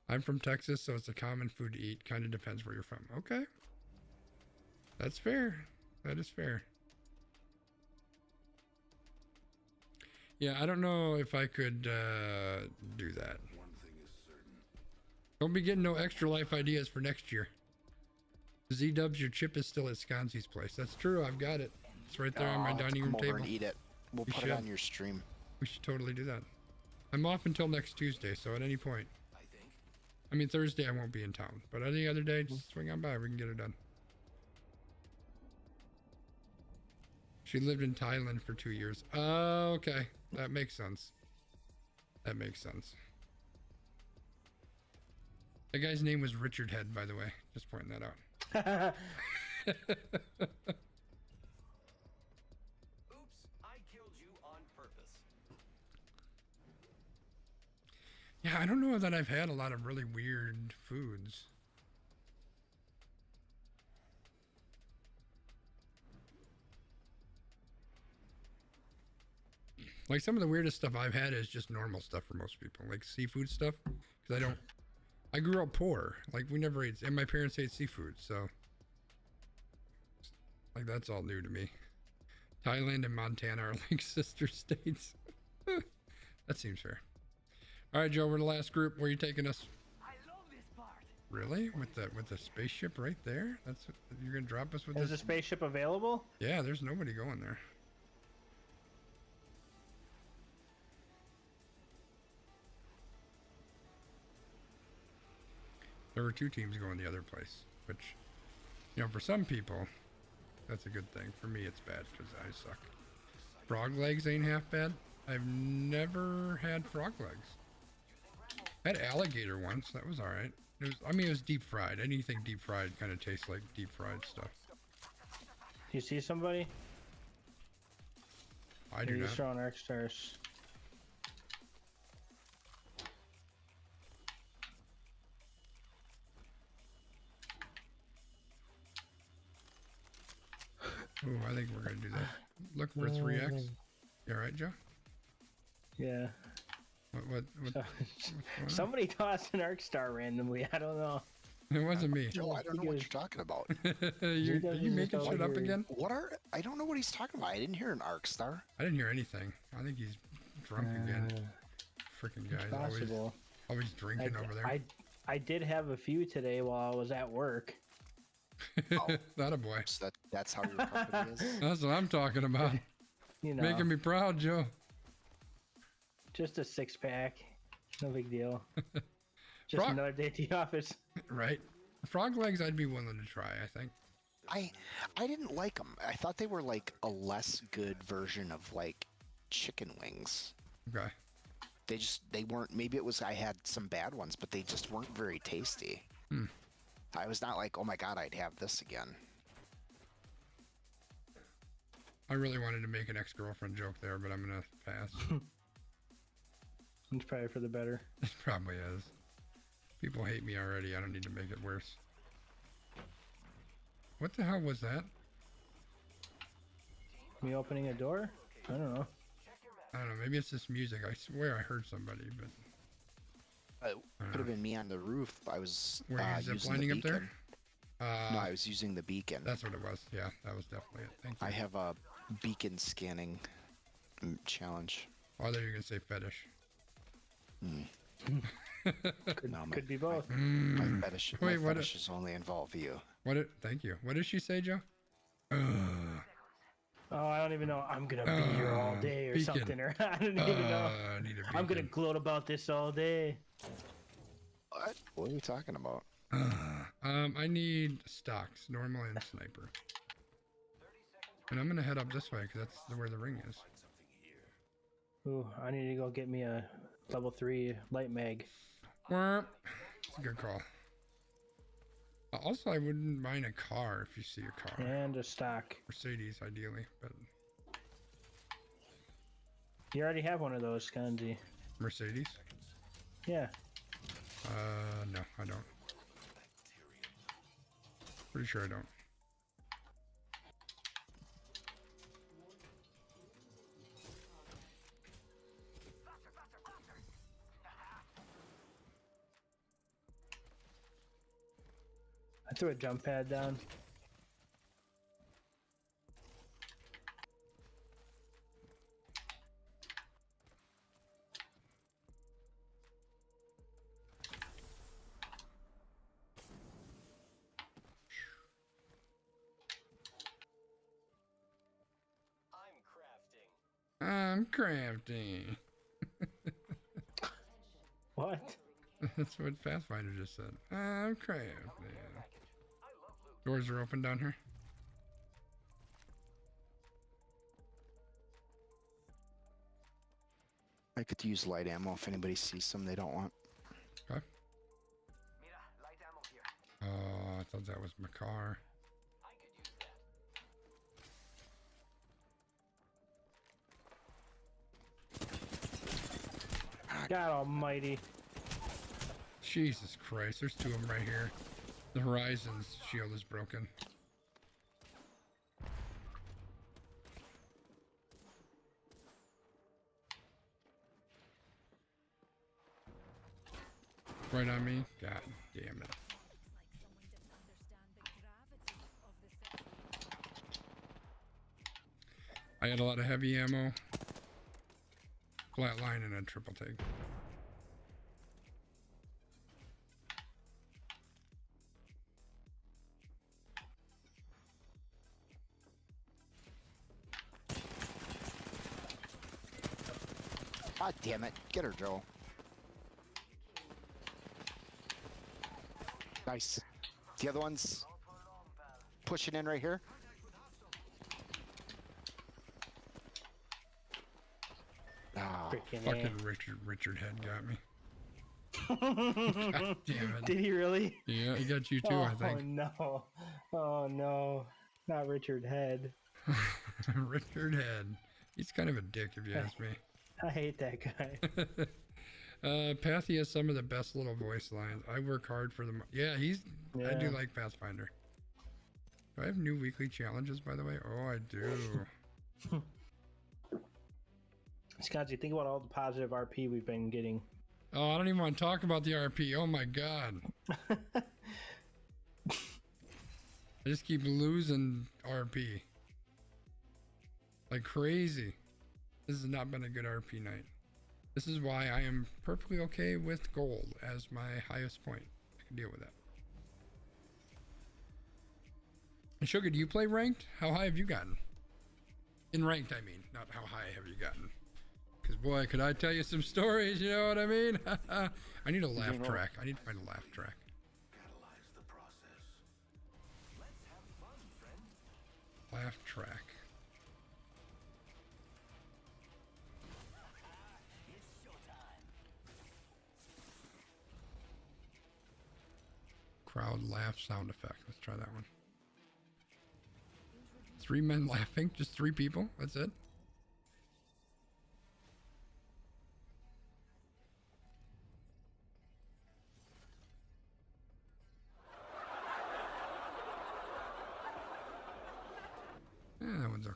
I'm from Texas, so it's a common food to eat. Kind of depends where you're from. Okay. That's fair. That is fair. Yeah, I don't know if I could do that. One thing is certain. Don't be getting no extra life ideas for next year. Z-Dubs, your chip is still at Sconzi's place. That's true. I've got it. It's right there on my dining room come table. over and eat it. We'll put it on your stream. We should totally do that. I'm off until next Tuesday, so at any point. I think. I mean, Thursday I won't be in town, but any other day, just swing on by. We can get it done. She lived in Thailand for 2 years. Oh, okay. That makes sense. That makes sense. That guy's name was Richard Head, by the way. Just pointing that out. Oops, I killed you on purpose. Yeah, I don't know that I've had a lot of really weird foods. Like some of the weirdest stuff I've had is just normal stuff for most people, like seafood stuff. Because I grew up poor. Like we never ate, and my parents ate seafood, so like that's all new to me. Thailand and Montana are like sister states. That seems fair. All right, Joe, we're the last group. Where are you taking us? I love this part. Really? With the spaceship right there? That's you're gonna drop us with Is this? the spaceship available? Yeah, there's nobody going there. There were 2 teams going the other place, which, you know, for some people, that's a good thing. For me, it's bad because I suck. Frog legs ain't half bad. I've never had frog legs. I had alligator once. That was all right. It was deep fried. Anything deep fried kind of tastes like deep fried stuff. You see somebody? I do He's not. throwing arc stars. Ooh, I think we're gonna do that. Look for 3x. You all right, Joe? Yeah. What what's going on? Somebody tossed an arc star randomly. I don't know. It wasn't me. Joe, I don't know what you're talking about. Are you making shit up again? I don't know what he's talking about. I didn't hear an arc star. I didn't hear anything. I think he's drunk again. Freaking guy's Possible. always drinking over there. I did have a few today while I was at work. Not a boy. So that's how your company is. That's what I'm talking about. You know, Making me proud, Joe. just a 6-pack. No big deal. Just another day at the office. Right. Frog legs I'd be willing to try, I think. I didn't like them. I thought they were like a less good version of like chicken wings. Okay. They weren't, maybe it was I had some bad ones, but they just weren't very tasty. I was not like, oh my god, I'd have this again. I really wanted to make an ex-girlfriend joke there, but I'm gonna pass. It's probably for the better. It probably is. People hate me already. I don't need to make it worse. What the hell was that? Me opening a door? I don't know. I don't know. Maybe it's this music. I swear I heard somebody, but Could have been me on the roof. I was were you using the ziplining up beacon. there? No, I was using the beacon. That's what it was. Yeah, that was definitely it. Thank you. I have a beacon scanning challenge. Oh, I thought you were gonna say fetish. Could be both. My fetish, Wait, my what fetishes only involve you. Thank you. What did she say, Joe? Oh, I don't even know. I'm gonna be here all day or beacon. something, or I don't even know. I need a I'm gonna beacon. gloat about this all day. What are we talking about? I need stocks, normal and sniper. And I'm gonna head up this way because that's where the ring is. Ooh, I need to go get me a level 3 light mag. That's a good call. Also, I wouldn't mind a car if you see a car. And a stock. Mercedes, ideally, but You already have one of those, Kanji. Mercedes? Yeah. No, I don't. Pretty sure I don't. I threw a jump pad down. I'm crafting. What? That's what Pathfinder just said. I'm crafting. Doors are open down here. I could use light ammo if anybody sees some they don't want. Okay. Mira, light ammo here. Oh, I thought that was my car. I could use that. God almighty. Jesus Christ, there's two of them right here. The Horizon's shield is broken. Right on me? God damn it. I had a lot of heavy ammo, flatline, and a triple take. God damn it. Get her, Joe. Nice. The other one's pushing in right here. Ah, Freaking Fucking Richard Head got me. God damn it. Did he really? Yeah, he got you too, I think. Oh no. Oh no. Not Richard Head. Richard Head. He's kind of a dick if you ask me. I hate that guy. Pathy has some of the best little voice lines. I work hard for them. Yeah, I do like Pathfinder. Do I have new weekly challenges, by the way? Oh, I do. Scotty, think about all the positive RP we've been getting. Oh, I don't even want to talk about the RP. Oh my god. I just keep losing RP. Like crazy. This has not been a good RP night. This is why I am perfectly okay with gold as my highest point. I can deal with that. And Sugar, do you play ranked? How high have you gotten? In ranked, I mean. Not how high have you gotten. Because boy, could I tell you some stories, you know what I mean? I need a laugh track. I need to find a laugh track. Catalyze the process. Let's have fun, friend. Laugh track. It's showtime. Crowd laugh sound effect. Let's try that one. 3 men laughing? Just 3 people? That's it? Yeah, that one's okay.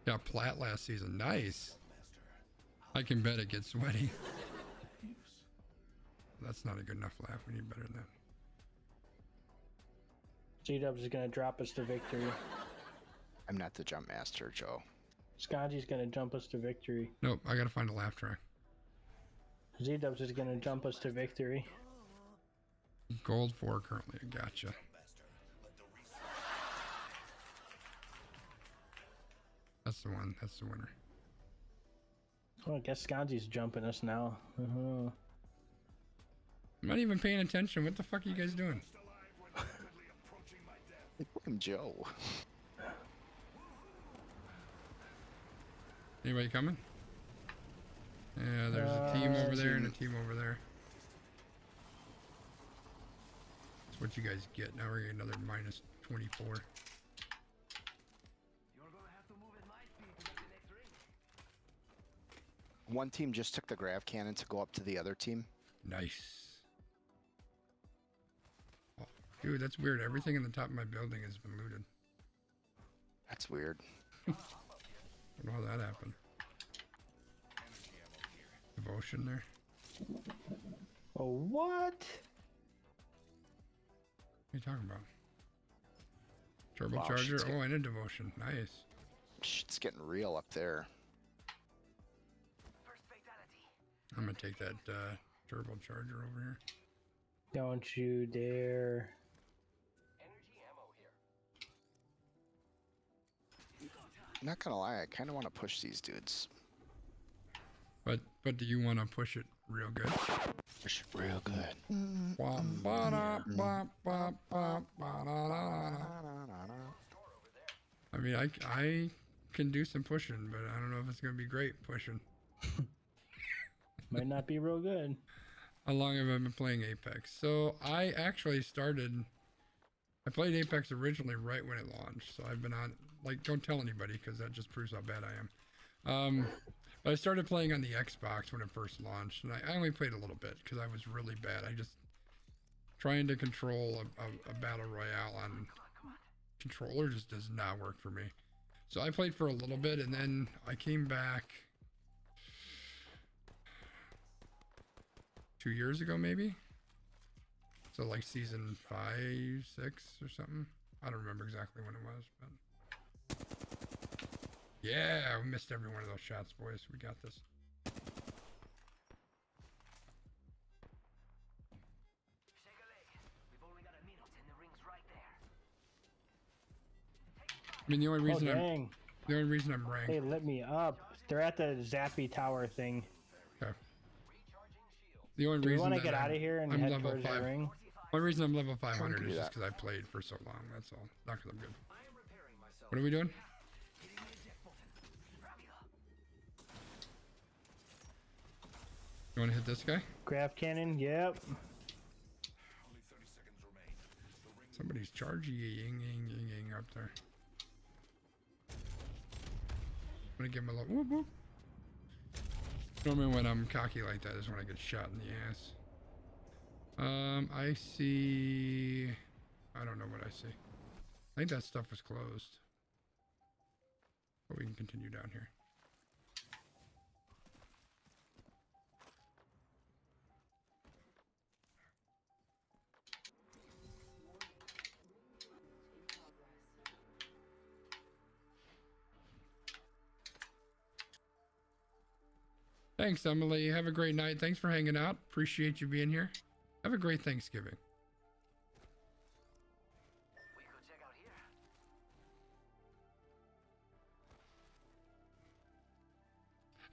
Got plat last season. Nice. I can bet it gets sweaty. That's not a good enough laugh. We need better than that. G-Dubs is going to drop us to victory. I'm not the jump master, Joe. Scotty's going to jump us to victory. Nope, I gotta find a laugh track. Z-Dubs is going to jump us to victory. Gold 4 currently. Gotcha. That's the one. That's the winner. Oh, I guess Scotty's jumping us now. I'm not even paying attention. What the fuck are you guys doing? I'm Joe. Anybody coming? Yeah, there's a team over there and a team over there. That's what you guys get. Now we're getting another minus 24. You're gonna have to move at my speed to make the next ring. One team just took the grav cannon to go up to the other team. Nice. Oh, dude, that's weird. Everything in the top of my building has been looted. That's weird. I don't know how that happened. Devotion there. Oh, what? What are you talking about? Turbocharger? Wow, Oh, and a devotion. Nice. Shit's getting real up there. First fatality. I'm gonna take that turbocharger over here. Don't you dare. Energy ammo here. Not gonna lie, I kind of want to push these dudes. But do you want to push it real good? Push it real good. I mean, I can do some pushing, but I don't know if it's gonna be great pushing. Might not be real good. How long have I been playing Apex? So I actually I played Apex originally right when it launched. So I've been on, like, don't tell anybody because that just proves how bad I am. But I started playing on the Xbox when it first launched, and I only played a little bit because I was really bad. I just trying to control a battle royale on controller just does not work for me. So I played for a little bit, and then I came back 2 years ago, maybe. So like season 5, 6 or something. I don't remember exactly when it was, but yeah, we missed every one of those shots, boys. We got this. Shake a leg. We've only got a minute and the ring's right there. I mean, the only reason dang. I'm ranked. Hey, let me up. They're at the Zappy Tower thing. Okay. The only Do we reason want to that get out of here and I'm head level towards 5. the ring? The only reason I'm level 500 do is just that. because I played for so long. That's all. Not because I'm good. I am repairing myself. What are we doing? Hitting the eject button. Ramila. You want to hit this guy? Grav cannon, yep. Only 30 seconds remain. The ring Somebody's charging up there. I'm gonna give him a little whoop whoop. Normally when I'm cocky like that is when I get shot in the ass. I see. I don't know what I see. I think that stuff was closed. But we can continue down here. Thanks, Emily. Have a great night. Thanks for hanging out. Appreciate you being here. Have a great Thanksgiving. We could check out here.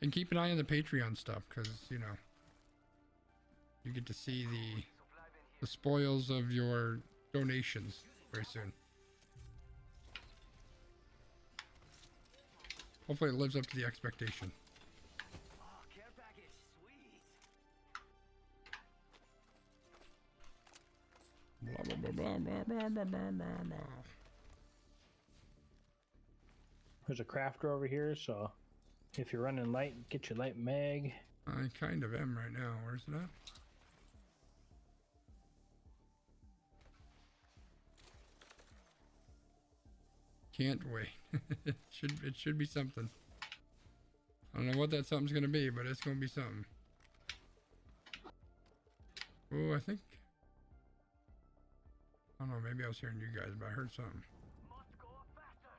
And keep an eye on the Patreon stuff, because, you know, you get to see the spoils of your donations very soon. Hopefully it lives up to the expectation. Oh, care package. Sweet. Blah, blah, blah, blah, blah, blah, blah, blah, blah, blah. There's a crafter over here, so if you're running light, get your light mag. I kind of am right now. Where's it at? Can't wait. it should be something. I don't know what that something's gonna be, but it's gonna be something. Oh, I think. I don't know. Maybe I was hearing you guys, but I heard something. Must go up faster.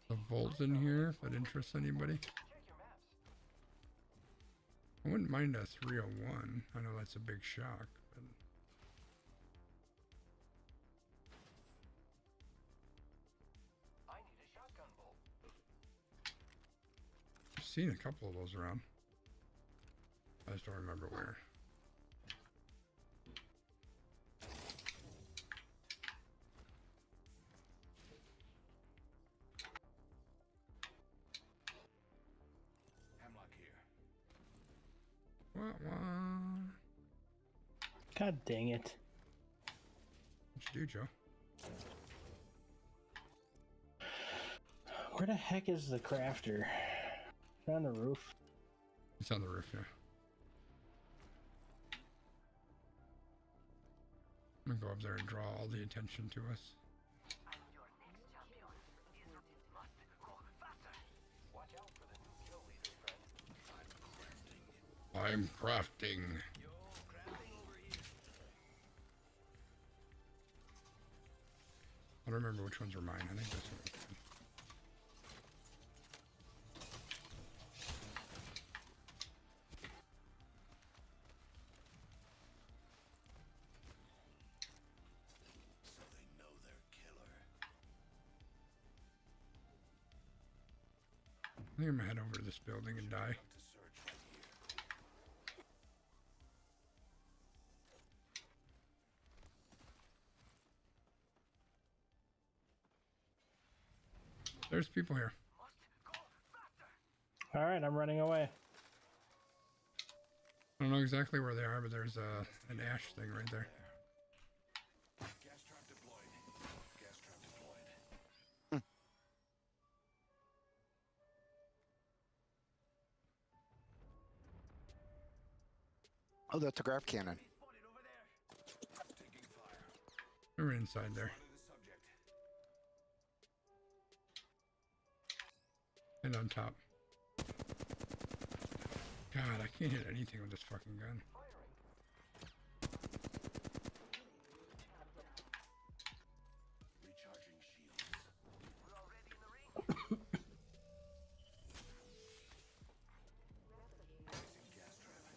The vault in here, if that interests anybody. Check your maps. I wouldn't mind a 301. I know that's a big shock, but seen a couple of those around. I just don't remember where. Hemlock here. Wah, wah. God dang it. What you do, Joe? Where the heck is the crafter? Is it on the roof? It's on the roof, yeah. I'm gonna go up there and draw all the attention to us. I'm your next champion. This must go faster. Watch out for the new kill leader, friend. I'm crafting. Yo, crafting over here. I don't remember which ones were mine. I think this one was mine. So they know they're killer. I think I'm gonna head over to this building and die. To search right here. There's people here. Must go faster. Alright, I'm running away. I don't know exactly where they are, but there's an ash thing right there. Gas trap deployed. Gas trap deployed. Oh, that's a graph cannon. Spotted over there. Taking fire. We're inside there. Spotted the subject. And on top. God, I can't hit anything with this fucking gun. Recharging shields. We're already in the ring. Placing gas trap.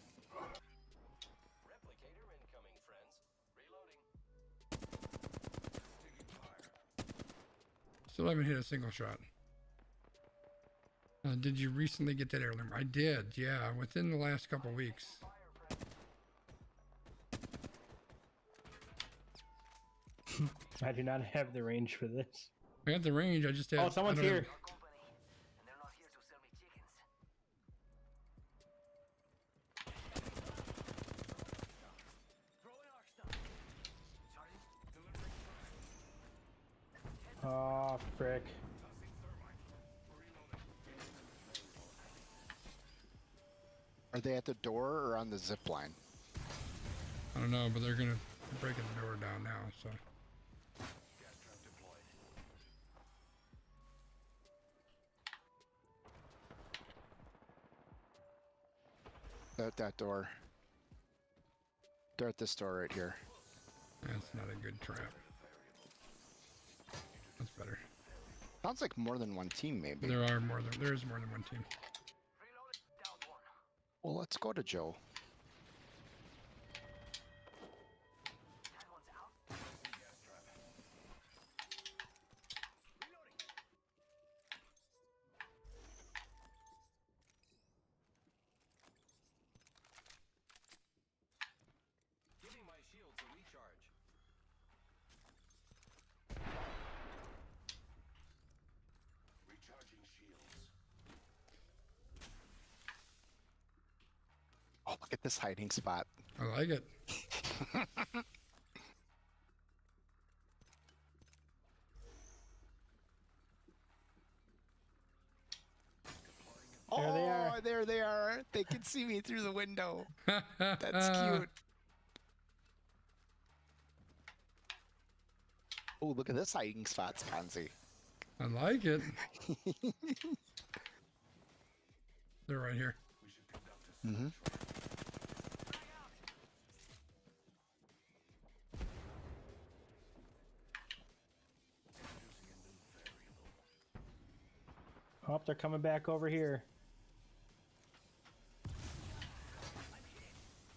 Replicator incoming, friends. Reloading. Taking fire. Still haven't hit a single shot. Did you recently get that heirloom? I did, yeah, within the last couple weeks. I do not have the range for this. I got the range, I just had... Oh, someone's I don't here. have- Company, and they're not here to sell me chickens. Throwing arc stun. Sergeant, delivering fire. Oh, frick. Tossing thermite. Reloading. Are they at the door or on the zip line? I don't know, but they're gonna break the door down now, so... Gas trap deployed. They're at that door. They're at this door right here. That's not a good trap. That's better. Sounds like more than one team, maybe. There is more than one team. Reloading. Down one. Well, let's go to Joe. That one's out. Placing gas trap. Reloading. Giving my shields a recharge. Recharging shields. Oh, look at this hiding spot. I like it. There they are. Oh, there they are. They can see me through the window. That's cute. Oh, look at this hiding spot, Sponzy. I like it. They're right here. We should conduct a Mm-hmm. introducing a new variable. Oh, they're coming back over here.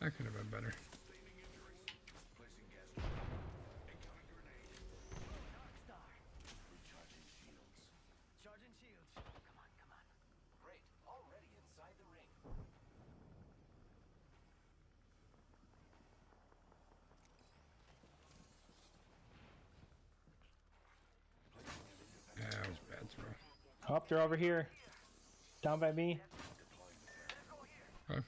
That could have been better. Sustaining injuries. Placing gas trap. Incoming grenade. Darkstar. Recharging shields. Charging shields. Come on, come on. Great. Already in Oh, they're over here. Down by me. Okay.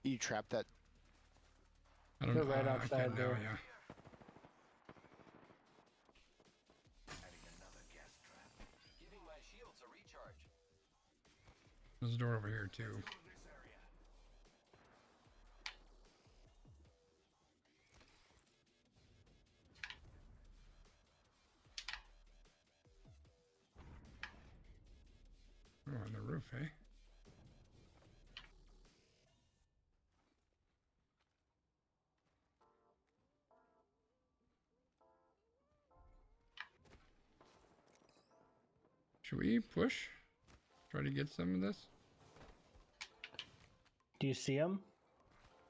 You trapped that. I don't They're know. right I outside can't now, there. yeah. Giving my shields a recharge. There's a door over here too. Oh, on the roof, eh? Should we push? Try to get some of this? Do you see them?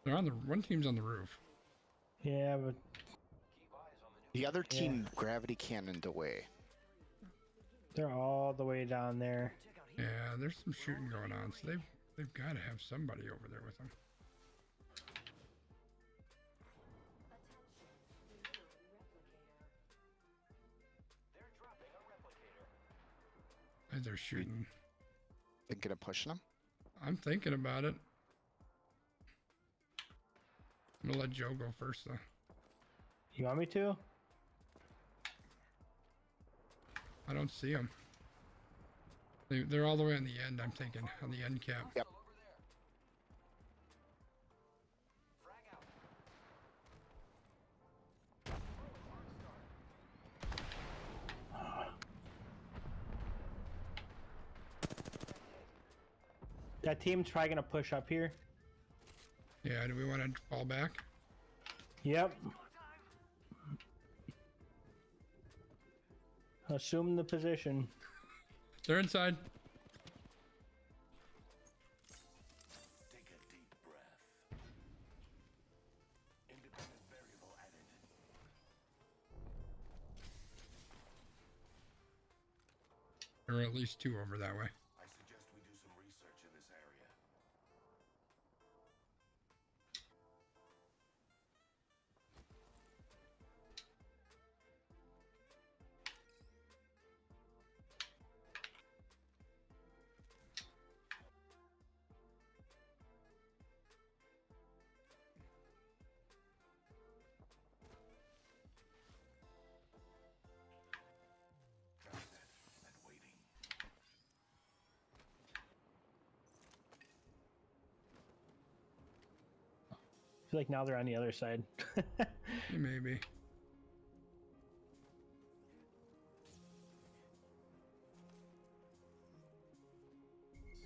They're on the one team's on the roof. Yeah, but The other team gravity cannoned away. they're all the way down there. Yeah, there's some shooting going on, so they've got to have somebody over there with them. They're dropping a replicator. As they're shooting. Thinking of pushing them? I'm thinking about it. I'm gonna let Joe go first though. You want me to? I don't see them. They're all the way on the end, I'm thinking, on the end cap. Yep. Frag out. That team's probably gonna push up here. Yeah, do we want to fall back? Yep. Assume the position. They're inside. Take a deep breath. Independent variable added. There are at least two over that way. I suggest we do some research in this area. Trap set and waiting. I feel like now they're on the other side. Maybe.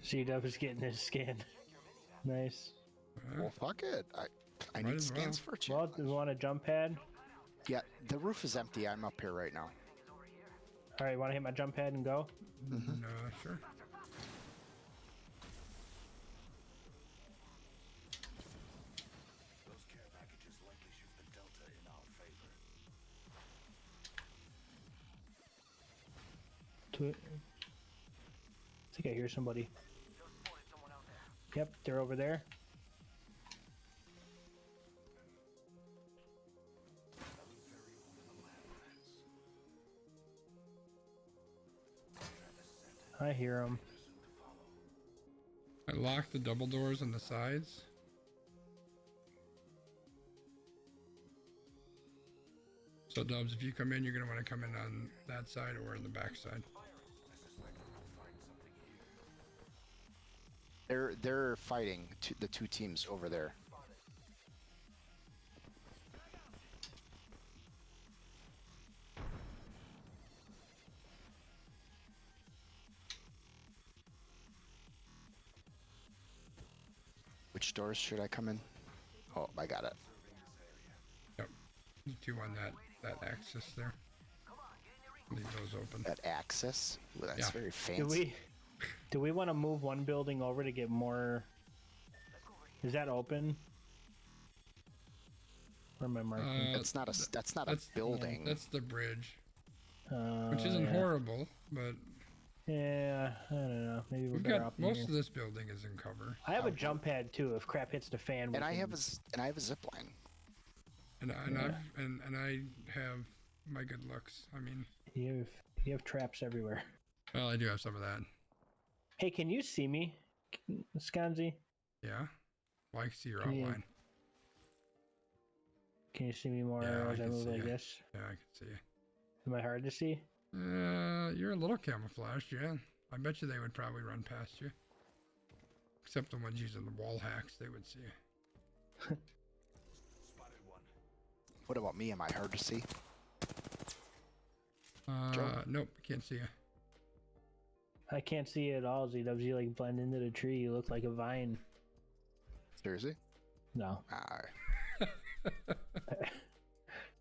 C-Dub is getting his scan. Nice. Well, fuck it. I Might need as well. scans for a Well, challenge. do we want a jump pad? Yeah, the roof is empty. I'm up here right now. Alright, want to hit my jump pad and go? Sure. Those care packages likely shift the delta in our favor. I think I hear somebody. Yep, they're over there. I hear them. I locked the double doors on the sides. So Dubs, if you come in, you're gonna want to come in on that side or in the back side. They're fighting the two teams over there. Which doors should I come in? Oh, I got it. Yep. The two on that axis there. Leave those open. That axis? Ooh, that's Yeah. very fancy. Do we want to move one building over to get more? Is that open? Or am I marking? That's not a building. That's the bridge, which isn't yeah. horrible, but Yeah, I don't know. Maybe we're We've better got off in most here. of this building is in cover. I have a jump pad too. If crap hits the fan, And I have a zip line. And Yeah. I have my good looks. I mean, you have traps everywhere. well, I do have some of that. Hey, can you see me, Skanzi? Yeah. Well, I can see your Can you- outline. Can you see me more Yeah, I as I can move see like ya. this? Yeah, I can see you. Am I hard to see? You're a little camouflaged, yeah. I bet you they would probably run past you. Except the ones using the wall hacks, they would see you. Spotted one. What about me? Am I hard to see? Nope, can't see you. I can't see you at all, ZW. You like blend into the tree. You look like a vine. Seriously? No.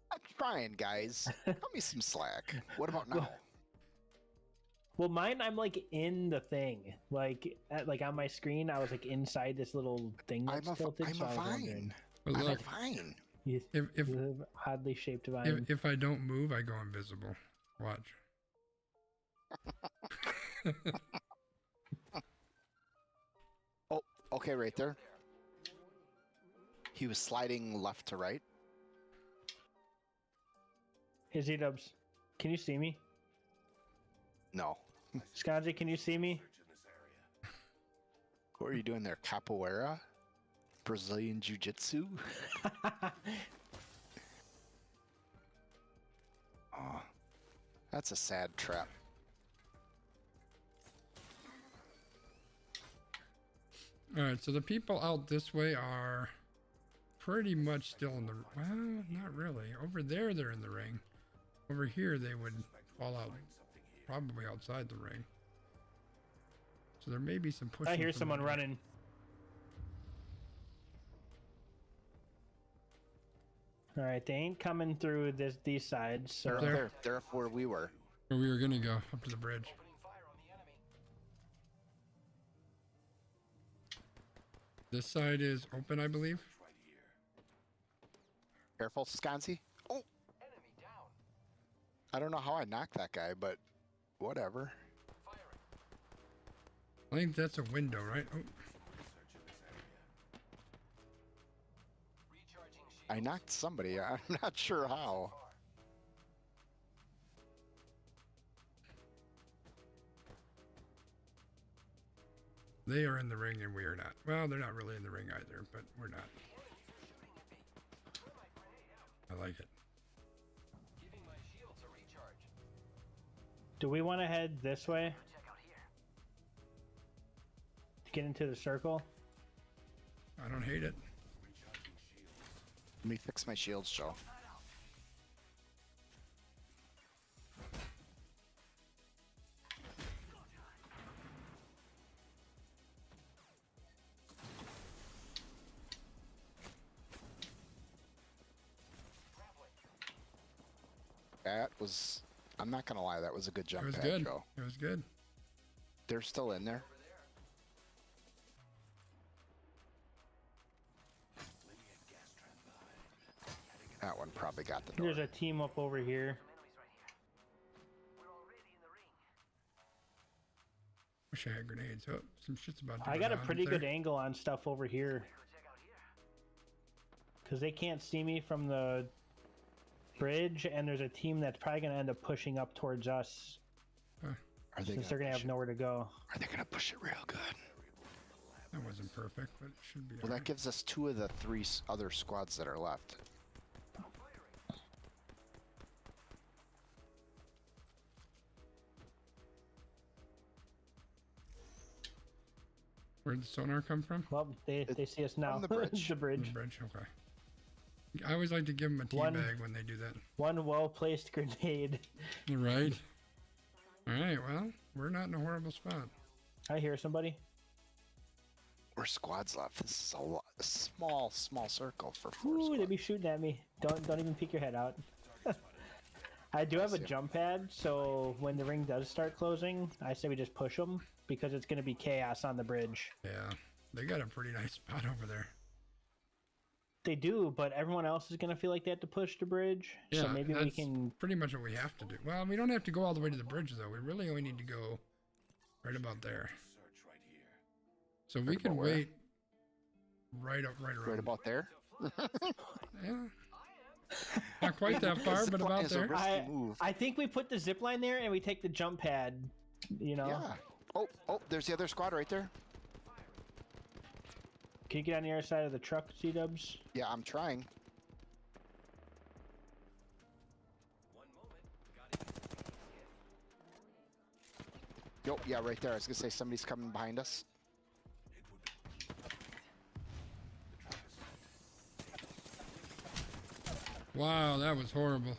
I'm trying, guys. Cut me some slack. What about now? Well, mine, I'm like in the thing. Like on my screen, I was like inside this little thing that's tilted. I'm so a I was wondering. vine. But I'm look, a vine. You, if you have oddly shaped vine. if I don't move, I go invisible. Watch. Oh, okay, right there. He was sliding left to right. Hey, Z-Dubs, can you see me? No. Skanzi, can you see me? Search in this area. What are you doing there? Capoeira? Brazilian Jiu-Jitsu? Oh, that's a sad trap. Alright, so the people out this way are pretty much still in the... Well, not really. Over there, they're in the ring. Over here, they would fall out probably outside the ring. So there may be some pushing. I hear from someone the- running. All right, they ain't coming through these sides. They're So up there? there. They're up where we were. Where we were gonna go, up to the bridge. Opening fire on the enemy. This side is open, I believe. Right here. Careful, Skanzi. Oh, Enemy down. I don't know how I knocked that guy, but whatever. Firing. I think that's a window, right? Oh, Search in this area. Recharging shield. I knocked somebody. I'm not sure how. they are in the ring and we are not. Well, they're not really in the ring either, but we're not. I like it. Giving my shields a recharge. do we want to head this way Check out here. to get into the circle? I don't hate it. Recharging shields. Let me fix my shields, Joe. That was, I'm not gonna lie, that was a good It jump was pad, good. Joe. It was good. They're still in there. Laying a gas trap behind. That one probably got the door. There's a team up over here. Enemies right here. We're already in the ring. Wish I had grenades. Oh, some shit's about to I go got a down pretty up there. good angle on stuff over here Check out here. because they can't see me from the bridge, and there's a team that's probably going to end up pushing up towards us Are they since they're going to push have it? nowhere to go. Are they gonna push it real good? That wasn't perfect, but it should be. Well, alright. that gives us 2 of the 3 other squads that are left. Where'd the sonar come from? Well, they see us now. the bridge. the From bridge. the bridge. Okay. I always like to give them a tea One- bag when they do that. One well-placed grenade. Right. All right. Well, we're not in a horrible spot. I hear somebody. We're squads left. This is a small circle for 4 Ooh, squads. they be shooting at me. Don't even peek your head out. I do have a jump pad, so when the ring does start closing, I say we just push them because it's going to be chaos on the bridge. Yeah, they got a pretty nice spot over there. They do, but everyone else is going to feel like they have to push the bridge. Yeah, so maybe we that's can. pretty much what we have to do. Well, we don't have to go all the way to the bridge though. We really only need to go Right about there. Search right here. So we can about where? wait right around. Right about there. Yeah. Not quite that far, but Zip line about is a there. risky move. I think we put the zip line there and we take the jump pad. You know. Yeah. Oh, there's the other squad right there. Can you get on the other side of the truck, C-dubs? Yeah, I'm trying. Yo, yeah, right there. I was gonna say somebody's coming behind us. Wow, that was horrible.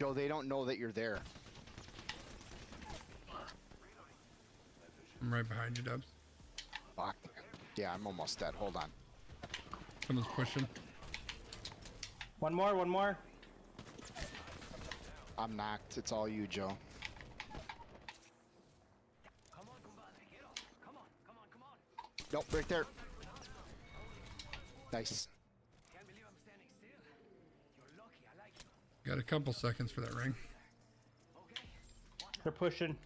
Joe, they don't know that you're there. I'm right behind you, Dubs. Fuck. Yeah, I'm almost dead. Hold on. Someone's pushing. One more. I'm knocked. It's all you, Joe. Nope, right there. Nice. Got a couple seconds for that ring. They're pushing.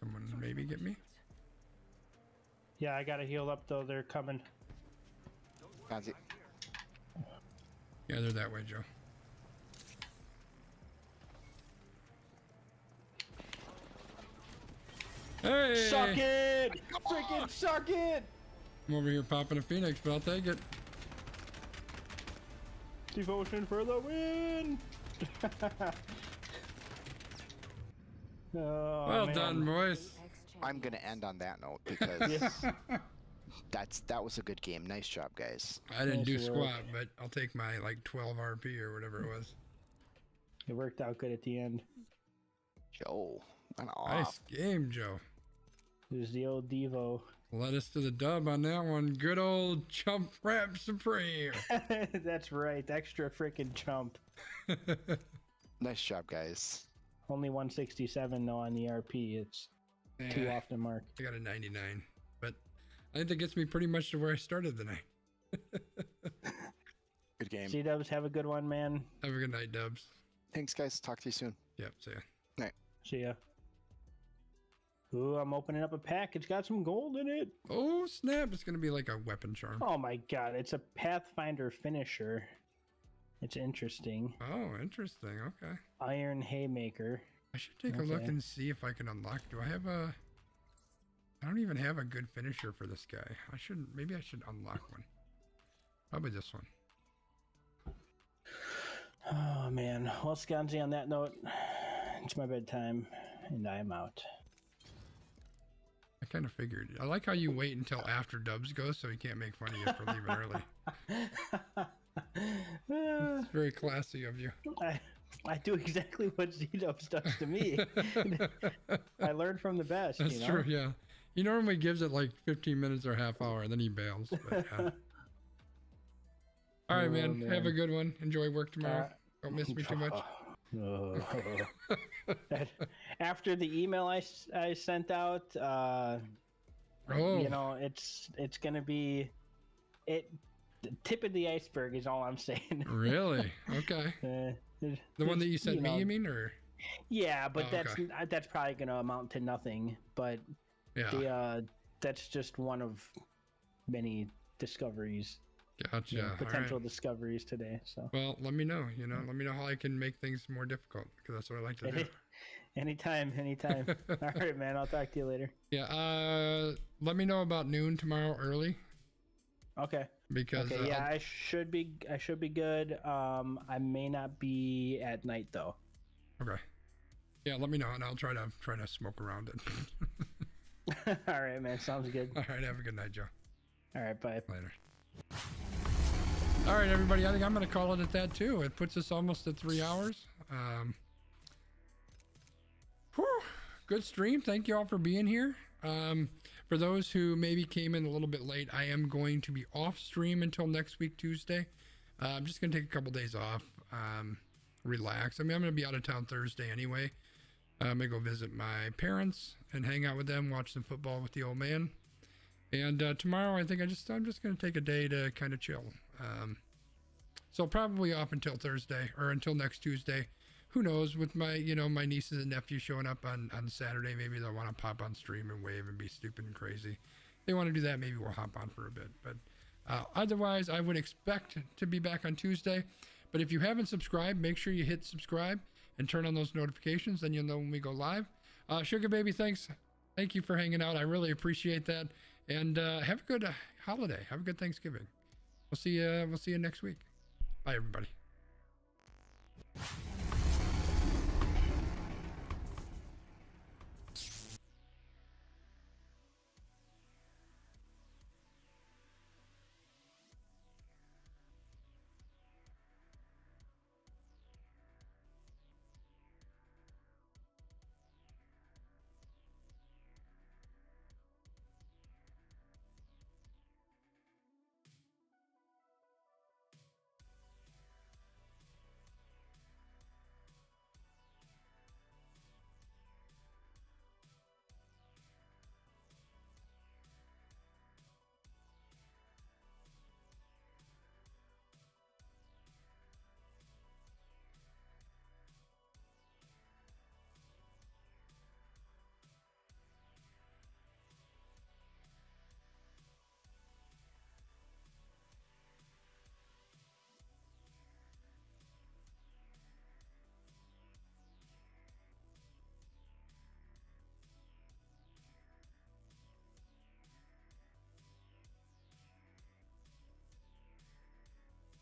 Someone maybe get me? Yeah, I gotta heal up though. They're coming. Found it. Yeah, they're that way, Joe. Hey! Suck it! Freaking suck it! I'm over here popping a Phoenix, but I'll take it. Devotion for the win! Oh, Well man. done, boys. I'm gonna end on that note because that was a good game. Nice job, guys. I didn't do Nice work. squat, but I'll take my like 12 RP or whatever it was. It worked out good at the end. Joe, an Nice off. game, Joe. There's the old Devo. Led us to the dub on that one. Good old Chump Rap Supreme. That's right. Extra freaking chump. Nice job, guys. Only 167 though on the RP. It's too Yeah, often mark. I got a 99, but I think that gets me pretty much to where I started the night. Good game. C-dubs, have a good one, man. Have a good night, Dubs. Thanks, guys. Talk to you soon. Yep, see ya. See ya. Ooh, I'm opening up a pack. It's got some gold in it. Oh, snap. It's going to be like a weapon charm. Oh my god, it's a Pathfinder finisher. It's interesting. Oh, interesting. Okay. Iron Haymaker. I should take a look Okay. and see if I can unlock. Do I have a... I don't even have a good finisher for this guy. Maybe I should unlock one. Probably this one. Oh man. Well, Skanzi, on that note, it's my bedtime, and I'm out. I kind of figured. I like how you wait until after Dubs goes so he can't make fun of you for leaving early. It's very classy of you. I do exactly what Z-Dubs does to me. I learned from the best. That's you know? true, yeah. He normally gives it like 15 minutes or a half hour, and then he bails. But, yeah. All right, man. Have a good one. Enjoy work tomorrow. Don't miss me too much. After the email I sent out, you know, it's gonna be the tip of the iceberg is all I'm saying. Really? Okay. The one that you sent me, you mean, or? Yeah, but Oh, that's probably gonna amount to nothing. But Yeah. that's just one of many discoveries. Gotcha. You know, All potential right. discoveries today. So Well, let me know. Let me know how I can make things more difficult because that's what I like to do. anytime. All right, man. I'll talk to you later. Yeah. Let me know about noon tomorrow early Okay. because Okay. Yeah, I should be good. I may not be at night though. Okay. Yeah, let me know and I'll try to smoke around it. All right, man. Sounds good. All right. Have a good night, Joe. All right. Bye. Later. All right, everybody. I think I'm going to call it at that too. It puts us almost at 3 hours. Whew, good stream. Thank you all for being here. For those who maybe came in a little bit late, I am going to be off stream until next week, Tuesday. I'm just going to take a couple days off, relax. I mean, I'm going to be out of town Thursday anyway. I'm going to go visit my parents and hang out with them, watch some football with the old man. And tomorrow, I think I'm just going to take a day to kind of chill. So probably off until Thursday or until next Tuesday. Who knows, with my, my nieces and nephews showing up on Saturday, maybe they'll want to pop on stream and wave and be stupid and crazy. If they want to do that, maybe we'll hop on for a bit. But otherwise, I would expect to be back on Tuesday. But if you haven't subscribed, make sure you hit subscribe and turn on those notifications. Then you'll know when we go live. Sugar Baby, thanks. Thank you for hanging out. I really appreciate that. And have a good holiday. Have a good Thanksgiving. We'll see you next week. Bye, everybody.